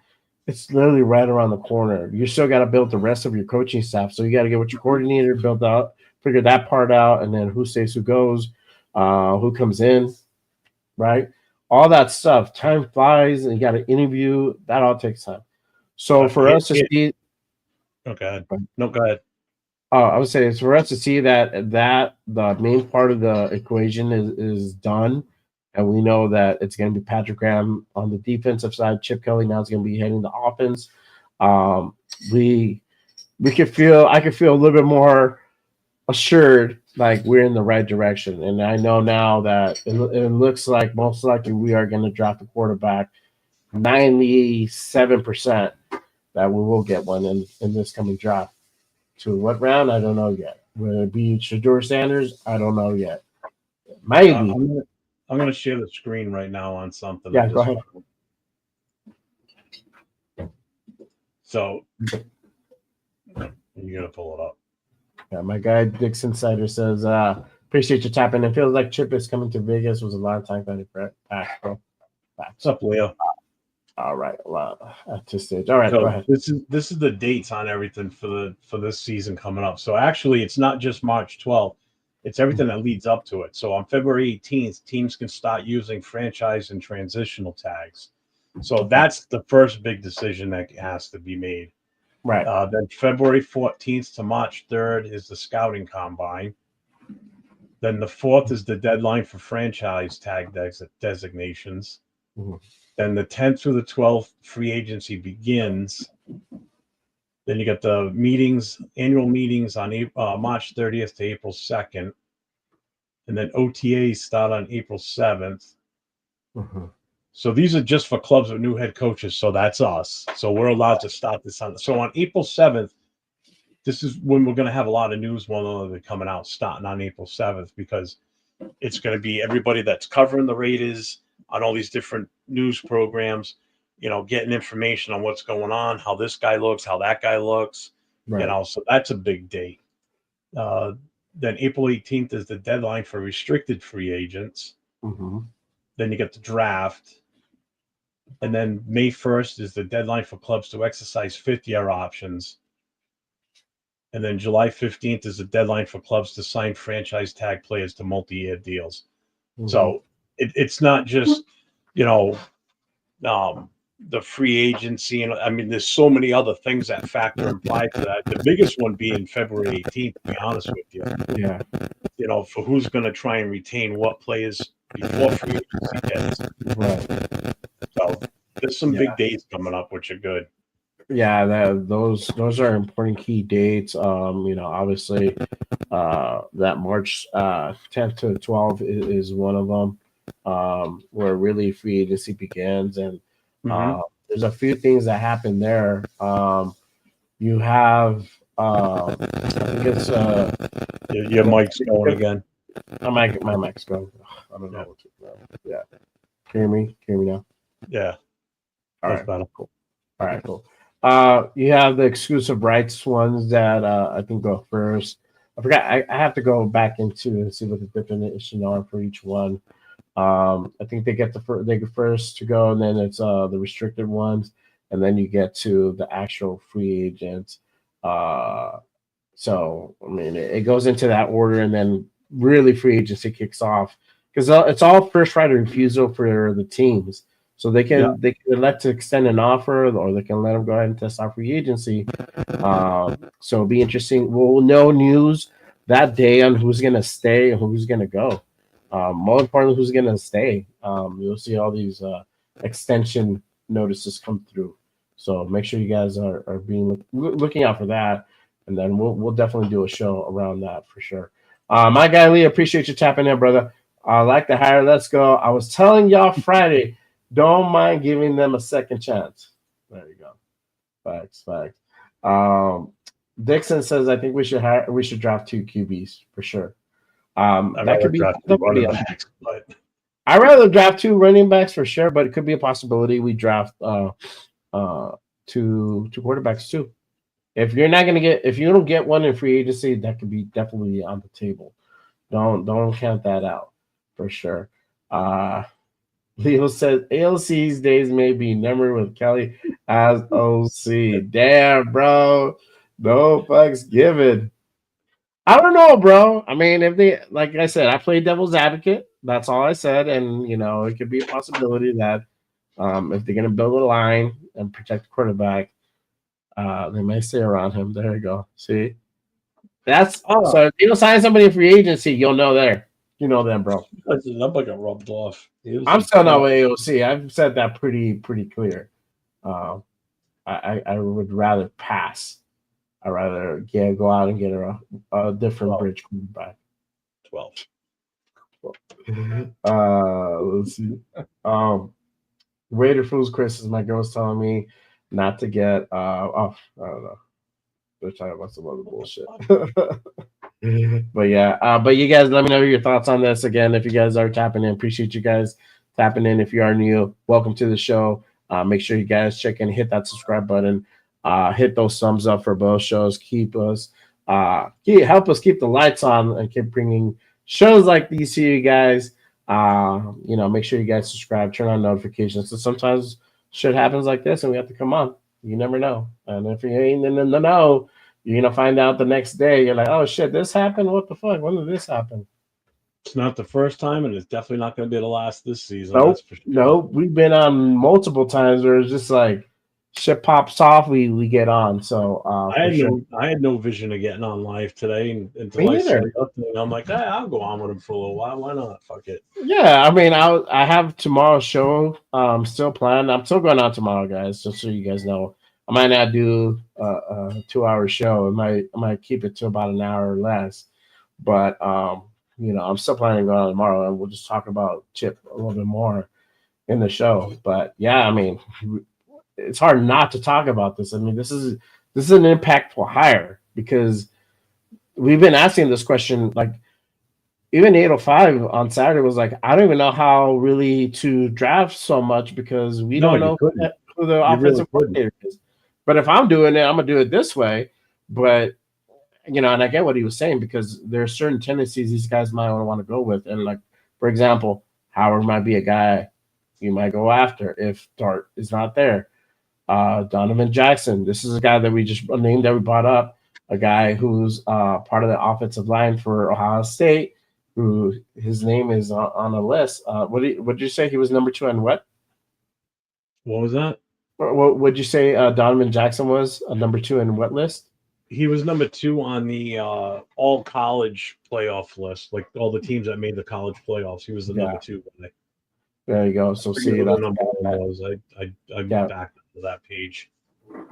S1: It's literally right around the corner. You still got to build the rest of your coaching staff. So you got to get what your coordinator built out, figure that part out, and then who stays, who goes, who comes in, right? All that stuff. Time flies, and you got to interview. That all takes time. So for us to see,
S5: go ahead. No, go ahead.
S1: I would say it's for us to see that the main part of the equation is done. And we know that it's going to be Patrick Graham on the defensive side. Chip Kelly now is going to be heading the offense. I could feel a little bit more assured like we're in the right direction. And I know now that it looks like most likely we are going to draft a quarterback 97% that we will get one in this coming draft. To what round? I don't know yet. Will it be Shador Sanders? I don't know yet. Maybe.
S5: I'm gonna share the screen right now on something.
S1: Yeah, go ahead.
S5: So you're gonna pull it up.
S1: Yeah, my guy Dix Insider says, appreciate you tapping. It feels like Chip is coming to Vegas. Was a long time coming back, bro.
S5: What's up, Leo?
S1: All right, at this stage. All right,
S5: So
S1: go ahead.
S5: this is the dates on everything for this season coming up. So actually, it's not just March 12th; it's everything that leads up to it. So on February 18th, teams can start using franchise and transitional tags. So that's the first big decision that has to be made.
S1: Right.
S5: Then February 14th to March 3rd is the scouting combine. Then the 4th is the deadline for franchise tag designations.
S1: Mm-hmm.
S5: Then the 10th through the 12th, free agency begins. Then you got the annual meetings on March 30th to April 2nd. And then OTAs start on April 7th.
S1: Mm-hmm.
S5: So these are just for clubs with new head coaches. So that's us. So we're allowed to start this on. So on April 7th, this is when we're going to have a lot of news coming out starting on April 7th, because it's going to be everybody that's covering the Raiders on all these different news programs, getting information on what's going on, how this guy looks, how that guy looks,
S1: Right.
S5: So that's a big date. Then April 18th is the deadline for restricted free agents.
S1: Mm-hmm.
S5: Then you get the draft. And then May 1st is the deadline for clubs to exercise fifth-year options. And then July 15th is the deadline for clubs to sign franchise tag players to multi-year deals.
S1: Mm-hmm.
S5: So it's not just, the free agency. And I mean, there's so many other things that factor and apply to that. The biggest one being February 18th, to be honest with you.
S1: Yeah.
S5: For who's going to try and retain what players before free agency hits.
S1: Right.
S5: So there's some big days coming up, which are good.
S1: Yeah, those are important key dates. Obviously, that March 10th to 12th is one of them, where really free agency begins, and there's a few things that happen there. You have, I think it's
S5: your mic's going again.
S1: My mic's going. I don't know. Yeah. Can you hear me now?
S5: Yeah.
S1: All right.
S5: Better.
S1: Cool. All right. Cool. You have the exclusive rights ones that I think go first. I forgot. I have to go back into and see what the definition are for each one. I think they get they go first to go, and then it's the restricted ones, and then you get to the actual free agents. So I mean, it goes into that order, and then really free agency kicks off because it's all first right of refusal for the teams. So they can elect to extend an offer, or they can let them go ahead and test out free agency. So it'll be interesting. We'll know news that day on who's going to stay and who's going to go. More importantly, who's going to stay. You'll see all these extension notices come through. So make sure you guys are being looking out for that, and then we'll definitely do a show around that for sure. My guy Lee, appreciate you tapping in, brother. I like the hire. Let's go. I was telling y'all Friday. Don't mind giving them a second chance. There you go. Facts. Dixon says, I think we should draft 2 QBs for sure. That could be running backs, but I'd rather draft 2 running backs for sure, but it could be a possibility we draft 2 quarterbacks too. If you don't get one in free agency, that could be definitely on the table. Don't count that out for sure. Leo says ALC's days may be numbered with Kelly as OC. Damn, bro. No fucks given. I don't know, bro. I mean, if they, like I said, I play devil's advocate. That's all I said. And, it could be a possibility that if they're going to build a line and protect the quarterback, they may stay around him. There you go. See? So if you don't sign somebody in free agency, you'll know there. You know them, bro.
S5: Nobody got rubbed off.
S1: I'm still not with AOC. I've said that pretty clear. I would rather pass. I'd rather go out and get a different
S5: 12.
S1: bridge quarterback.
S5: 12.
S1: Let's see. Raider Fools Chris, is my girl's telling me not to get off. I don't know. They're talking about some other bullshit. But yeah, but you guys let me know your thoughts on this. Again, if you guys are tapping in, appreciate you guys tapping in. If you are new, welcome to the show. Make sure you guys check in, hit that subscribe button, hit those thumbs up for both shows. Help us keep the lights on and keep bringing shows like these to you guys. Make sure you guys subscribe, turn on notifications. So sometimes shit happens like this and we have to come on. You never know. And if you ain't in the know, you're gonna find out the next day. You're like, oh shit, this happened? What the fuck? When did this happen?
S5: It's not the first time, and it's definitely not going to be the last this season.
S1: Nope.
S5: That's for sure.
S1: Nope. We've been on multiple times where it's just like shit pops off, we get on. So
S5: I had no vision of getting on live today until I saw nothing. I'm like, I'll go on with him for a little while. Why not? Fuck it.
S1: Yeah, I mean, I have tomorrow's show still planned. I'm still going on tomorrow, guys. Just so you guys know, I might not do a 2-hour show. I might keep it to about an hour or less. But I'm still planning to go on tomorrow, and we'll just talk about Chip a little bit more in the show. But yeah, I mean, it's hard not to talk about this. I mean, this is an impactful hire because we've been asking this question. Like even 805 on Saturday was like, I don't even know how really to draft so much because we don't know who the offensive coordinator is. But if I'm doing it, I'm gonna do it this way. But and I get what he was saying because there are certain tendencies these guys might want to go with. And like, for example, Howard might be a guy you might go after if Dart is not there. Donovan Jackson, this is a guy that we just named that we brought up, a guy who's part of the offensive line for Ohio State, who his name is on a list. What did you say he was number 2 on what?
S5: What was that?
S1: What would you say Donovan Jackson was number 2 in what list?
S5: He was number 2 on the all college playoff list, like all the teams that made the college playoffs. He was the number 2 guy.
S1: There you go. So see,
S5: that's number 1 was. I back to that page.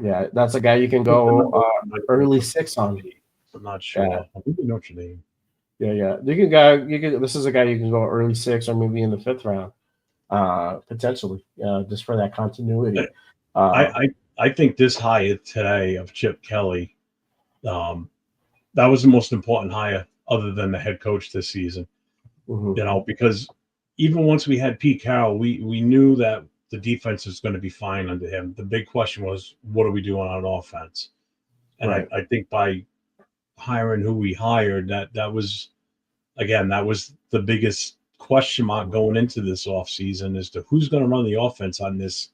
S1: Yeah, that's a guy you can go early 6 on.
S5: I'm not sure.
S1: Yeah.
S5: I think Notre Dame.
S1: Yeah. You can. This is a guy you can go early 6 or maybe in the 5th round, potentially. Just for that continuity.
S5: I think this hire today of Chip Kelly. That was the most important hire other than the head coach this season, because even once we had Pete Carroll, we knew that the defense is going to be fine under him. The big question was, what are we doing on offense? And right. I think by hiring who we hired, that was the biggest question mark going into this offseason as to who's going to run the offense on this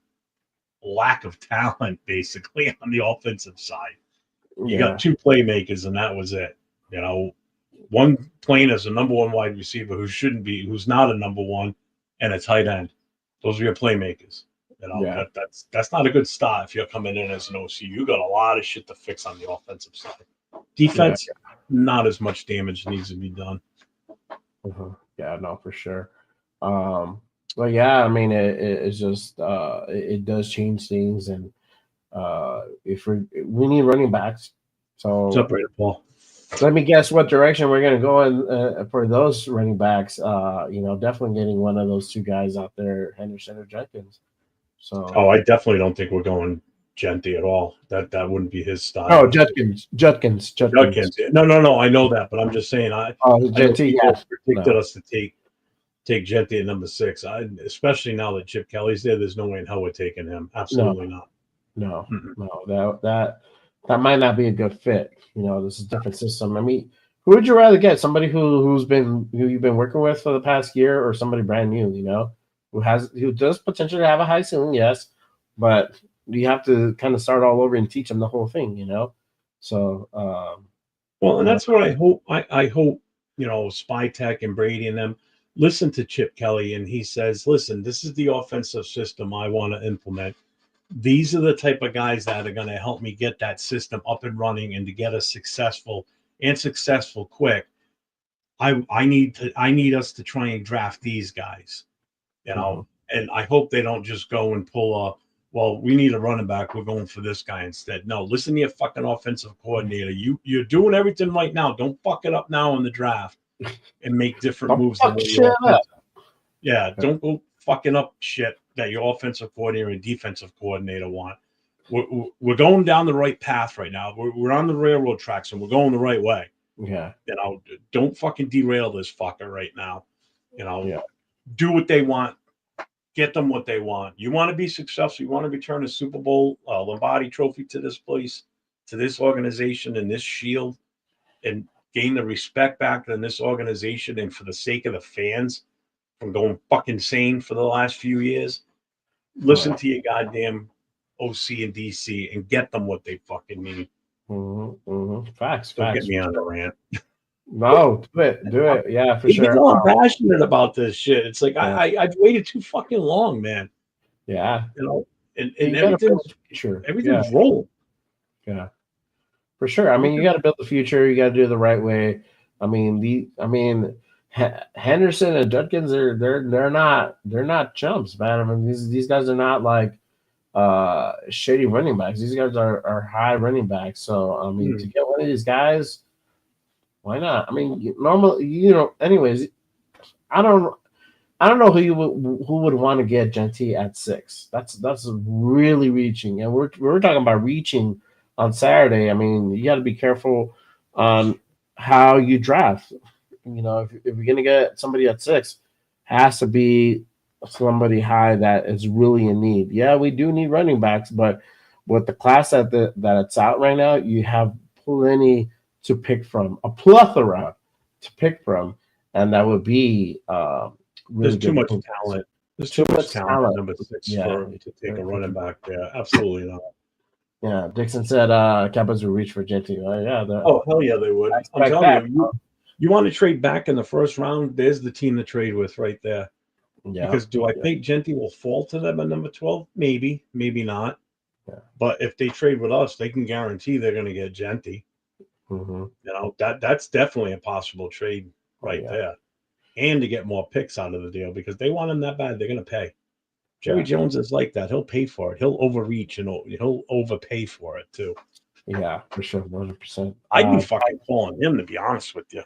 S5: lack of talent, basically, on the offensive side. You got 2 playmakers, and that was it. One playing as a number 1 wide receiver who's not a number 1, and a tight end. Those are your playmakers. That's not a good start if you're coming in as an OC. You got a lot of shit to fix on the offensive side. Defense, not as much damage needs to be done.
S1: Yeah, no, for sure. But yeah, I mean, it's just it does change things, and if we need running backs, so
S5: what's up, Brandon Paul?
S1: Let me guess what direction we're going to go in for those running backs. Definitely getting one of those 2 guys out there, Henderson or Jenkins. So,
S5: I definitely don't think we're going Genty at all. That wouldn't be his style.
S1: Oh, Judkins.
S5: No. I know that, but I'm just saying.
S1: Genty
S5: predicted us to take Genty at number 6. Especially now that Chip Kelly's there, there's no way in hell we're taking him. Absolutely not.
S1: No, that might not be a good fit. This is a different system. I mean, who would you rather get? Somebody who you've been working with for the past year, or somebody brand new? Who does potentially have a high ceiling, yes, but you have to kind of start all over and teach them the whole thing. So
S5: and that's what I hope. I hope Spytech and Brady and them listen to Chip Kelly, and he says, "Listen, this is the offensive system I want to implement. These are the type of guys that are going to help me get that system up and running and to get us successful quick. I need us to try and draft these guys, and I hope they don't just go and pull well, we need a running back. We're going for this guy instead. No, listen to your fucking offensive coordinator. You're doing everything right now. Don't fuck it up now in the draft and make different
S1: Don't
S5: moves
S1: fuck
S5: than what
S1: shit
S5: your
S1: up.
S5: yeah, don't go fucking up shit that your offensive coordinator and defensive coordinator want. We're going down the right path right now. We're on the railroad tracks and we're going the right way.
S1: Yeah.
S5: You know, don't fucking derail this fucker right now. You know,
S1: Yeah.
S5: do what they want. Get them what they want. You want to be successful. You want to return a Super Bowl Lombardi trophy to this place, to this organization and this shield, and gain the respect back in this organization and for the sake of the fans from going fucking insane for the last few years. Listen to your goddamn OC and DC and get them what they fucking need.
S1: Facts.
S5: Don't get me on the rant.
S1: No, do it. Yeah, for
S5: You can
S1: sure.
S5: tell I'm passionate about this shit. It's like
S1: Yeah.
S5: I've waited too fucking long, man.
S1: Yeah.
S5: You know, and
S1: You gotta build
S5: everything's
S1: the future.
S5: everything's rolling.
S1: Yeah. For sure. I mean, you got to build the future. You got to do it the right way. I mean, Henderson and Judkins they're not chumps, man. I mean, these guys are not like shady running backs. These guys are high running backs. So I mean, to get one of these guys, why not? I mean, normally, anyways, I don't know who would want to get Genty at 6. That's really reaching, and we're talking about reaching on Saturday. I mean, you got to be careful on how you draft. If you're gonna get somebody at 6, has to be somebody high that is really in need. Yeah, we do need running backs, but with the class that it's out right now, you have plenty to pick from, a plethora to pick from, and that would be really
S5: There's too much
S1: good.
S5: talent. There's too much talent at number 6 to take a running back there. Absolutely not.
S1: Yeah, Dixon said Cowboys will reach for Genty.
S5: Oh, hell yeah, they would. I'm telling you want to trade back in the first round, there's the team to trade with right there.
S1: Yeah.
S5: Because do I think Genty will fall to them at number 12? Maybe, maybe not.
S1: Yeah.
S5: But if they trade with us, they can guarantee they're going to get Genty. That's definitely a possible trade right there. And to get more picks out of the deal because they want him that bad, they're going to pay. Jerry Jones is like that. He'll pay for it. He'll overreach and he'll overpay for it too.
S1: Yeah, for sure, 100%.
S5: I'd be fucking calling him, to be honest with you.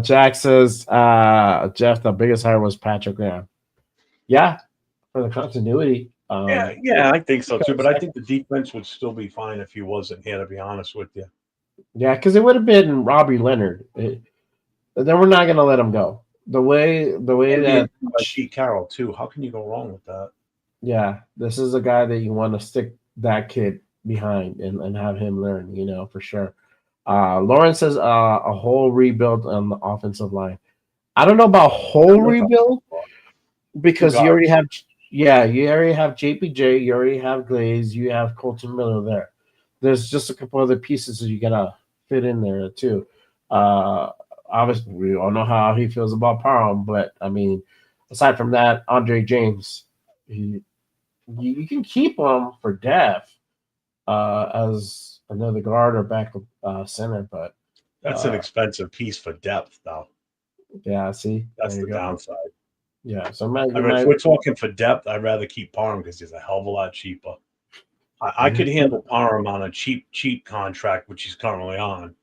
S1: Jack says, Jeff, the biggest hire was Patrick Graham. Yeah, for the continuity.
S5: Yeah, I think so too. But I think the defense would still be fine if he wasn't here, to be honest with you.
S1: Yeah, because it would have been Robbie Leonard. Then we're not going to let him go. The way that
S5: Pete Carroll too. How can you go wrong with that?
S1: Yeah, this is a guy that you want to stick that kid behind and have him learn, for sure. Lauren says a whole rebuild on the offensive line. I don't know about whole rebuild because you already have JPJ, you already have Glaze, you have Colton Miller there. There's just a couple other pieces that you gotta fit in there too. Obviously, we all know how he feels about Parham, but I mean, aside from that, Andre James, you can keep him for depth as another guard or backup center, but
S5: that's an expensive piece for depth, though.
S1: Yeah, see,
S5: that's the downside.
S1: Yeah, so
S5: if we're talking for depth, I'd rather keep Parham because he's a hell of a lot cheaper. I could handle Parham on a cheap contract, which he's currently on.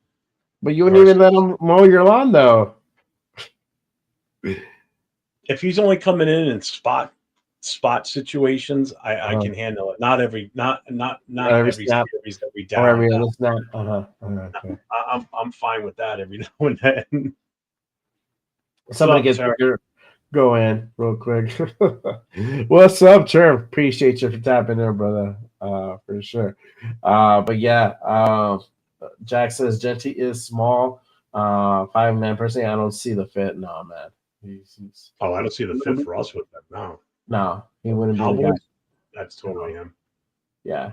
S1: But you wouldn't even let him mow your lawn, though.
S5: If he's only coming in spot situations, I can handle it. Not every series that we down.
S1: Or every other snap. Okay.
S5: I'm fine with that every now and then.
S1: Somebody gets bigger. Go in real quick. What's up, Chirp? Appreciate you for tapping there, brother. For sure. But yeah, Jack says Genty is small. 5'9" person. I don't see the fit. No, man.
S5: I don't see the fit for us with that.
S1: No, he wouldn't be the guy.
S5: That's totally him.
S1: Yeah.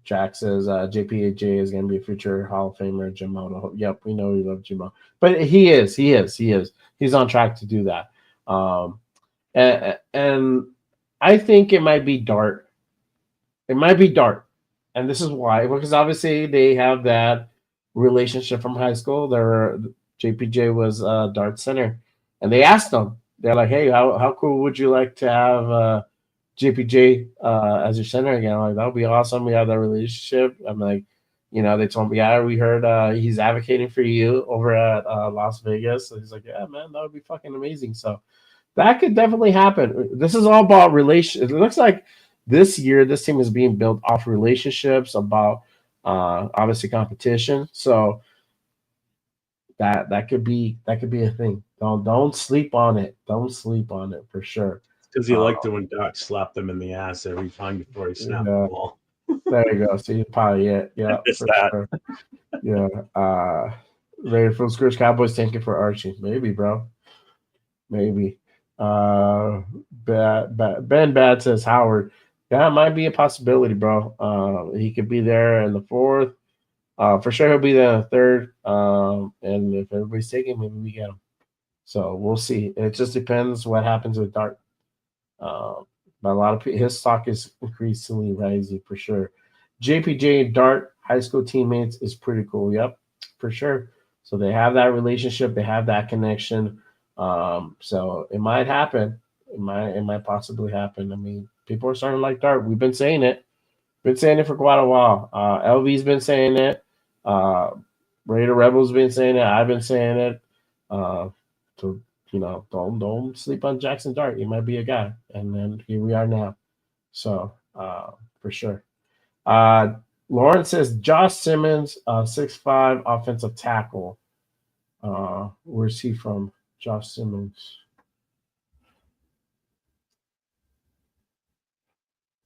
S1: Jack says JPJ is going to be a future Hall of Famer. Jimoto. Yep, we know we love Jimo. But he is. He's on track to do that. And I think it might be Dart. And this is why. Because obviously they have that relationship from high school. JPJ was Dart center. And they asked him. They're like, hey, how cool would you like to have JPJ as your center again. Like that would be awesome. We have that relationship. I'm like, they told me, yeah, we heard he's advocating for you over at Las Vegas. So he's like, yeah, man, that would be fucking amazing. So that could definitely happen. This is all about relation. It looks like this year this team is being built off relationships, about obviously competition. So that could be a thing. Don't sleep on it. Don't sleep on it for sure.
S5: Because he liked it when Doc slapped him in the ass every time before he snapped the ball.
S1: There you go. See, probably yeah,
S5: It's
S1: for
S5: that.
S1: sure. Yeah. Rated from Scrooge Cowboys. Thank you for Archie. Maybe, bro. Maybe. Ben Bad says Howard. That might be a possibility, bro. He could be there in the fourth. For sure, he'll be there in the third. And if everybody's taking, maybe we get him. So we'll see. It just depends what happens with Dart. But a lot of his stock is increasingly rising for sure. JPJ and Dart, high school teammates, is pretty cool. Yep, for sure. So they have that relationship, they have that connection. So it might happen. It might possibly happen. I mean, people are starting to like Dart. We've been saying it. Been saying it for quite a while. LV's been saying it. Raider Rebels been saying it. I've been saying it. So don't sleep on Jackson Dart. He might be a guy. And then here we are now. So for sure. Lauren says Josh Simmons, 6'5", offensive tackle. Where's he from? Josh Simmons.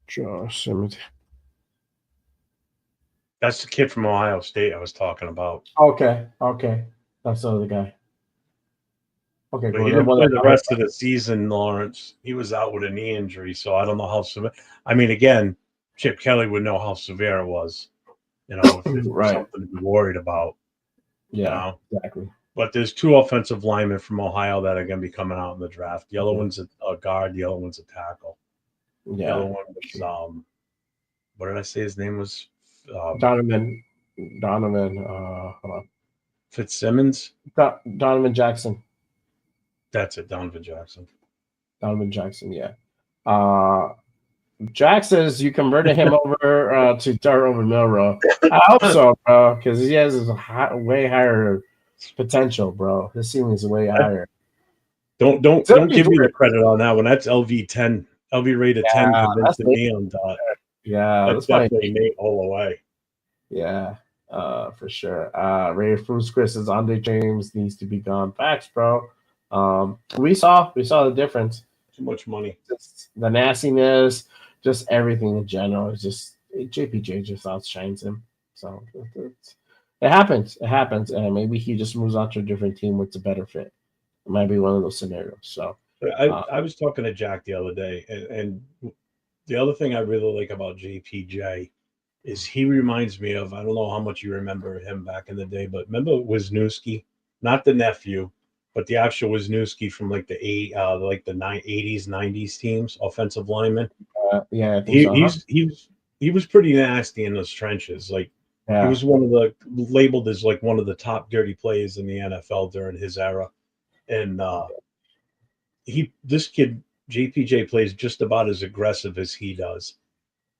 S1: Josh Simmons.
S5: That's the kid from Ohio State I was talking about.
S1: Okay. That's the other guy. Okay,
S5: but he didn't play the rest of the season, Lawrence. He was out with a knee injury, so I don't know how severe. I mean, again, Chip Kelly would know how severe it was, if it's
S1: Right.
S5: something to be worried about.
S1: Yeah, exactly.
S5: But there's two offensive linemen from Ohio that are going to be coming out in the draft. The other one's a guard. The other one's a tackle.
S1: Yeah.
S5: The other one was, what did I say his name was?
S1: Donovan. Hold on.
S5: Fitzsimmons.
S1: Donovan Jackson.
S5: That's it, Donovan Jackson.
S1: Donovan Jackson, yeah. Jack says you converted him over to Dart over Milrow. I hope so, bro, because he has way higher potential, bro. His ceiling is way higher.
S5: Don't give me the credit on that one. That's LV10, LV rated 10 convincing me on Dot.
S1: Yeah,
S5: that's definitely Nate all the way.
S1: Yeah, for sure. Ray Fruits Chris says Andre James needs to be gone. Facts, bro. We saw the difference.
S5: Too much money.
S1: Just the nastiness, just everything in general. It's just JPJ just outshines him. So it happens. It happens, and maybe he just moves on to a different team with a better fit. It might be one of those scenarios. So
S5: I was talking to Jack the other day, and the other thing I really like about JPJ is he reminds me of, I don't know how much you remember him back in the day, but remember Wisniewski, not the nephew, but the actual Wisniewski from like the 80s, 90s teams, offensive lineman.
S1: Yeah,
S5: he was pretty nasty in those trenches. Like he was labeled as like one of the top dirty players in the NFL during his era. And this kid JPJ plays just about as aggressive as he does,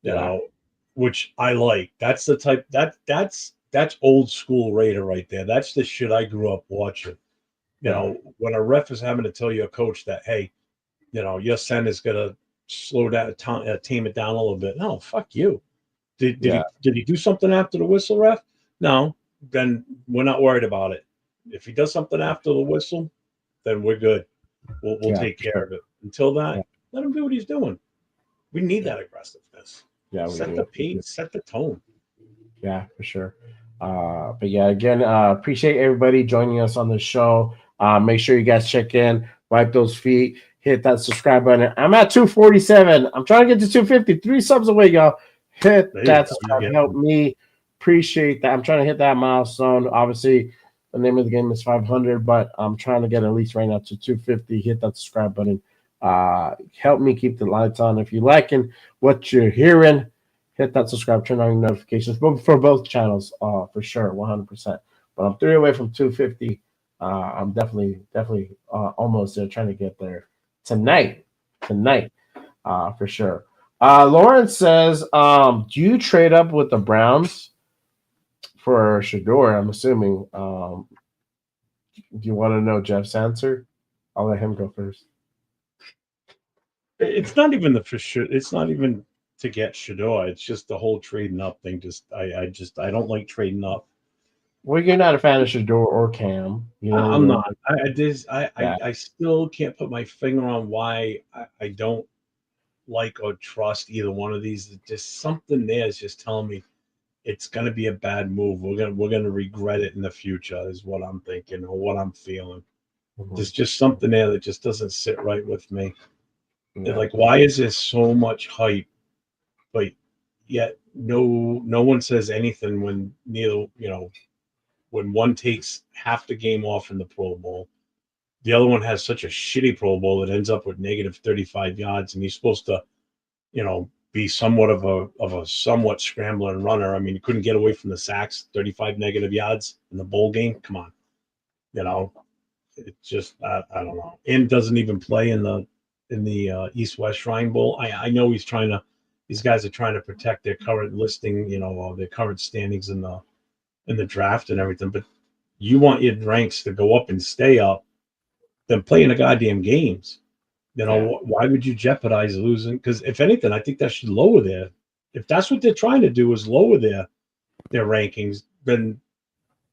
S5: you know, which I like. That's the type that's old school Raider right there. That's the shit I grew up watching. You know, when a ref is having to tell you, a coach, that, hey, your center's gonna slow down, tame it down a little bit. No, fuck you. Did he do something after the whistle, ref? No, then we're not worried about it. If he does something after the whistle, then we're good. We'll take care of it. Until that, let him do what he's doing. We need that aggressiveness.
S1: Yeah,
S5: set the pace, set the tone.
S1: Yeah, for sure. But yeah, again, appreciate everybody joining us on the show. Make sure you guys check in, wipe those feet, hit that subscribe button. I'm at 247. I'm trying to get to 250. 3 subs away, y'all. Hit that subscribe. Help me. Appreciate that. I'm trying to hit that milestone. Obviously, the name of the game is 500, but I'm trying to get at least right now to 250. Hit that subscribe button. Help me keep the lights on. If you're liking what you're hearing, hit that subscribe, turn on your notifications for both channels, for sure, 100%. But I'm 3 away from 250. I'm definitely almost there, trying to get there tonight, for sure. Lawrence says, do you trade up with the Browns for Shador? I'm assuming. Do you want to know Jeff's answer? I'll let him go first.
S5: It's not even the for sure. It's not even to get Shador. It's just the whole trading up thing. I don't like trading up.
S1: Well, you're not a fan of Shador or Cam. You know,
S5: I'm
S1: you're
S5: not.
S1: that.
S5: I still can't put my finger on why I don't like or trust either one of these. There's just something there is just telling me it's gonna be a bad move. We're gonna regret it in the future, is what I'm thinking or what I'm feeling.
S1: Mhm.
S5: There's just something there that just doesn't sit right with me.
S1: Yeah.
S5: Like, why is there so much hype, but yet no one says anything when neither when one takes half the game off in the Pro Bowl, the other one has such a shitty Pro Bowl that ends up with negative 35 yards, and he's supposed to be somewhat of a somewhat scrambling runner. I mean, he couldn't get away from the sacks, 35 negative yards in the bowl game. Come on, you know, it's just I don't know. And doesn't even play in the East West Shrine Bowl. I know he's trying to. These guys are trying to protect their current listing, their current standings in the draft and everything. But you want your ranks to go up and stay up, then play in the goddamn games.
S1: Yeah.
S5: Why would you jeopardize losing? Because if anything, I think that should lower their. If that's what they're trying to do, is lower their rankings, then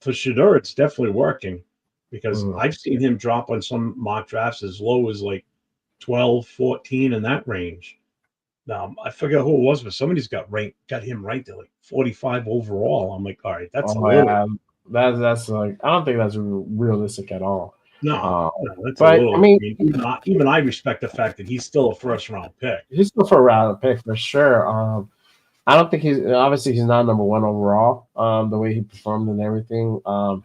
S5: for Shador, it's definitely working. Because
S1: Mhm.
S5: I've seen him drop on some mock drafts as low as like 12, 14 in that range. Now I forget who it was, but somebody's got him ranked at like 45 overall. I'm like, all right, that's a
S1: Oh
S5: little.
S1: yeah, that's like I don't think that's realistic at all.
S5: No,
S1: Uh,
S5: no, that's a
S1: but I
S5: little. I
S1: mean,
S5: mean, even I respect the fact that he's still a first round pick.
S1: he's still for a round pick for sure. I don't think he's not number one overall. The way he performed and everything,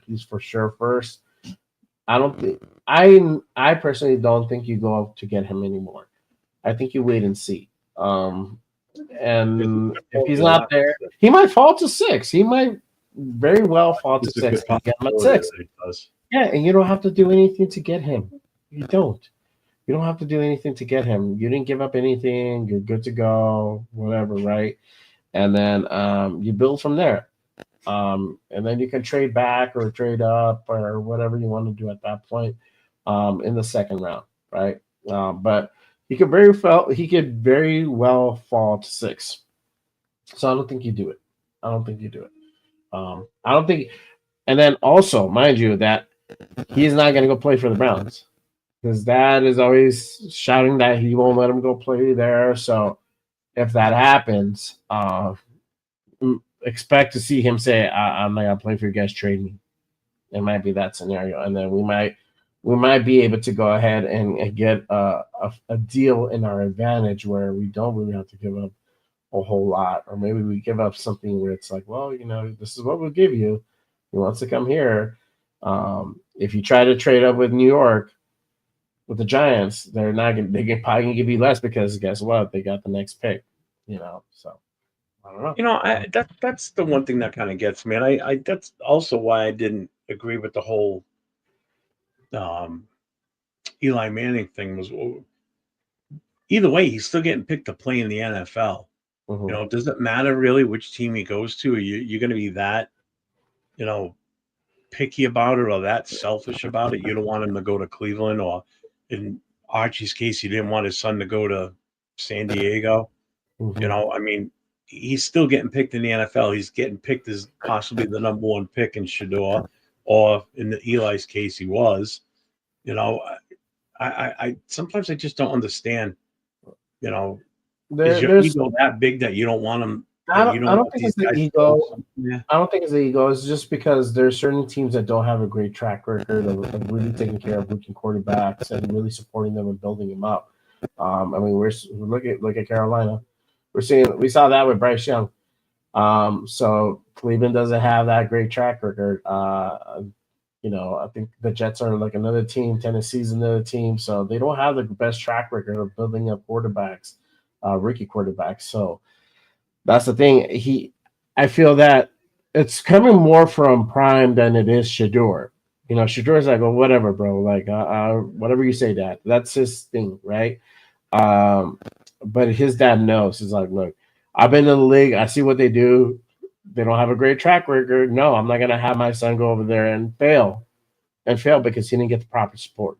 S1: he's for sure first. I don't think I personally don't think you go out to get him anymore. I think you wait and see. Um, and if he's not there, he might fall to six. He might very well fall to
S5: It's a good
S1: six. And you get him at
S5: possibility
S1: six.
S5: that he does.
S1: Yeah, and you don't have to do anything to get him. You don't. You don't have to do anything to get him. You didn't give up anything. You're good to go. Whatever, right? And then you build from there. And then you can trade back or trade up or whatever you want to do at that point in the second round, right? But he could very well fall to six. So I don't think you do it. I don't think you do it. I don't think. And then also, mind you, that he's not going to go play for the Browns. His dad is always shouting that he won't let him go play there. So if that happens, expect to see him say, "I'm not gonna play for you guys. Trade me." It might be that scenario, and then we might be able to go ahead and get a deal in our advantage where we don't really have to give up a whole lot, or maybe we give up something where it's like, well, this is what we'll give you. He wants to come here. If you try to trade up with New York with the Giants, they're not gonna they can probably gonna give you less because guess what? They got the next pick. So I don't know.
S5: That's the one thing that kind of gets me, and I that's also why I didn't agree with the whole um, Eli Manning thing. Was either way, he's still getting picked to play in the NFL.
S1: Mhm.
S5: Does it matter really which team he goes to? Are you're going to be that you know picky about it or that selfish about it? You don't want him to go to Cleveland, or in Archie's case, he didn't want his son to go to San Diego.
S1: Mhm.
S5: I mean, he's still getting picked in the NFL. He's getting picked as possibly the number one pick in Shador, or in the Eli's case, he was. You know, I sometimes I just don't understand. You know, is
S1: There,
S5: your
S1: there's
S5: ego that big that you don't want him?
S1: I
S5: That you
S1: don't I
S5: don't
S1: don't
S5: want
S1: think
S5: these
S1: it's the
S5: guys to
S1: ego.
S5: go somewhere? Yeah.
S1: I don't think it's the ego. It's just because there's certain teams that don't have a great track record of really taking care of rookie quarterbacks and really supporting them and building them up. I mean, look at Carolina. We saw that with Bryce Young. So Cleveland doesn't have that great track record. I think the Jets are like another team. Tennessee's another team. So they don't have the best track record of building up quarterbacks, rookie quarterbacks. So that's the thing. I feel that it's coming more from Prime than it is Shador. Shador's like, oh, whatever, bro. Like, whatever you say, Dad. That's his thing, right? Um, but his dad knows. He's like, look, I've been in the league. I see what they do. They don't have a great track record. No, I'm not gonna have my son go over there and fail because he didn't get the proper support.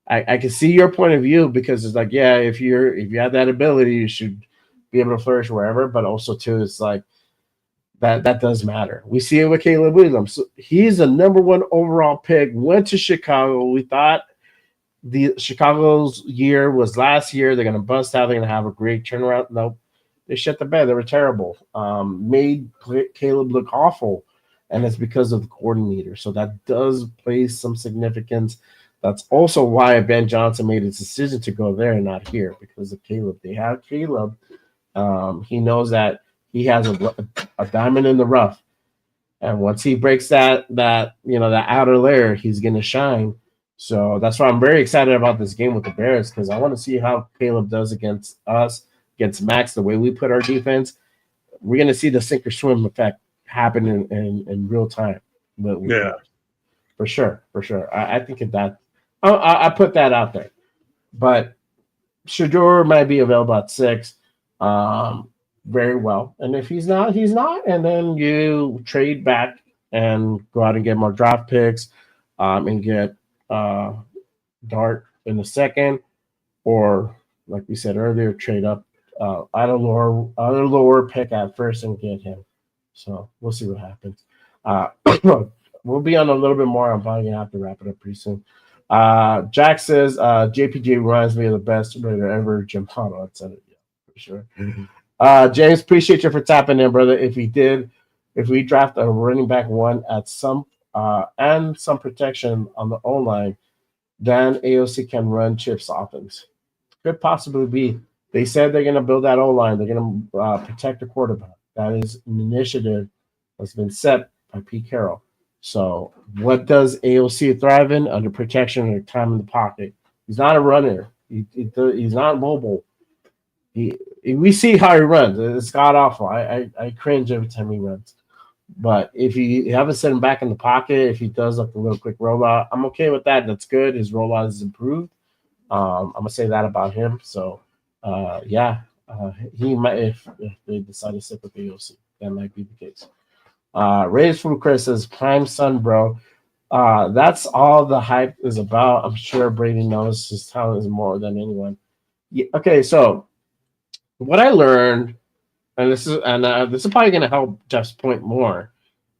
S1: I can see your point of view because it's like, yeah, if you have that ability, you should be able to flourish wherever. But also too, it's like that does matter. We see it with Caleb Williams. He's a number one overall pick. Went to Chicago. We thought the Chicago's year was last year. They're gonna bust out. They're gonna have a great turnaround. Nope, they shut the bed. They were terrible. Made Caleb look awful, and it's because of the coordinator. So that does play some significance. That's also why Ben Johnson made his decision to go there and not here because of Caleb. They have Caleb. He knows that he has a diamond in the rough, and once he breaks that outer layer, he's gonna shine. So that's why I'm very excited about this game with the Bears because I want to see how Caleb does against us, against Max. The way we put our defense, we're gonna see the sink or swim effect happen in real time.
S4: Yeah,
S1: for sure. I think that I put that out there, but Shedeur might be available at 6. Very well. And if he's not, he's not. And then you trade back and go out and get more draft picks and get Dart in the second, or like we said earlier, trade up at a lower pick at first and get him. So we'll see what happens. We'll be on a little bit more. I'm probably gonna have to wrap it up pretty soon. Jack says JPG reminds me of the best Raider ever, Jim Otto. I said it, yeah, for sure. James, appreciate you for tapping in, brother. If we draft a running back 1 at some and some protection on the O line, then AOC can run Chip's offense. Could possibly be. They said they're going to build that O line. They're going to protect the quarterback. That is an initiative that's been set by Pete Carroll. So, what does AOC thrive in? Under protection or time in the pocket. He's not a runner. He's not mobile. We see how he runs. It's god awful. I cringe every time he runs. But if you haven't set him back in the pocket, if he does like a little quick rollout, I'm okay with that. That's good. His rollout is improved. I'm gonna say that about him. So, he might if they decide to stick with the AOC, that might be the case. Raised from Chris says prime son, bro. That's all the hype is about. I'm sure Brady knows his talent is more than anyone. Yeah, okay, so what I learned, and this is probably going to help Jeff's point more,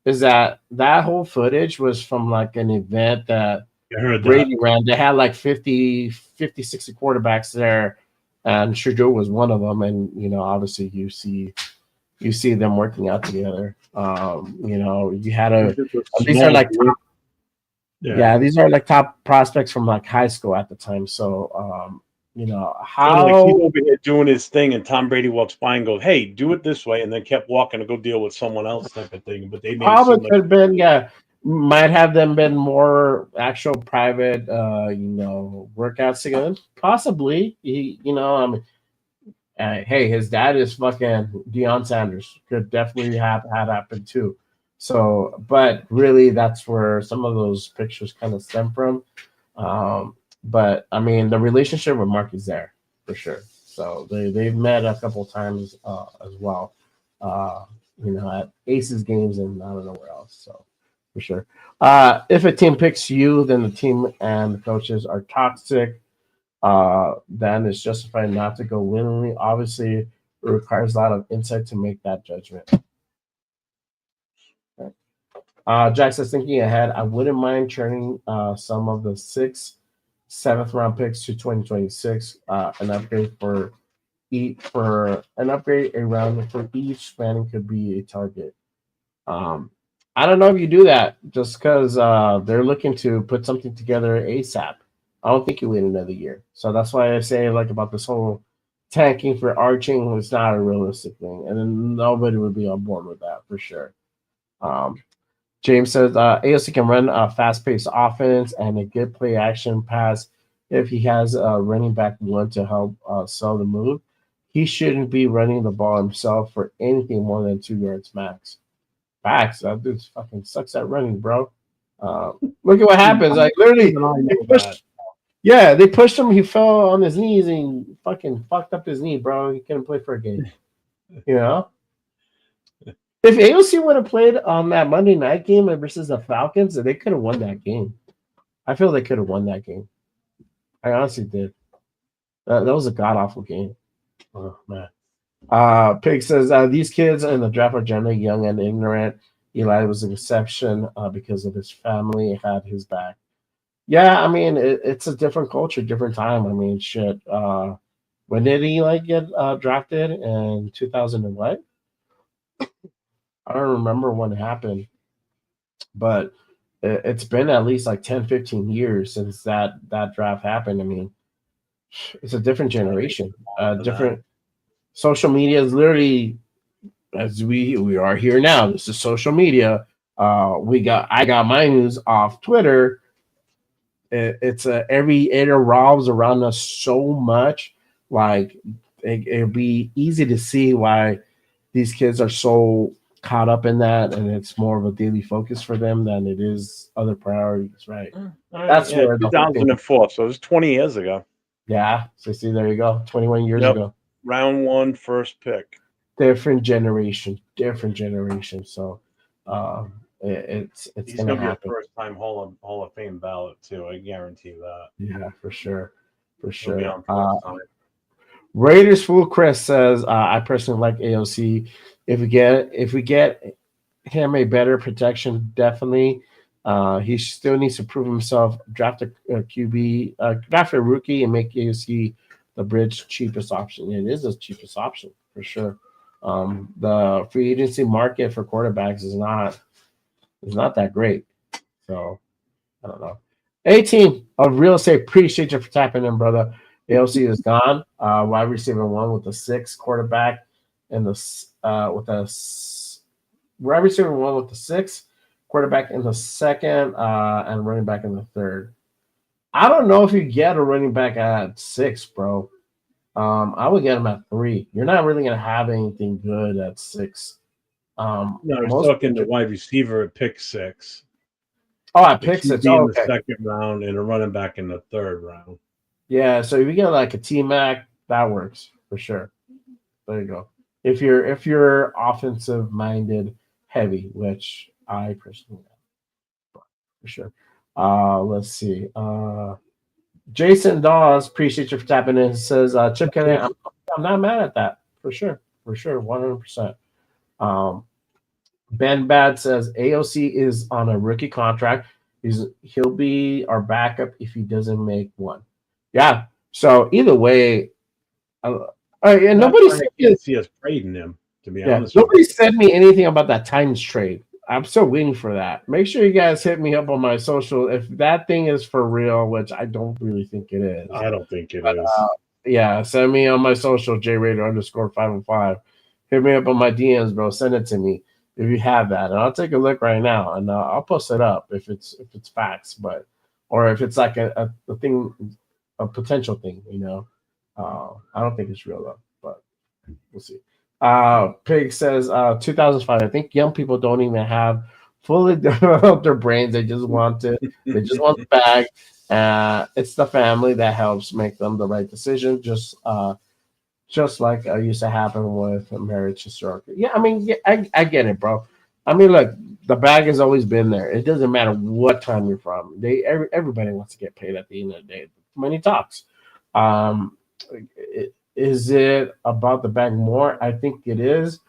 S1: is that whole footage was from like an event that Brady ran. They had like 50, 60 quarterbacks there, and Shedeur was one of them. And obviously you see them working out together. You had these are like top, these are like top prospects from like high school at the time. So how
S5: like he's over here doing his thing, and Tom Brady walks by and goes, "Hey, do it this way," and then kept walking to go deal with someone else, type of thing. But they
S1: probably could have been, might have them been more actual private, workouts together. Possibly, hey, his dad is fucking Deion Sanders. Could definitely have happened too. So, but really, that's where some of those pictures kind of stem from. But I mean, the relationship with Mark is there for sure. So they've met a couple times as well. At Aces games and I don't know where else. So for sure. If a team picks you, then the team and the coaches are toxic. Then it's justified not to go willingly. Obviously, it requires a lot of insight to make that judgment. Okay. Jack says, thinking ahead, I wouldn't mind turning some of the 6th, 7th round picks to 2026. An upgrade a round for each planning could be a target. I don't know if you do that just because they're looking to put something together ASAP. I don't think you wait another year. So that's why I say like about this whole tanking for arching was not a realistic thing. And then nobody would be on board with that for sure. James says AOC can run a fast-paced offense and a good play action pass if he has a running back 1 to help sell the move. He shouldn't be running the ball himself for anything more than 2 yards max. Facts. That dude fucking sucks at running, bro. Look at what happens. Like literally, Yeah, they pushed him. He fell on his knees and he fucking fucked up his knee, bro. He couldn't play for a game. You know? If AOC would have played on that Monday night game versus the Falcons, they could have won that game. I feel they could have won that game. I honestly did. That was a god awful game. Oh man. Pig says these kids in the draft are generally young and ignorant. Eli was an exception because of his family had his back. Yeah, I mean it's a different culture, different time. I mean, shit. When did Eli get drafted? In 2000 and what? I don't remember when it happened, but it's been at least like 10, 15 years since that draft happened. I mean, it's a different generation. Different social media is literally as we are here now. This is social media. I got my news off Twitter. It revolves around us so much. Like it'll be easy to see why these kids are so caught up in that, and it's more of a daily focus for them than it is other priorities, right? That's where the whole thing.
S6: 2004, so it was 20 years ago.
S1: Yeah. So see, there you go. 21 years
S6: Yep.
S1: ago.
S6: Round 1, first pick.
S1: Different generation. So it's
S5: He's
S1: gonna
S5: gonna be a
S1: happen.
S5: first-time Hall of Fame ballot too. I guarantee that.
S1: Yeah, for sure. For
S5: He'll be
S1: sure.
S5: on first time.
S1: Raiders Fool Chris says, I personally like AOC. If we get him a better protection, definitely. He still needs to prove himself. Draft a QB, draft a rookie, and make AOC the bridge cheapest option. It is the cheapest option for sure. The free agency market for quarterbacks is not that great. So I don't know. 18 of real estate. Appreciate you for tapping in, brother. AOC is gone. Wide receiver 1 with the 6 quarterback and the wide receiver 1 with the 6 quarterback in the 2nd and running back in the 3rd. I don't know if you get a running back at 6, bro. I would get him at 3. You're not really gonna have anything good at 6.
S5: No, I was talking to wide receiver at pick 6.
S1: Oh, at pick 6.
S5: in
S1: Okay.
S5: the 2nd round and a running back in the 3rd round.
S1: Yeah, so if you get like a T-Mac, that works for sure. There you go. If you're offensive minded heavy, which I personally am, for sure. Let's see. Jason Dawes, appreciate you for tapping in. Says Chip Kelly, I'm not mad at that for sure, 100%. Ben Bad says AOC is on a rookie contract. He'll be our backup if he doesn't make one. Yeah. So either way, and nobody
S5: see us trading him. To be
S1: yeah,
S5: honest,
S1: nobody said me anything about that Titans trade. I'm still waiting for that. Make sure you guys hit me up on my social if that thing is for real, which I don't really think it is.
S5: I don't think it is.
S1: Yeah, send me on my social JRaider_505. Hit me up on my DMs, bro. Send it to me if you have that, and I'll take a look right now, and I'll post it up if it's facts, but or if it's like a thing, a potential thing, you know. I don't think it's real though, but we'll see. Pig says 2005. I think young people don't even have fully developed their brains. They just want it. They just want the bag. It's the family that helps make them the right decision. Just like used to happen with marriage historically. Yeah, I mean, I get it, bro. I mean, look, the bag has always been there. It doesn't matter what time you're from. Everybody wants to get paid at the end of the day. Money talks. Is it about the bag more? I think it is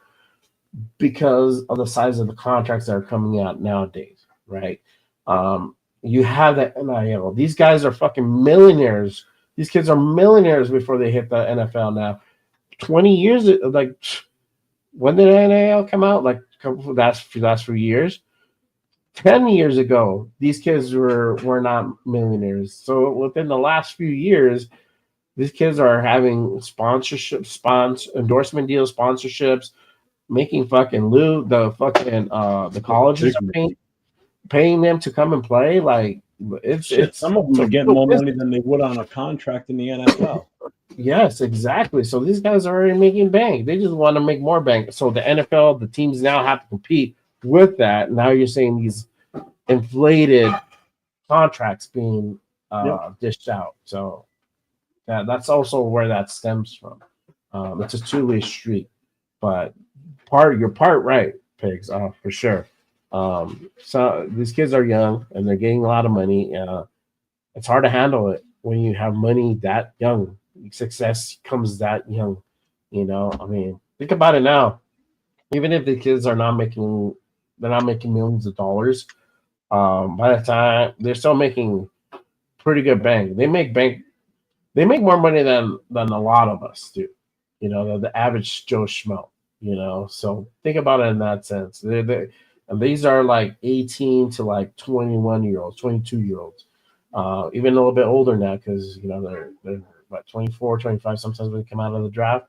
S1: because of the size of the contracts that are coming out nowadays, right? You have that NIL. These guys are fucking millionaires. These kids are millionaires before they hit the NFL now. 20 years, like, when did NIL come out? Like, last few years. 10 years ago, these kids were not millionaires. So within the last few years, these kids are having endorsement deals, sponsorships, making fucking loot. The colleges are paying them to come and play. Like it's
S5: some of them are getting more money than they would on a contract in the NFL.
S1: Yes, exactly. So these guys are already making bank. They just want to make more bank. So the NFL, the teams now have to compete with that. Now you're saying these inflated contracts being dished out. So that's also where that stems from. It's a two-way street, but you're part right, Pigs, for sure. So these kids are young and they're getting a lot of money. It's hard to handle it when you have money that young. Success comes that young. I mean, think about it now. Even if the kids are not making, they're not making millions of dollars. By the time they're still making pretty good bank. They make bank. They make more money than a lot of us do. The average Joe Schmo. So think about it in that sense. And these are like 18 to like 21-year-olds, 22-year-olds, even a little bit older now because they're what 24, 25 sometimes when they come out of the draft.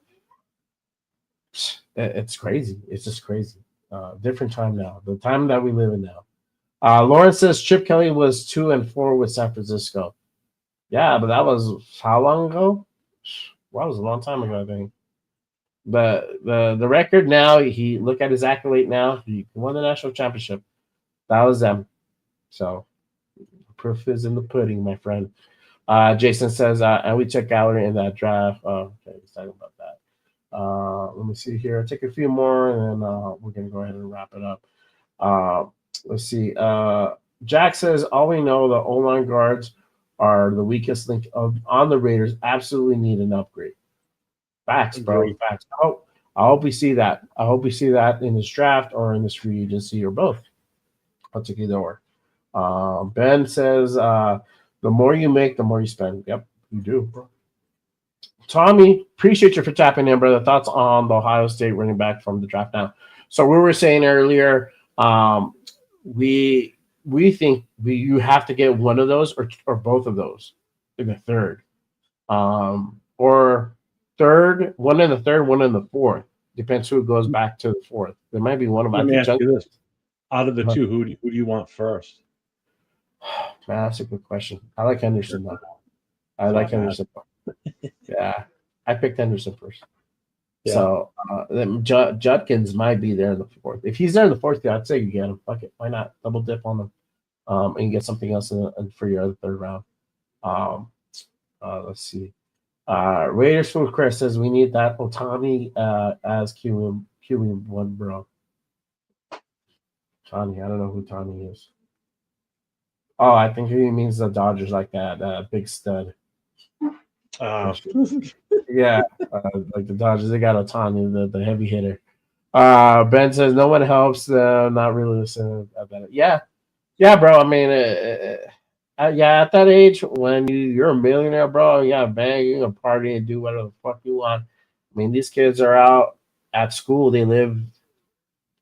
S1: It's crazy. It's just crazy. Different time now. The time that we live in now. Lawrence says Chip Kelly was 2-4 with San Francisco. Yeah, but that was how long ago? Well, that was a long time ago, I think. The record now, he look at his accolade now. He won the national championship. That was them. So proof is in the pudding, my friend. Jason says, and we check gallery in that draft. Okay, he's talking about that. Let me see here. I'll take a few more, and then we're gonna go ahead and wrap it up. Let's see. Jack says, all we know, the O-line guards are the weakest link on the Raiders. Absolutely need an upgrade. Facts, bro. Facts. I hope we see that. I hope we see that in this draft or in this free agency or both. I'll take either or. Ben says, the more you make, the more you spend. Yep, you do, bro. Tommy, appreciate you for tapping in, brother. Thoughts on the Ohio State running back from the draft now. So we were saying earlier, we think you have to get one of those or both of those in the third. Or third, one in the third, one in the fourth. Depends who goes back to the fourth. There might be one of
S5: Let me ask you this. Out of the two, who do you want first?
S1: Man, that's a good question. I like Henderson though. I like Henderson. Yeah. I picked Henderson first. Yeah. So Judkins might be there in the fourth. If he's there in the fourth, I'd say you get him. Fuck it. Why not? Double dip on him. And get something else for your other third round. Let's see. Raiders from Chris says we need that Otani as QB1, bro. Otani, I don't know who Otani is. Oh, I think he means the Dodgers, like that big stud. Yeah, like the Dodgers, they got Otani, the heavy hitter. Ben says no one helps. Not really listening about it. Yeah, bro. I mean, at that age, when you're a millionaire, bro, you got bang, you can party and do whatever the fuck you want. I mean, these kids are out at school. They live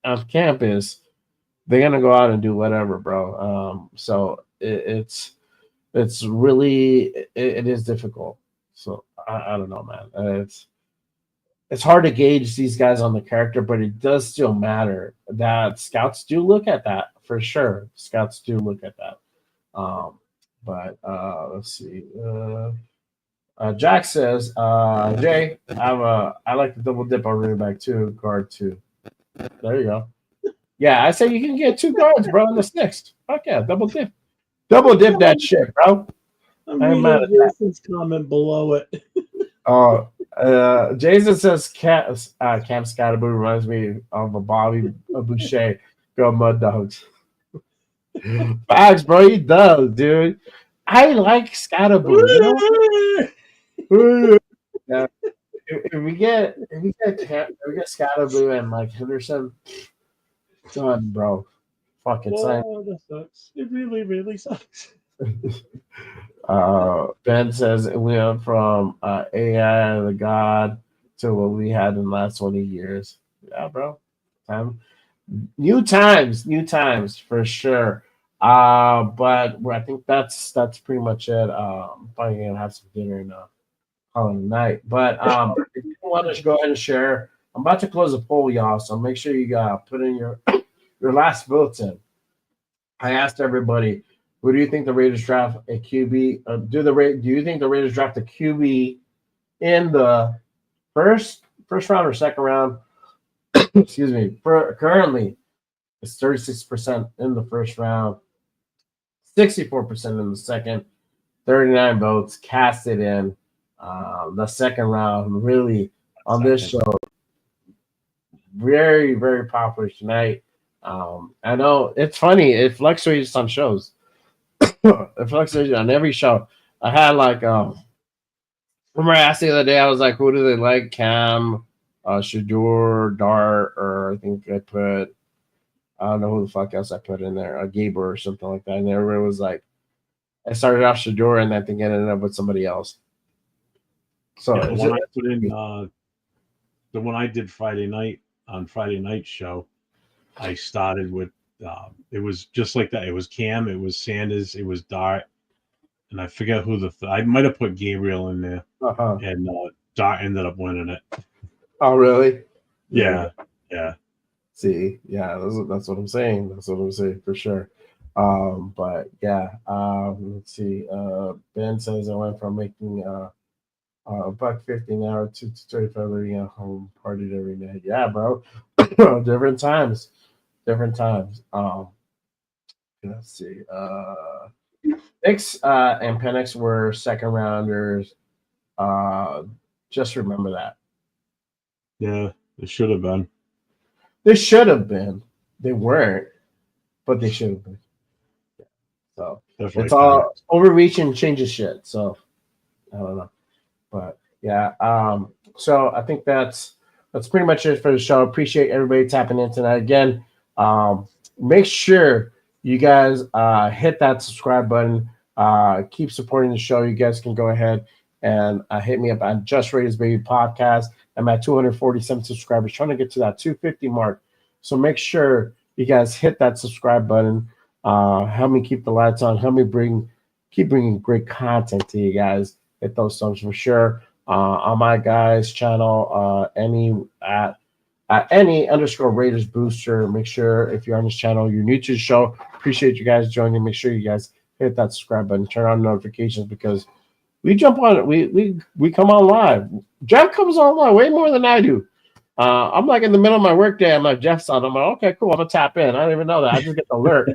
S1: on campus. They're gonna go out and do whatever, bro. So it's really it is difficult. So I don't know, man. It's hard to gauge these guys on the character, but it does still matter that scouts do look at that for sure. Scouts do look at that. But let's see. Jack says, Jay, I like the double dip on running back too, guard too. There you go. Yeah, I say you can get two guards, bro, in the next. Fuck yeah, double dip. Double dip that shit, bro.
S5: I'm reading Jason's comment below it.
S1: Jason says Cam Scottaboo reminds me of a Bobby Boucher. Go Mud Dogs. Facts, bro. He does, dude. I like Scottaboo. Yeah. If we get Scottaboo and like Henderson, done, bro. Fuck it.
S5: That sucks. It really, really sucks.
S1: Ben says we went from AI the God to what we had in the last 20 years. Yeah, bro. New times for sure. But I think that's pretty much it. I'm probably gonna have some dinner and call it a night. But if you want to go ahead and share, I'm about to close the poll, y'all. So make sure you put in your last votes in. I asked everybody, who do you think the Raiders draft a QB? Do you think the Raiders draft a QB in the first round or second round? Excuse me. Currently, it's 36% in the first round, 64% in the second, 39 votes, cast it in. The second round, really, on this show, very, very popular tonight. I know it's funny. It fluctuates on shows. It fluctuates on every show. I had like, remember I asked the other day, I was like, who do they like? Cam, Shadur, Dart, or I think I put, I don't know who the fuck else I put in there, a Gaber or something like that. And everybody was like, I started off Shadur and I think I ended up with somebody else. So
S5: Yeah, the one I put in, the one I did Friday night on Friday night show, I started with it was just like that. It was Cam, it was Sanders, it was Dart, and I forget who I might have put Gabriel in there, and Dart ended up winning it.
S1: Oh, really?
S5: Yeah.
S1: See, yeah, that's what I'm saying. That's what I'm saying for sure. But yeah, let's see. Ben says I went from making $1.50 an hour to 35 living at home, partied every night. Yeah, bro. Different times. Different times. Let's see. Knicks and Penix were second rounders. Just remember that.
S5: Yeah, it should have been.
S1: They should have been. They weren't, but they should have been. Yeah. So
S5: Definitely
S1: it's all overreaching changes shit. So I don't know. But yeah. So I think that's pretty much it for the show. Appreciate everybody tapping in tonight. Again, make sure you guys hit that subscribe button. Keep supporting the show. You guys can go ahead and hit me up on Just Raiders Baby Podcast. I'm at 247 subscribers, trying to get to that 250 mark. So make sure you guys hit that subscribe button. Help me keep the lights on. Help me keep bringing great content to you guys. Hit those songs for sure. On my guys' channel, any _ Raiders Booster. Make sure if you're on this channel, you're new to the show. Appreciate you guys joining. Make sure you guys hit that subscribe button, turn on notifications because we jump on it. We come on live. Jeff comes on live way more than I do. I'm like in the middle of my workday. I'm like, Jeff's on. I'm like, okay, cool. I'm gonna tap in. I don't even know that. I just get the alert.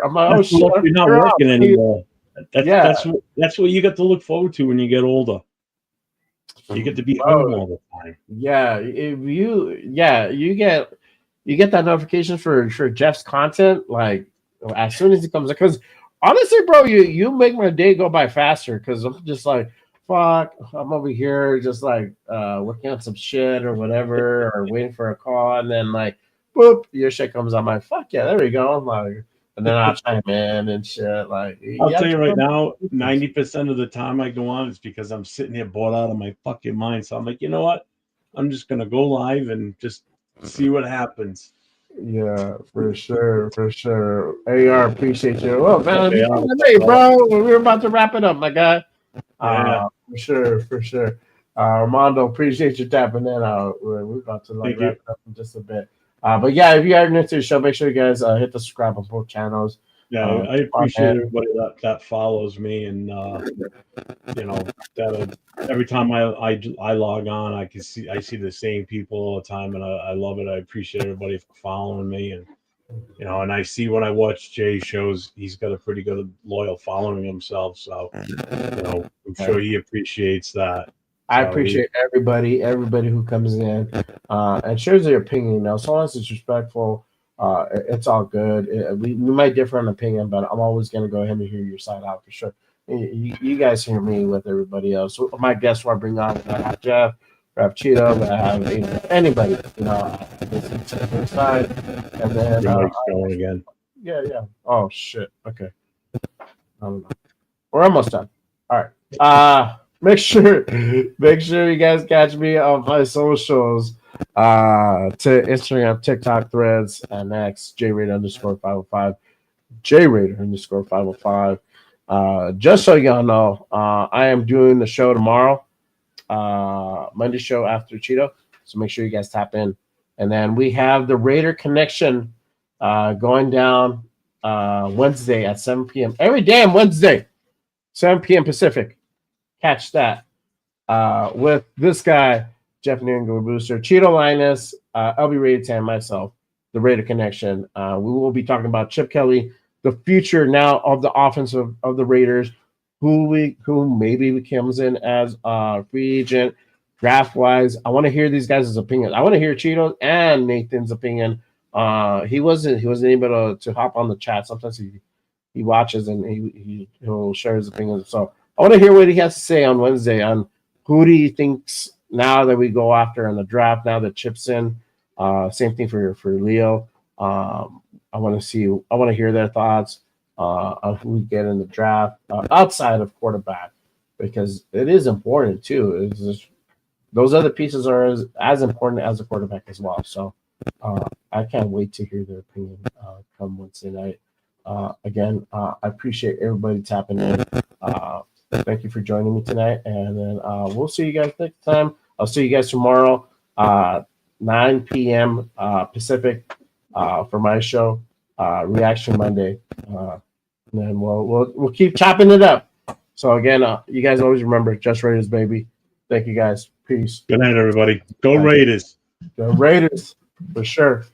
S1: I'm like, oh shit,
S5: you're not working anymore. That's what you got to look forward to when you get older. You get to be home all the time.
S1: Yeah, you get that notification for Jeff's content like as soon as it comes. Because honestly, bro, you make my day go by faster. Because I'm just like, fuck, I'm over here just like working on some shit or whatever, or waiting for a call, and then like, boop, your shit comes on. My fuck yeah, there we go. I'm like. And then I'll chime in and shit. Like
S5: I'll tell you right now, 90% of the time I go on is because I'm sitting here bored out of my fucking mind. So I'm like, you know what? I'm just gonna go live and just see what happens.
S1: Yeah, for sure. AR, appreciate you. Oh man, hey, bro, we're about to wrap it up, my guy. For sure. Armando, appreciate you tapping in. We're about to wrap it up in just a bit. But yeah, if you are new to the show, make sure you guys hit the subscribe on both channels.
S5: Yeah, I appreciate everybody that follows me, and that every time I log on, I see the same people all the time, and I love it. I appreciate everybody for following me, and and I see when I watch Jay shows, he's got a pretty good loyal following himself. So I'm sure he appreciates that.
S1: I appreciate everybody who comes in and shares their opinion. As long as it's respectful, it's all good. We might differ on opinion, but I'm always going to go ahead and hear your side out for sure. You guys hear me with everybody else. So my guests who I bring on, I have Jeff, I have Cheeto, I have anybody, this side. And then
S5: Mike's going again.
S1: Yeah. Oh shit. Okay. We're almost done. All right. Make sure you guys catch me on my socials to Instagram, TikTok, Threads, and X, JRaider_505, JRaider_505. Just so y'all know, I am doing the show tomorrow, Monday show after Cheeto. So make sure you guys tap in. And then we have the Raider Connection going down Wednesday at 7 p.m. Every damn Wednesday, 7 p.m. Pacific. Catch that with this guy, Jeff Newingler Booster, Cheeto Linus, LB Rated 10, myself, the Raider Connection. We will be talking about Chip Kelly, the future now of the offense of the Raiders, who maybe comes in as a free agent draft wise. I want to hear these guys' opinions. I want to hear Cheeto and Nathan's opinion. He wasn't able to hop on the chat. Sometimes he watches and he'll share his opinions. So I want to hear what he has to say on Wednesday on who do he thinks now that we go after in the draft, now that Chip's in. Same thing for Leo. I want to hear their thoughts on who we get in the draft outside of quarterback, because it is important too. Those other pieces are as important as a quarterback as well. So I can't wait to hear their opinion come Wednesday night. Again, I appreciate everybody tapping in. Thank you for joining me tonight, and then we'll see you guys next time. I'll see you guys tomorrow, 9 p.m. Pacific, for my show, Reaction Monday. And then we'll keep chopping it up. So again, you guys always remember, Just Raiders, baby. Thank you guys. Peace.
S4: Good night, everybody. Go Raiders.
S1: Go Raiders for sure.